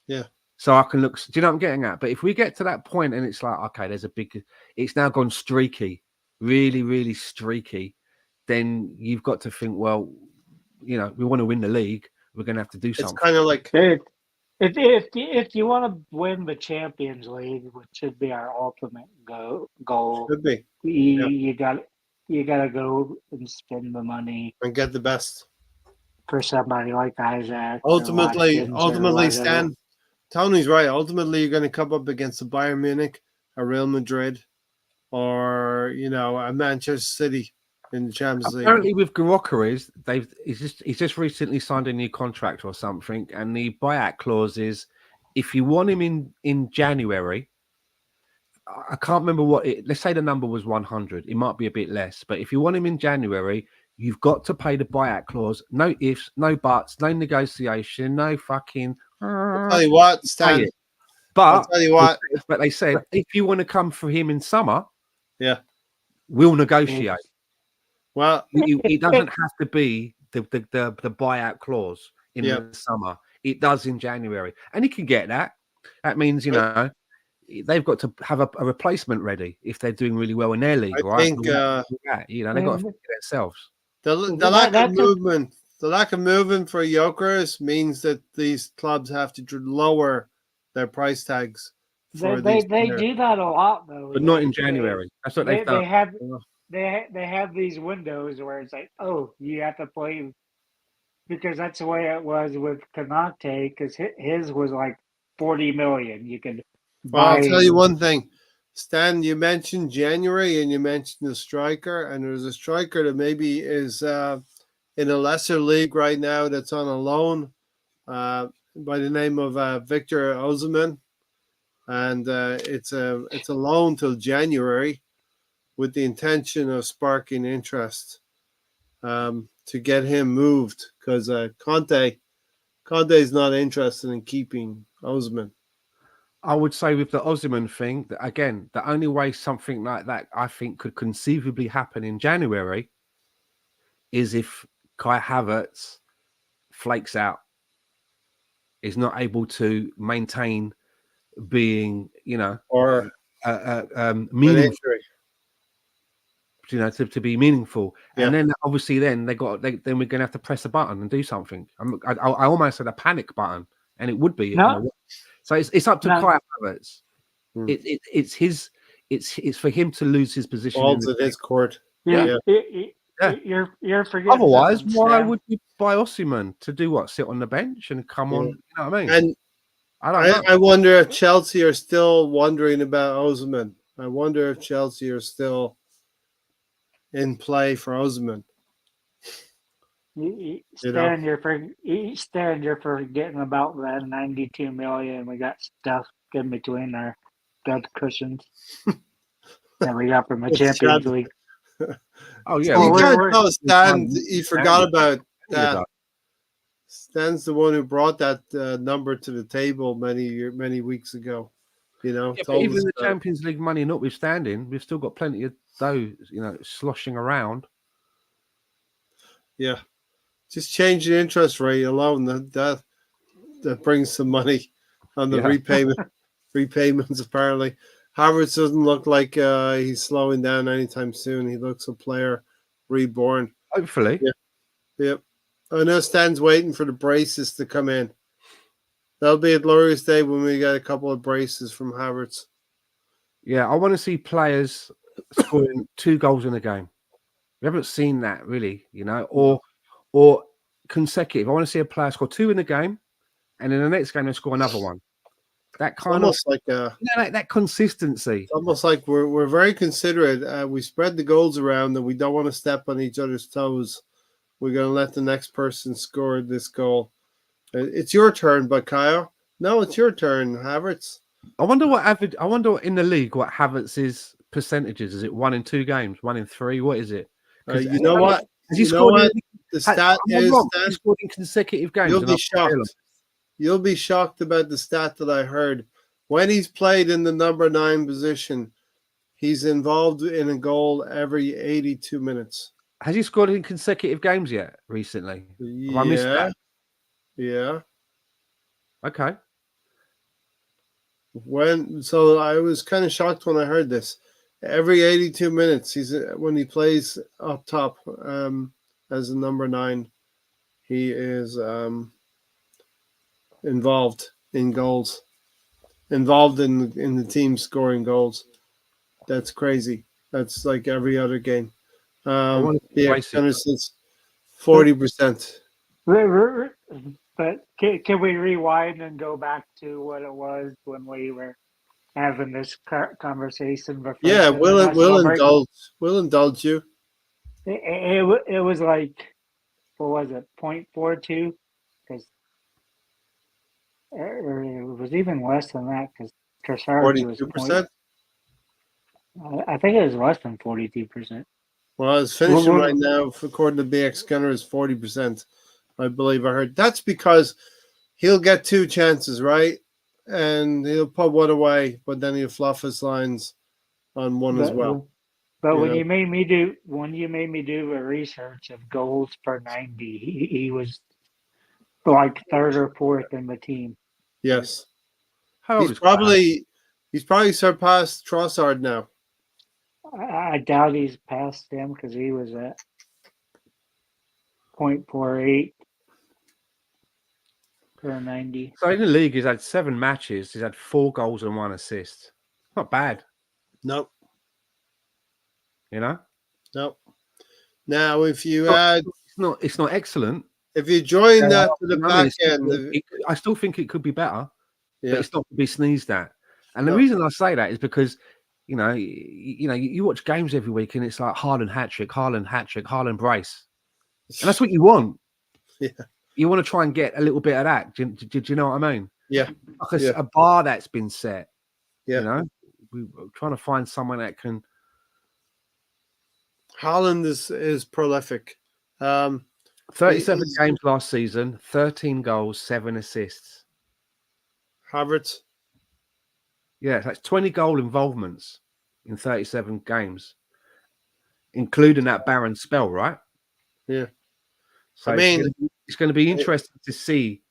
Yeah. So I can look. Do you know what I'm getting at? But if we get to that point and it's like, okay, it's now gone streaky, really, really streaky, then you've got to think, well, you know, we want to win the league. We're going to have to do something. It's kind of like. If you want to win the Champions League, which should be our ultimate goal, Should be. You got to go and spend the money and get the best for somebody like Isaac. Ultimately, Stan. Tony's right. Ultimately, you're going to come up against a Bayern Munich, a Real Madrid, or a Manchester City in the Champions League. Apparently, with Gyökeres, he's just recently signed a new contract or something, and the buyout clause is if you want him in January. I can't remember let's say the number was 100. It might be a bit less, but if you want him in January, You've got to pay the buyout clause. No ifs, no buts, no negotiation, no fucking. I'll tell you what, Pay Stan. it. But tell you what. they said if you want to come for him in summer, Yeah, we'll negotiate. well, It doesn't have to be the buyout clause in Yeah. the summer. It does in January, and he can get that. That means they've got to have a replacement ready if they're doing really well in their league, I right? think They've got to figure it themselves. the lack of movement, the lack of movement for Jokers means that these clubs have to lower their price tags for They these players. do that a lot though, But not in January. That's what they've done. They have these windows where it's like, oh, you have to play, because that's the way it was with Konate, because his was like 40 million. You could Well, buy. I'll tell you one thing, Stan. You mentioned January and you mentioned the striker, and there's a striker that maybe is in a lesser league right now that's on a loan by the name of Victor Osimhen, and it's a loan till January with the intention of sparking interest to get him moved, because Conte is not interested in keeping Osimhen. I would say with the Osimhen thing, that again, the only way something like that I think could conceivably happen in January is if Kai Havertz flakes out, is not able to maintain being, Or meaningful, to be meaningful. Yeah. And then obviously then then we're going to have to press a button and do something. I almost said a panic button, and it would be. No. So it's up to Kai Havertz. Hmm. It's for him to lose his position. Balls at his court. You're forgetting. Otherwise, why Stan. would you buy Osimhen to do what? Sit on the bench and come on? You know what I mean? And I don't know. I wonder if Chelsea are still wondering about Osimhen. I wonder if Chelsea are still in play for Osimhen. Stan, you're forgetting about that 92 million we got stuffed in between our bed cushions that we got from the Champions League. Oh yeah, You Well, can't tell Stan he forgot about that. Stan's the one who brought that number to the table many weeks ago. Yeah, but even the Champions League money notwithstanding, we've still got plenty of those, sloshing around. Yeah, just change the interest rate alone. That brings some money on the repayments. Apparently, Havertz doesn't look like he's slowing down anytime soon. He looks a player reborn. Hopefully. Yep. I know Stan's waiting for the braces to come in. That'll be a glorious day when we get a couple of braces from Havertz. Yeah, I want to see players scoring 2 goals in a game. We haven't seen that really, or consecutive. I want to see a player score 2 in a game, and in the next game they score another one. That kind almost of like that consistency. It's almost like we're very considerate. We spread the goals around, and we don't want to step on each other's toes. We're going to let the next person score this goal. It's your turn, Bakayo. No, it's your turn, Havertz. I wonder what in the league what Havertz's percentages is. It 1 in 2 games, 1 in 3? What is it? You know what? Has he scored? The stat is he scored in consecutive games. You'll be shocked. You'll be shocked about the stat that I heard. When he's played in the number 9 position, he's involved in a goal every 82 minutes. Has he scored in consecutive games yet recently? Have I missed that? Yeah. Okay. So I was kind of shocked when I heard this. Every 82 minutes, when he plays up top as a number 9, he is involved in goals, involved in the team scoring goals. That's crazy. That's like every other game. It's 40%. But can we rewind and go back to what it was when we were having this conversation before? Yeah, we'll indulge you. It was like, what was it, 0.42? Because it was even less than that, because Trossard was 42%. I think it was less than 42%. Well, his finishing right now, according to BX Gunner, is 40%. I believe I heard. That's because he'll get 2 chances, right? And he'll put one away, but then he'll fluff his lines on one as well. But when you made me do a research of goals per 90, he was like third or fourth in the team. Yes. How old He's is Connor? probably surpassed Trossard now. I doubt he's past him because he was at 0.48 per 90. So in the league, he's had 7 matches. He's had 4 goals and 1 assist. Not bad, Nope. you know. Nope. Now, if you add, It's not excellent. if you join that to the You know what I mean? back end, I still think it could be better, yeah, but it's not to be sneezed at. And the No. reason I say that is because you watch games every week and it's like Haaland hat-trick, Haaland hat-trick, Haaland brace, and that's what you want. Yeah. You want to try and get a little bit of that. Do you know what I mean? Yeah. Like Yeah. a bar that's been set. Yeah. You know, we're trying to find someone that can. Haaland is prolific. 37 games last season, 13 goals, 7 assists. Havertz. Yeah, that's 20 goal involvements in 37 games, including that barren spell, right? Yeah. So I mean, it's going to be interesting to see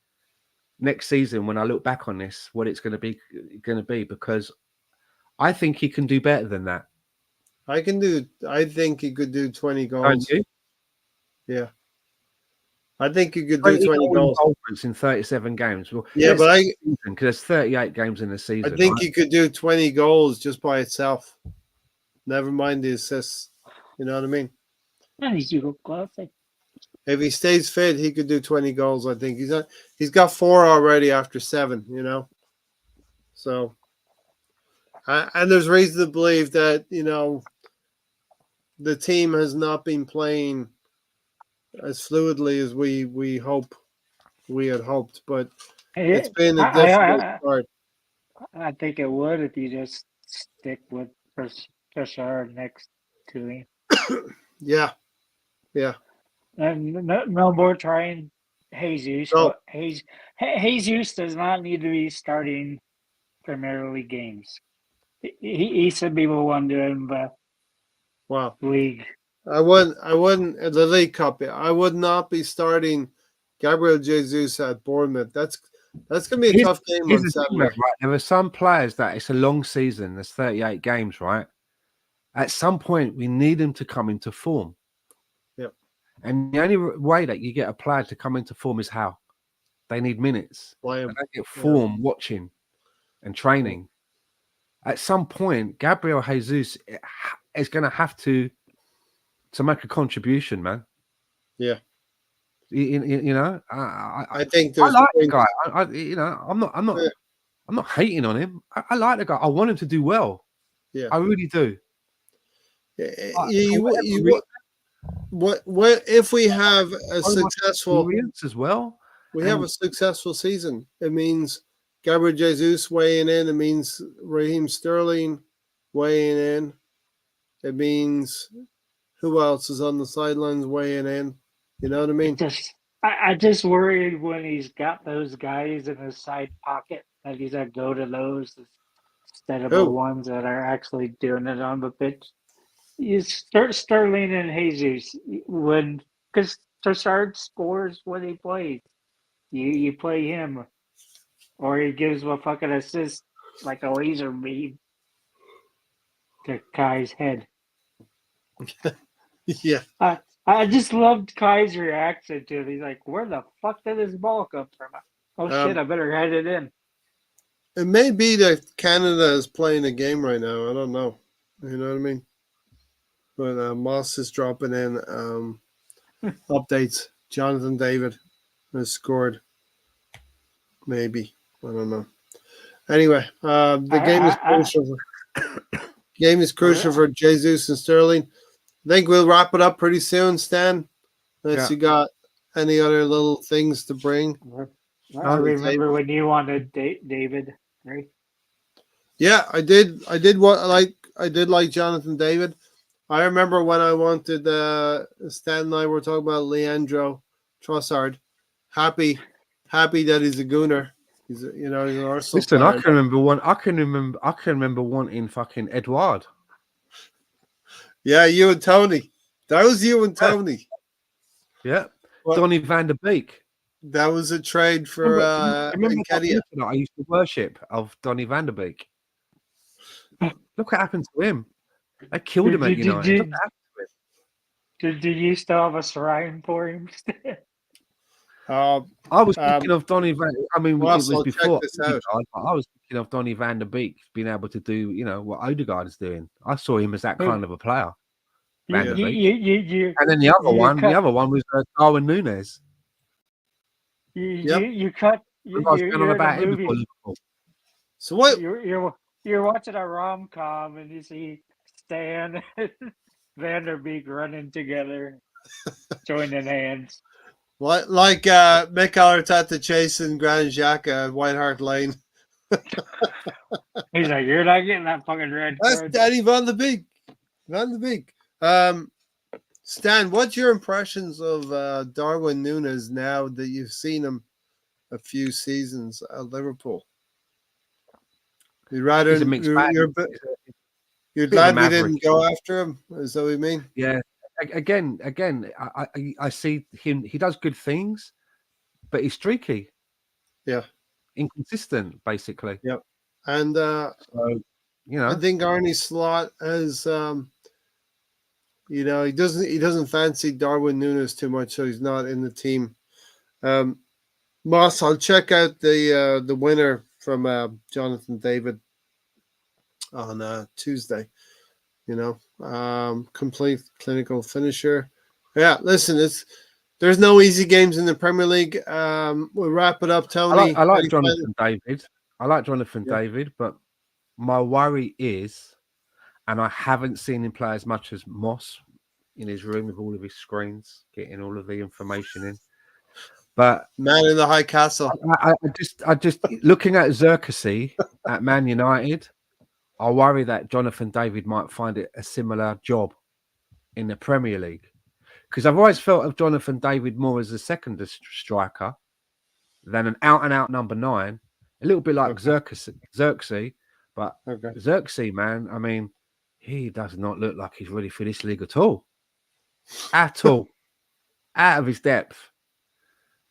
next season when I look back on this what it's going to be because I think he can do better than that. I think he could do 20 Don't goals. you? Yeah. I think he could do 20 goals involvements in 37 games. Well, yeah, but because there's 38 games in the season. I think right? he could do 20 goals just by itself. Never mind the assists. You know what I mean? If he stays fit, he could do 20 goals. I think he's got 4 already after 7. You know, so and there's reason to believe that the team has not been playing as fluidly as we had hoped, but it's been a difficult start. I think it would if you just stick with Trossard next to him. Yeah. And no more trying Jesus. No. Jesus does not need to be starting Premier League games. He should be the one doing the league. I wouldn't at the League Cup. I would not be starting Gabriel Jesus at Bournemouth. That's gonna be a tough game on Saturday. Right? There are some players that it's a long season. There's 38 games, right? At some point, we need them to come into form. Yep. And the only way that you get a player to come into form is how they need minutes. They get form watching and training. At some point, Gabriel Jesus is going to have to make a contribution, man. Yeah. You know, I think there's I like the guy. I'm not hating on him. I like the guy. I want him to do well. Yeah, I really do. What if we have a successful as well? We have a successful season. It means Gabriel Jesus weighing in. It means Raheem Sterling weighing in. It means who else is on the sidelines weighing in? You know what I mean? I just worried when he's got those guys in his side pocket that he's going to go to those instead of the ones that are actually doing it on the pitch. You start Sterling and Jesus because Trossard scores when he plays. You play him, or he gives a fucking assist like a laser beam to Kai's head. Yeah. I just loved Kai's reaction to it. He's like, where the fuck did this ball come from? Oh, shit, I better head it in. It may be that Canada is playing a game right now. I don't know. You know what I mean? But Moss is dropping in updates. Jonathan David has scored. Maybe. I don't know. Anyway, the game is crucial. Game is crucial for Jesus and Sterling. I think we'll wrap it up pretty soon, Stan. Unless you got any other little things to bring. I remember when you wanted David, right? Yeah, I did. I did like Jonathan David. I remember when I wanted Stan and I were talking about Leandro Trossard. Happy that he's a Gooner. He's he's an Arsenal Listen, player. I can remember one. I can remember wanting fucking Edouard. Yeah, you and Tony. That was you and Tony. Yeah, Well, Donny van der Beek. that was a trade for Remember that Nketiah. that I used to worship of Donny van der Beek. Look what happened to him. They killed him at United. Look what happened to him. Did you still have a shrine for him? Uh, I was thinking of Donny van. I mean, Ross, it was I'll check before this out. Odegaard, but I was thinking of Donny van der Beek being able to do, what Odegaard is doing. I saw him as that kind of a player. Van der Beek. And then the other one was Darwin Núñez. You cut. You're on about him before Liverpool. So what? You're watching a rom-com and you see Stan and Van der Beek running together, joining hands. What, like Mikel Arteta chasing Granit Xhaka at White Hart Lane? He's like, you're not getting that fucking red That's card. Danny Van der Beek. Van der Beek. Stan, what's your impressions of Darwin Núñez now that you've seen him a few seasons at Liverpool? You'd rather He's a mixed bag. you're glad we didn't go after him. Is that what you mean? Yeah. Again, I see him. He does good things, but he's streaky. Yeah, inconsistent, basically. Yep. And so, I think Arne Slot has, he doesn't fancy Darwin Núñez too much, so he's not in the team. Moss, I'll check out the winner from Jonathan David on Tuesday. Complete clinical finisher. Yeah, listen, there's no easy games in the Premier League. We'll wrap it up, Tony. I like Jonathan David. David, but my worry is, and I haven't seen him play as much as Moss in his room with all of his screens, getting all of the information in. But man in the high castle. I just looking at Xerxes at Man United, I worry that Jonathan David might find it a similar job in the Premier League. Because I've always felt of Jonathan David more as a second striker than an out-and-out number 9. A little bit like Xerxes. But Xerxes, man, I mean, he does not look like he's ready for this league at all. At all. Out of his depth.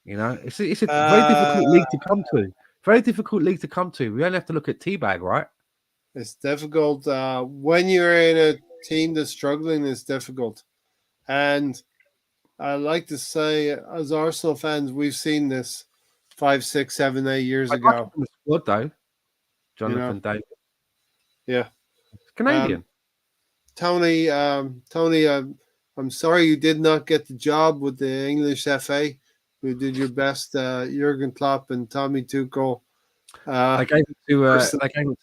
It's a very difficult league to come to. Very difficult league to come to. We only have to look at Teabag, right? It's difficult. When you're in a team that's struggling, it's difficult. And I like to say, as Arsenal fans, we've seen this 5, 6, 7, 8 years ago. The squad, though, Jonathan David. Yeah. Canadian. Tony, I'm sorry you did not get the job with the English FA. You did your best, Jurgen Klopp and Tommy Tuchel. They gave it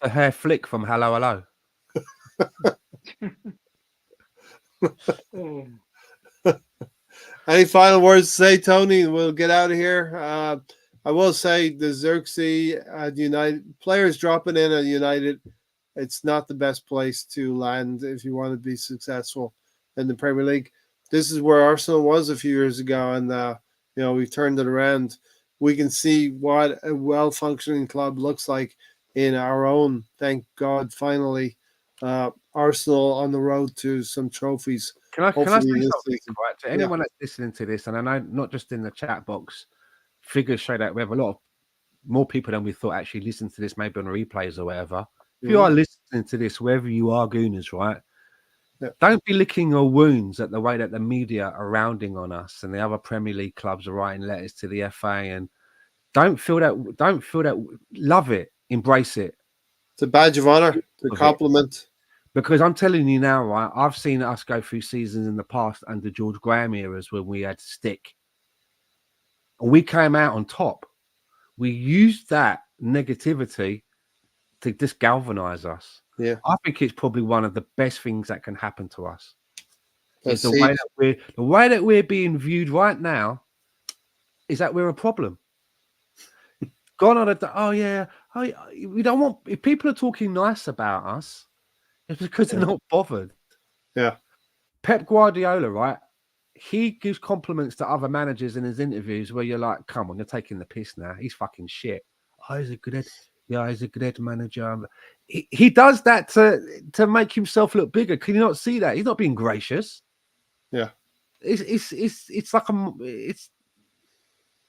to Herr Flick from Hello Hello. Any final words to say, Tony? We'll get out of here. I will say the Xerxes at United, players dropping in at United, it's not the best place to land if you want to be successful in the Premier League. This is where Arsenal was a few years ago, and we've turned it around. We can see what a well-functioning club looks like in our own, thank God, finally, Arsenal on the road to some trophies. Can I say something, right, to anyone that's listening to this, and I know not just in the chat box, figures show that we have a lot of more people than we thought actually listen to this, maybe on replays or whatever. If you are listening to this, wherever you are, Gooners, right? Yeah. Don't be licking your wounds at the way that the media are rounding on us and the other Premier League clubs are writing letters to the FA, and don't feel that. Love it, embrace it. It's a badge of honor, it's a compliment. Because I'm telling you now, right? I've seen us go through seasons in the past under George Graham eras when we had stick, and we came out on top. We used that negativity to just galvanize us. Yeah, I think it's probably one of the best things that can happen to us. Is the way that we're being viewed right now is that we're a problem. Gone on we don't want. If people are talking nice about us, it's because they're not bothered. Yeah, Pep Guardiola, right? He gives compliments to other managers in his interviews where you're like, come on, you're taking the piss now. He's fucking shit. Oh, he's a good head. Yeah, he's a good head manager. He does that to make himself look bigger. Can you not see that? He's not being gracious. Yeah. It's like it's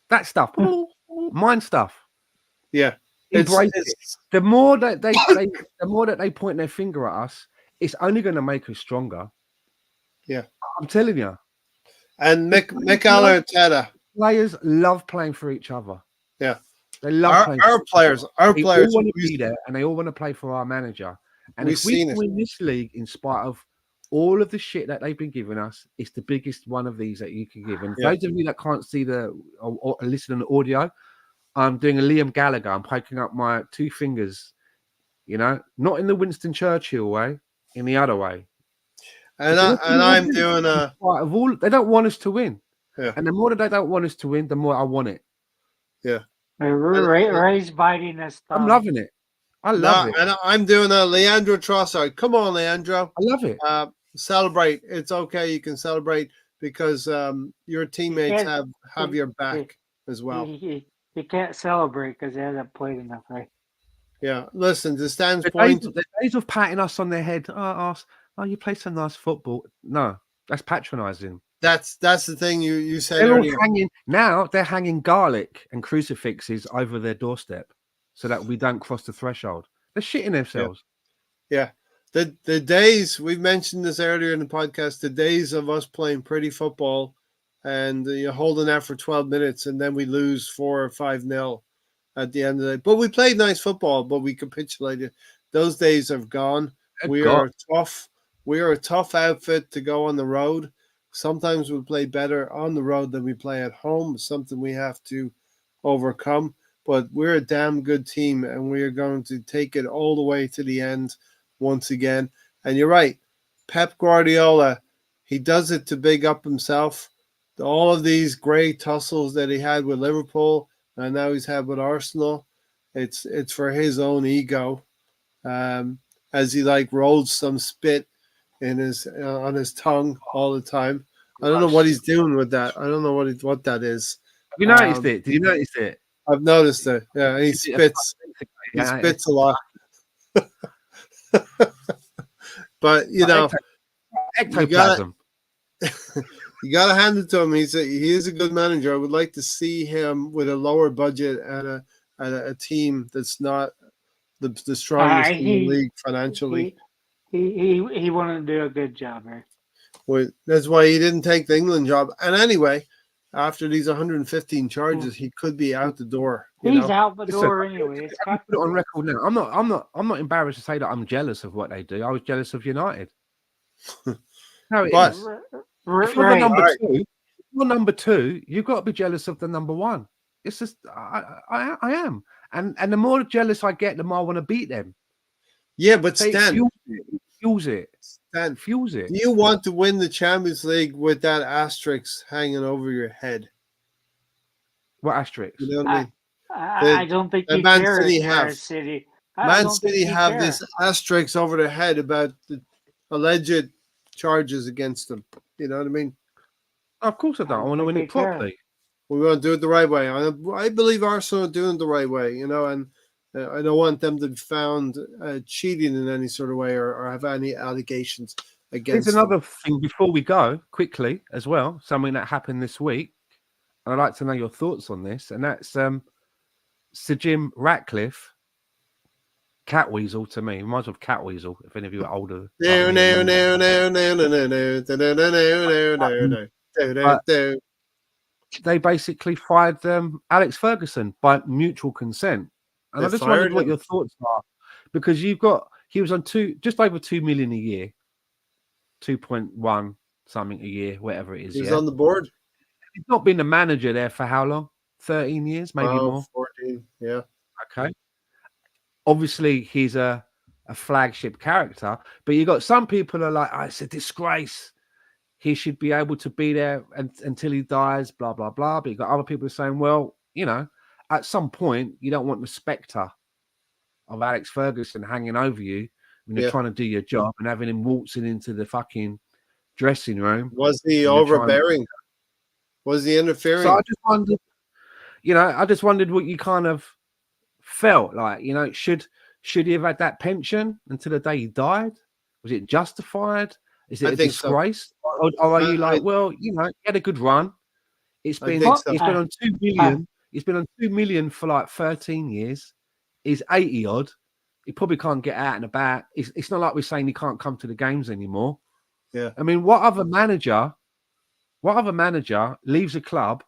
that stuff. Mind stuff. Yeah. Embrace it. The more that they point their finger at us, it's only going to make us stronger. Yeah. I'm telling you. And Mikel Arteta. Players love playing for each other. Yeah. They love playing our players. Our they players all want to be there and they all want to play for our manager. And if we can win this league in spite of all of the shit that they've been giving us, it's the biggest one of these that you can give. And those of you that can't see or listen to the audio, I'm doing a Liam Gallagher. I'm poking up my two fingers, not in the Winston Churchill way, in the other way. And I'm doing they don't want us to win. Yeah. And the more that they don't want us to win, the more I want it. Yeah. Ray's biting his thumb. I'm loving it. I love it. And I'm doing a Leandro Trossard. Come on, Leandro. I love it. Celebrate. It's okay. You can celebrate because your teammates have your back as well. He can't celebrate because he hasn't played enough, right? Yeah. Listen, to Stan's point. The days of patting us on the head, oh, you play some nice football. No, that's patronising. That's the thing you said They're earlier. They're hanging garlic and crucifixes over their doorstep so that we don't cross the threshold. They're shitting themselves. Yeah. The days, we've mentioned this earlier in the podcast, the days of us playing pretty football and holding out for 12 minutes and then we lose 4 or 5-0 at the end of the day. But we played nice football, but we capitulated. Those days have gone. We are tough. We are a tough outfit to go on the road. Sometimes we play better on the road than we play at home. It's something we have to overcome. But we're a damn good team, and we are going to take it all the way to the end once again. And you're right. Pep Guardiola, he does it to big up himself. All of these great tussles that he had with Liverpool, and now he's had with Arsenal, it's for his own ego. As he rolls some spit in his on his tongue all the time. I don't know what he's doing with that. I don't know what that is. Have you noticed it? Did you notice it? I've noticed it. Yeah, he spits. He spits a lot. But ectoplasm. You gotta hand it to him. He is a good manager. I would like to see him with a lower budget and a team that's not the strongest in the league financially. He wanted to do a good job, right? Well, that's why he didn't take the England job. And anyway, after these 115 charges, he could be out the door. He's out the door anyway. Put it on record now. I'm not embarrassed to say that I'm jealous of what they do. I was jealous of United. No, it is. If you're number two, you've got to be jealous of the number one. It's just I am. And the more jealous I get, the more I want to beat them. Yeah, but Stan, fuels it. Stan, fuels it. Do you want to win the Champions League with that asterisk hanging over your head? What asterisk? You know what I mean? I don't think he Man cares. City have. Man City have cares. this asterisk over their head about the alleged charges against them. You know what I mean? Of course I don't. I want to win it properly. We want to do it the right way. I believe Arsenal are doing it the right way, and I don't want them to be found cheating in any sort of way or have any allegations against There's another thing before we go, quickly, as well, something that happened this week. I'd like to know your thoughts on this, and that's Sir Jim Ratcliffe, Catweasel to me. Reminds me of Catweasel, if any of you are older. They basically fired Alex Ferguson by mutual consent. And I just wondered what your thoughts are. Because he was on just over 2 million a year, 2.1 something a year, whatever it is. He's on the board. He's not been the manager there for how long? 13 years, maybe more. 14, yeah. Okay. Obviously, he's a flagship character, but you got some people who are like, it's a disgrace. He should be able to be there until he dies, blah, blah, blah. But you got other people saying, well, at some point, you don't want the spectre of Alex Ferguson hanging over you when you're trying to do your job and having him waltzing into the fucking dressing room. Was he And they're trying- overbearing? Was he interfering? So I just wondered, I just wondered what you kind of felt like. Should he have had that pension until the day he died? Was it justified? Is it I a think so. disgrace? Or are you like, he had a good run. He's been on 2 million. He's been on 2 million for like 13 years. He's 80 odd. He probably can't get out and about. It's not like we're saying he can't come to the games anymore. Yeah. I mean, what other manager leaves a club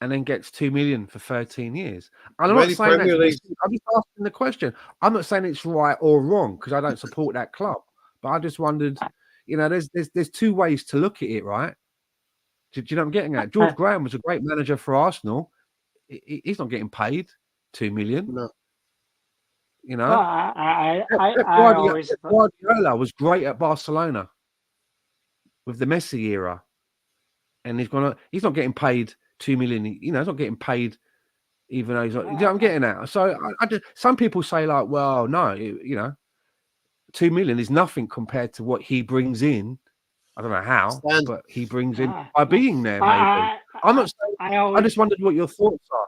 and then gets 2 million for 13 years? And I'm not saying that. I'm just asking the question. I'm not saying it's right or wrong because I don't support that club. But I just wondered, there's two ways to look at it, right? Do you know what I'm getting at? George Graham was a great manager for Arsenal. He's not getting paid 2 million. No. Guardiola was great at Barcelona with the Messi era, and he's not getting paid 2 million. He's not getting paid, even though he's not. You know what I'm getting at? So I just, some people say like, well, no, 2 million is nothing compared to what he brings in. I don't know how, but he brings in by being there. Maybe I'm not saying. I just wondered what your thoughts are.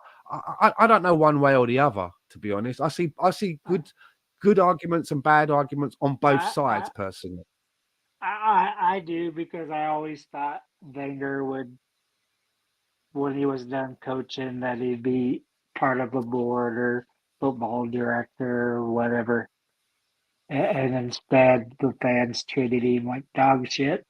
I don't know one way or the other, to be honest. I see good arguments and bad arguments on both sides, personally. I do, because I always thought Wenger would, when he was done coaching, that he'd be part of a board or football director or whatever. And instead, the fans treated him like dog shit.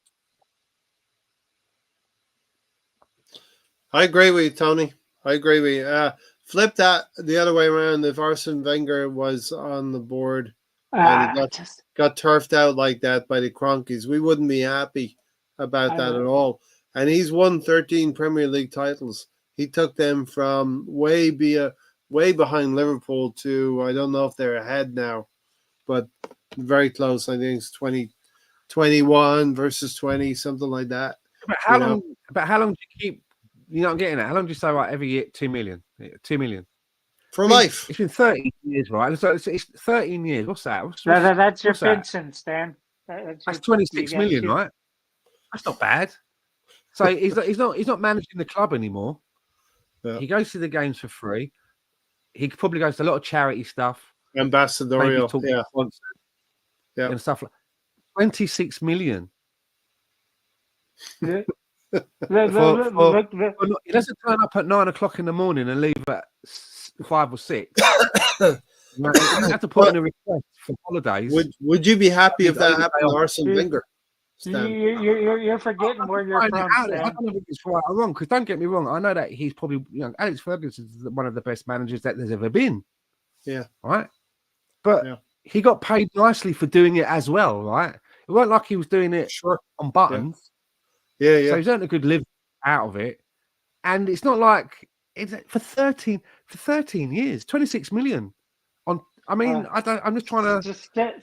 I agree with you, Tony. I agree with you. Flip that the other way around. If Arsene Wenger was on the board and he got turfed out like that by the Cronkies, we wouldn't be happy about that at all. And he's won 13 Premier League titles. He took them from way behind Liverpool to, I don't know if they're ahead now, but very close. I think it's 21 versus 20, something like that. But how long do you keep? You're not getting it. How long do you say, right, every year, 2 million? 2 million. For life. It's been 13 years, right? So it's 13 years. What's that? That's your pension, Stan. That's 26 million, right? That's not bad. So he's not managing the club anymore. Yeah. He goes to the games for free. He probably goes to a lot of charity stuff. Ambassadorial, and stuff like 26 million. Yeah. He doesn't turn up at 9 o'clock in the morning and leave at 5 or 6. You have to put in a request for holidays. Would you be happy if that happened to Arsene Wenger? You're forgetting where you're from. I don't know if it's right or wrong, because don't get me wrong, I know that he's probably, Alex Ferguson is one of the best managers that there's ever been. Yeah. Right. But he got paid nicely for doing it as well, right? It wasn't like he was doing it on buttons. Yeah. So he's earned a good live out of it. And it's not like it's for 13 years, 26 million. I'm just trying to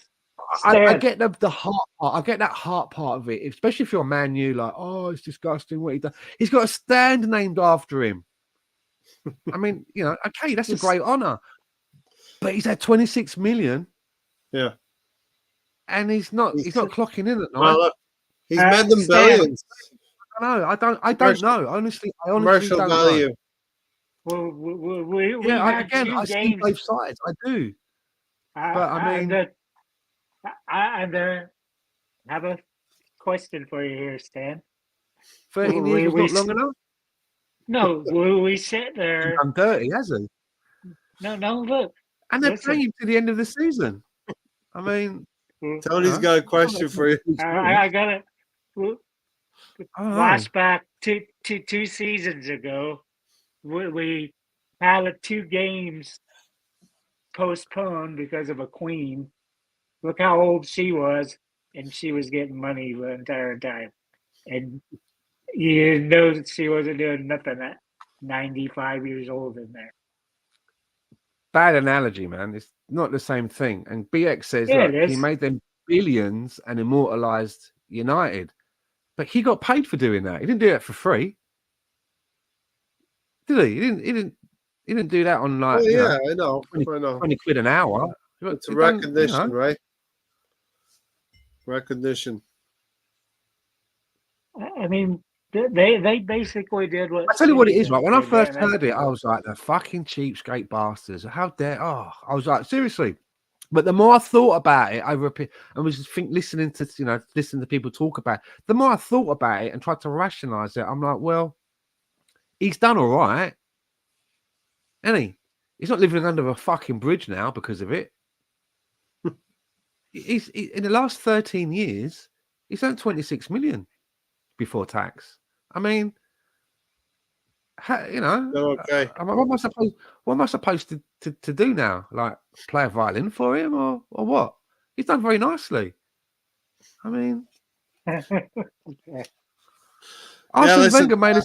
I get the heart part. I get that heart part of it, especially if you're a Man U, like, oh, it's disgusting what he does. He's got a stand named after him. I mean, okay, that's a great honor. But he's had 26 million. Yeah. And he's not clocking in at night. Well, look, he's made them billions. I don't know. Honestly, commercial don't value. Know. We I see both sides. I do. But I mean, I have a question for you here, Stan. 13 years was not long enough? No, we sit there. He's done dirty, has he? No, look. And they're playing him to the end of the season. I mean, Tony's got a question for you. I got it. Flashback to 2 seasons ago, we had 2 games postponed because of a queen. Look how old she was, and she was getting money the entire time. And you know that she wasn't doing nothing at 95 years old in there. Bad analogy, man. It's not the same thing. And BX says he made them billions and immortalized United. But he got paid for doing that. He didn't do that for free. Did he? He didn't do that on like I know. 20 quid an hour. It's a recognition, right? Recognition. I mean, they basically did what I tell you what it is, City right? When I did, first man. heard it, I was like, the fucking cheapskate bastards. How dare, I was like, seriously. But the more I thought about it and was just listening to people talk about it, the more I thought about it and tried to rationalize it, I'm like, well, he's done all right. And he's not living under a fucking bridge now because of it. In the last 13 years, he's earned 26 million before tax. I mean, Okay. what am I supposed to do now? Like play a violin for him or what? He's done very nicely. I mean, Arsene Wenger made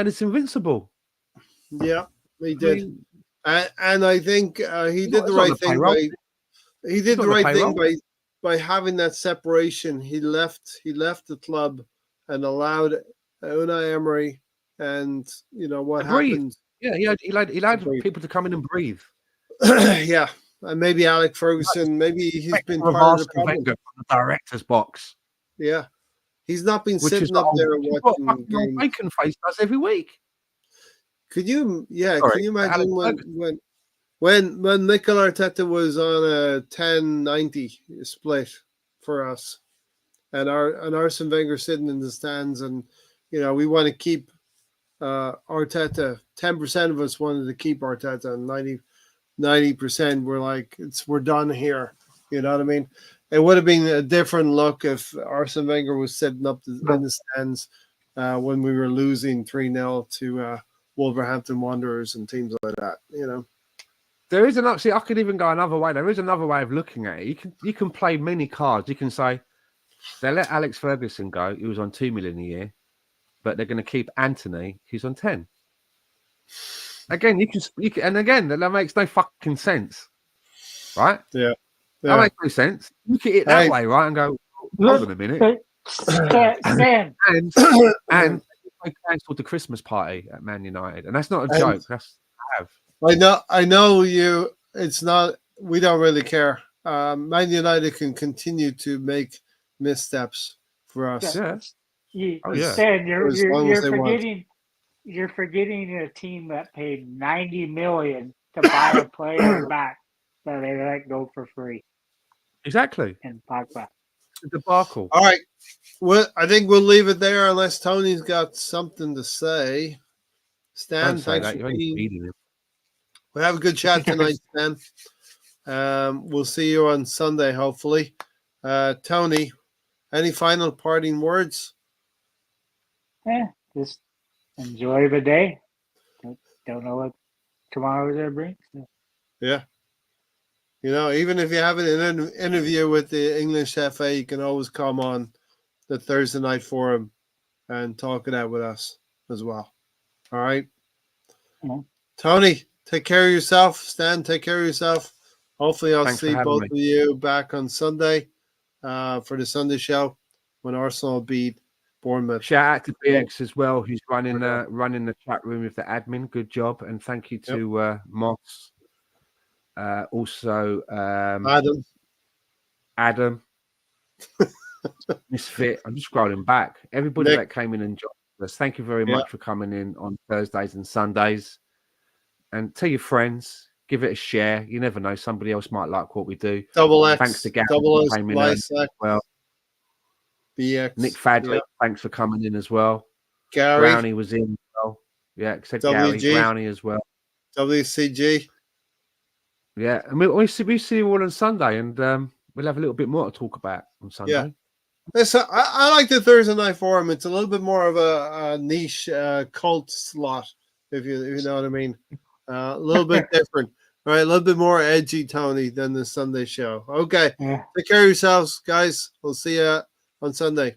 us invincible. Yeah, he I did. mean, And I think he did the he's on right thing payroll. he did the on the right thing payroll. by having that separation. He left the club and allowed Unai Emery and what To breathe. happened. Yeah, he allowed people to come in and breathe. Yeah, and maybe Alec Ferguson. Maybe he's been part of the problem. Wenger from the director's box. Yeah, he's not been Which is sitting up there what watching fucking games. Bacon face does every week. Could you? Yeah, Sorry, can you imagine Alec when Mikel Arteta was on a 10-90 split for us, and Arsene Wenger sitting in the stands, and we want to keep Arteta. 10% of us wanted to keep Arteta, and 90% were like, we're done here. You know what I mean? It would have been a different look if Arsene Wenger was sitting up in the stands when we were losing 3-0 to Wolverhampton Wanderers and teams like that. There is I could even go another way. There is another way of looking at it. You can play many cards. You can say they let Alex Ferguson go. He was on 2 million a year, but they're going to keep Anthony, who's on 10. Again, you can, and again, that makes no fucking sense, right? Yeah. That makes no sense. Look at it that way, right? And go, hold on a minute. Stan. And they cancelled the Christmas party at Man United, and that's not a joke. That's I know you. It's not. We don't really care. Man United can continue to make missteps for us. Yeah. Stan, you're forgetting a team that paid 90 million to buy a player back that they let go for free. Exactly. And Pogba. The debacle. All right. Well, I think we'll leave it there unless Tony's got something to say. Stan, thanks for being. We'll have a good chat tonight, Stan. We'll see you on Sunday, hopefully. Tony, any final parting words? Just enjoy the day. Don't know what tomorrow's going to bring. So. Yeah. Even if you have an interview with the English FA, you can always come on the Thursday night forum and talk it out with us as well. All right. Yeah. Tony, take care of yourself. Stan, take care of yourself. Hopefully I'll see both of you back on Sunday for the Sunday show when Arsenal beat Bournemouth. Shout out to BX as well, who's running the chat room with the admin. Good job. And thank you to Moss. Also Adam. Misfit. I'm just scrolling back. Everybody that came in and joined us, thank you very much for coming in on Thursdays and Sundays. And tell your friends, give it a share. You never know, somebody else might like what we do. Double X. Thanks to Gary. Double came in as well. BX. Nick Fadley, thanks for coming in as well. Gary. Brownie was in as well. Yeah, except WG. Gary. Brownie as well. WCG. Yeah, and we see you all on Sunday, and we'll have a little bit more to talk about on Sunday. Yeah. Listen, I like the Thursday night forum. It's a little bit more of a niche cult slot, if you know what I mean. A little bit different, right? A little bit more edgy, Tony, than the Sunday show. Okay. Take care of yourselves, guys. We'll see you on Sunday.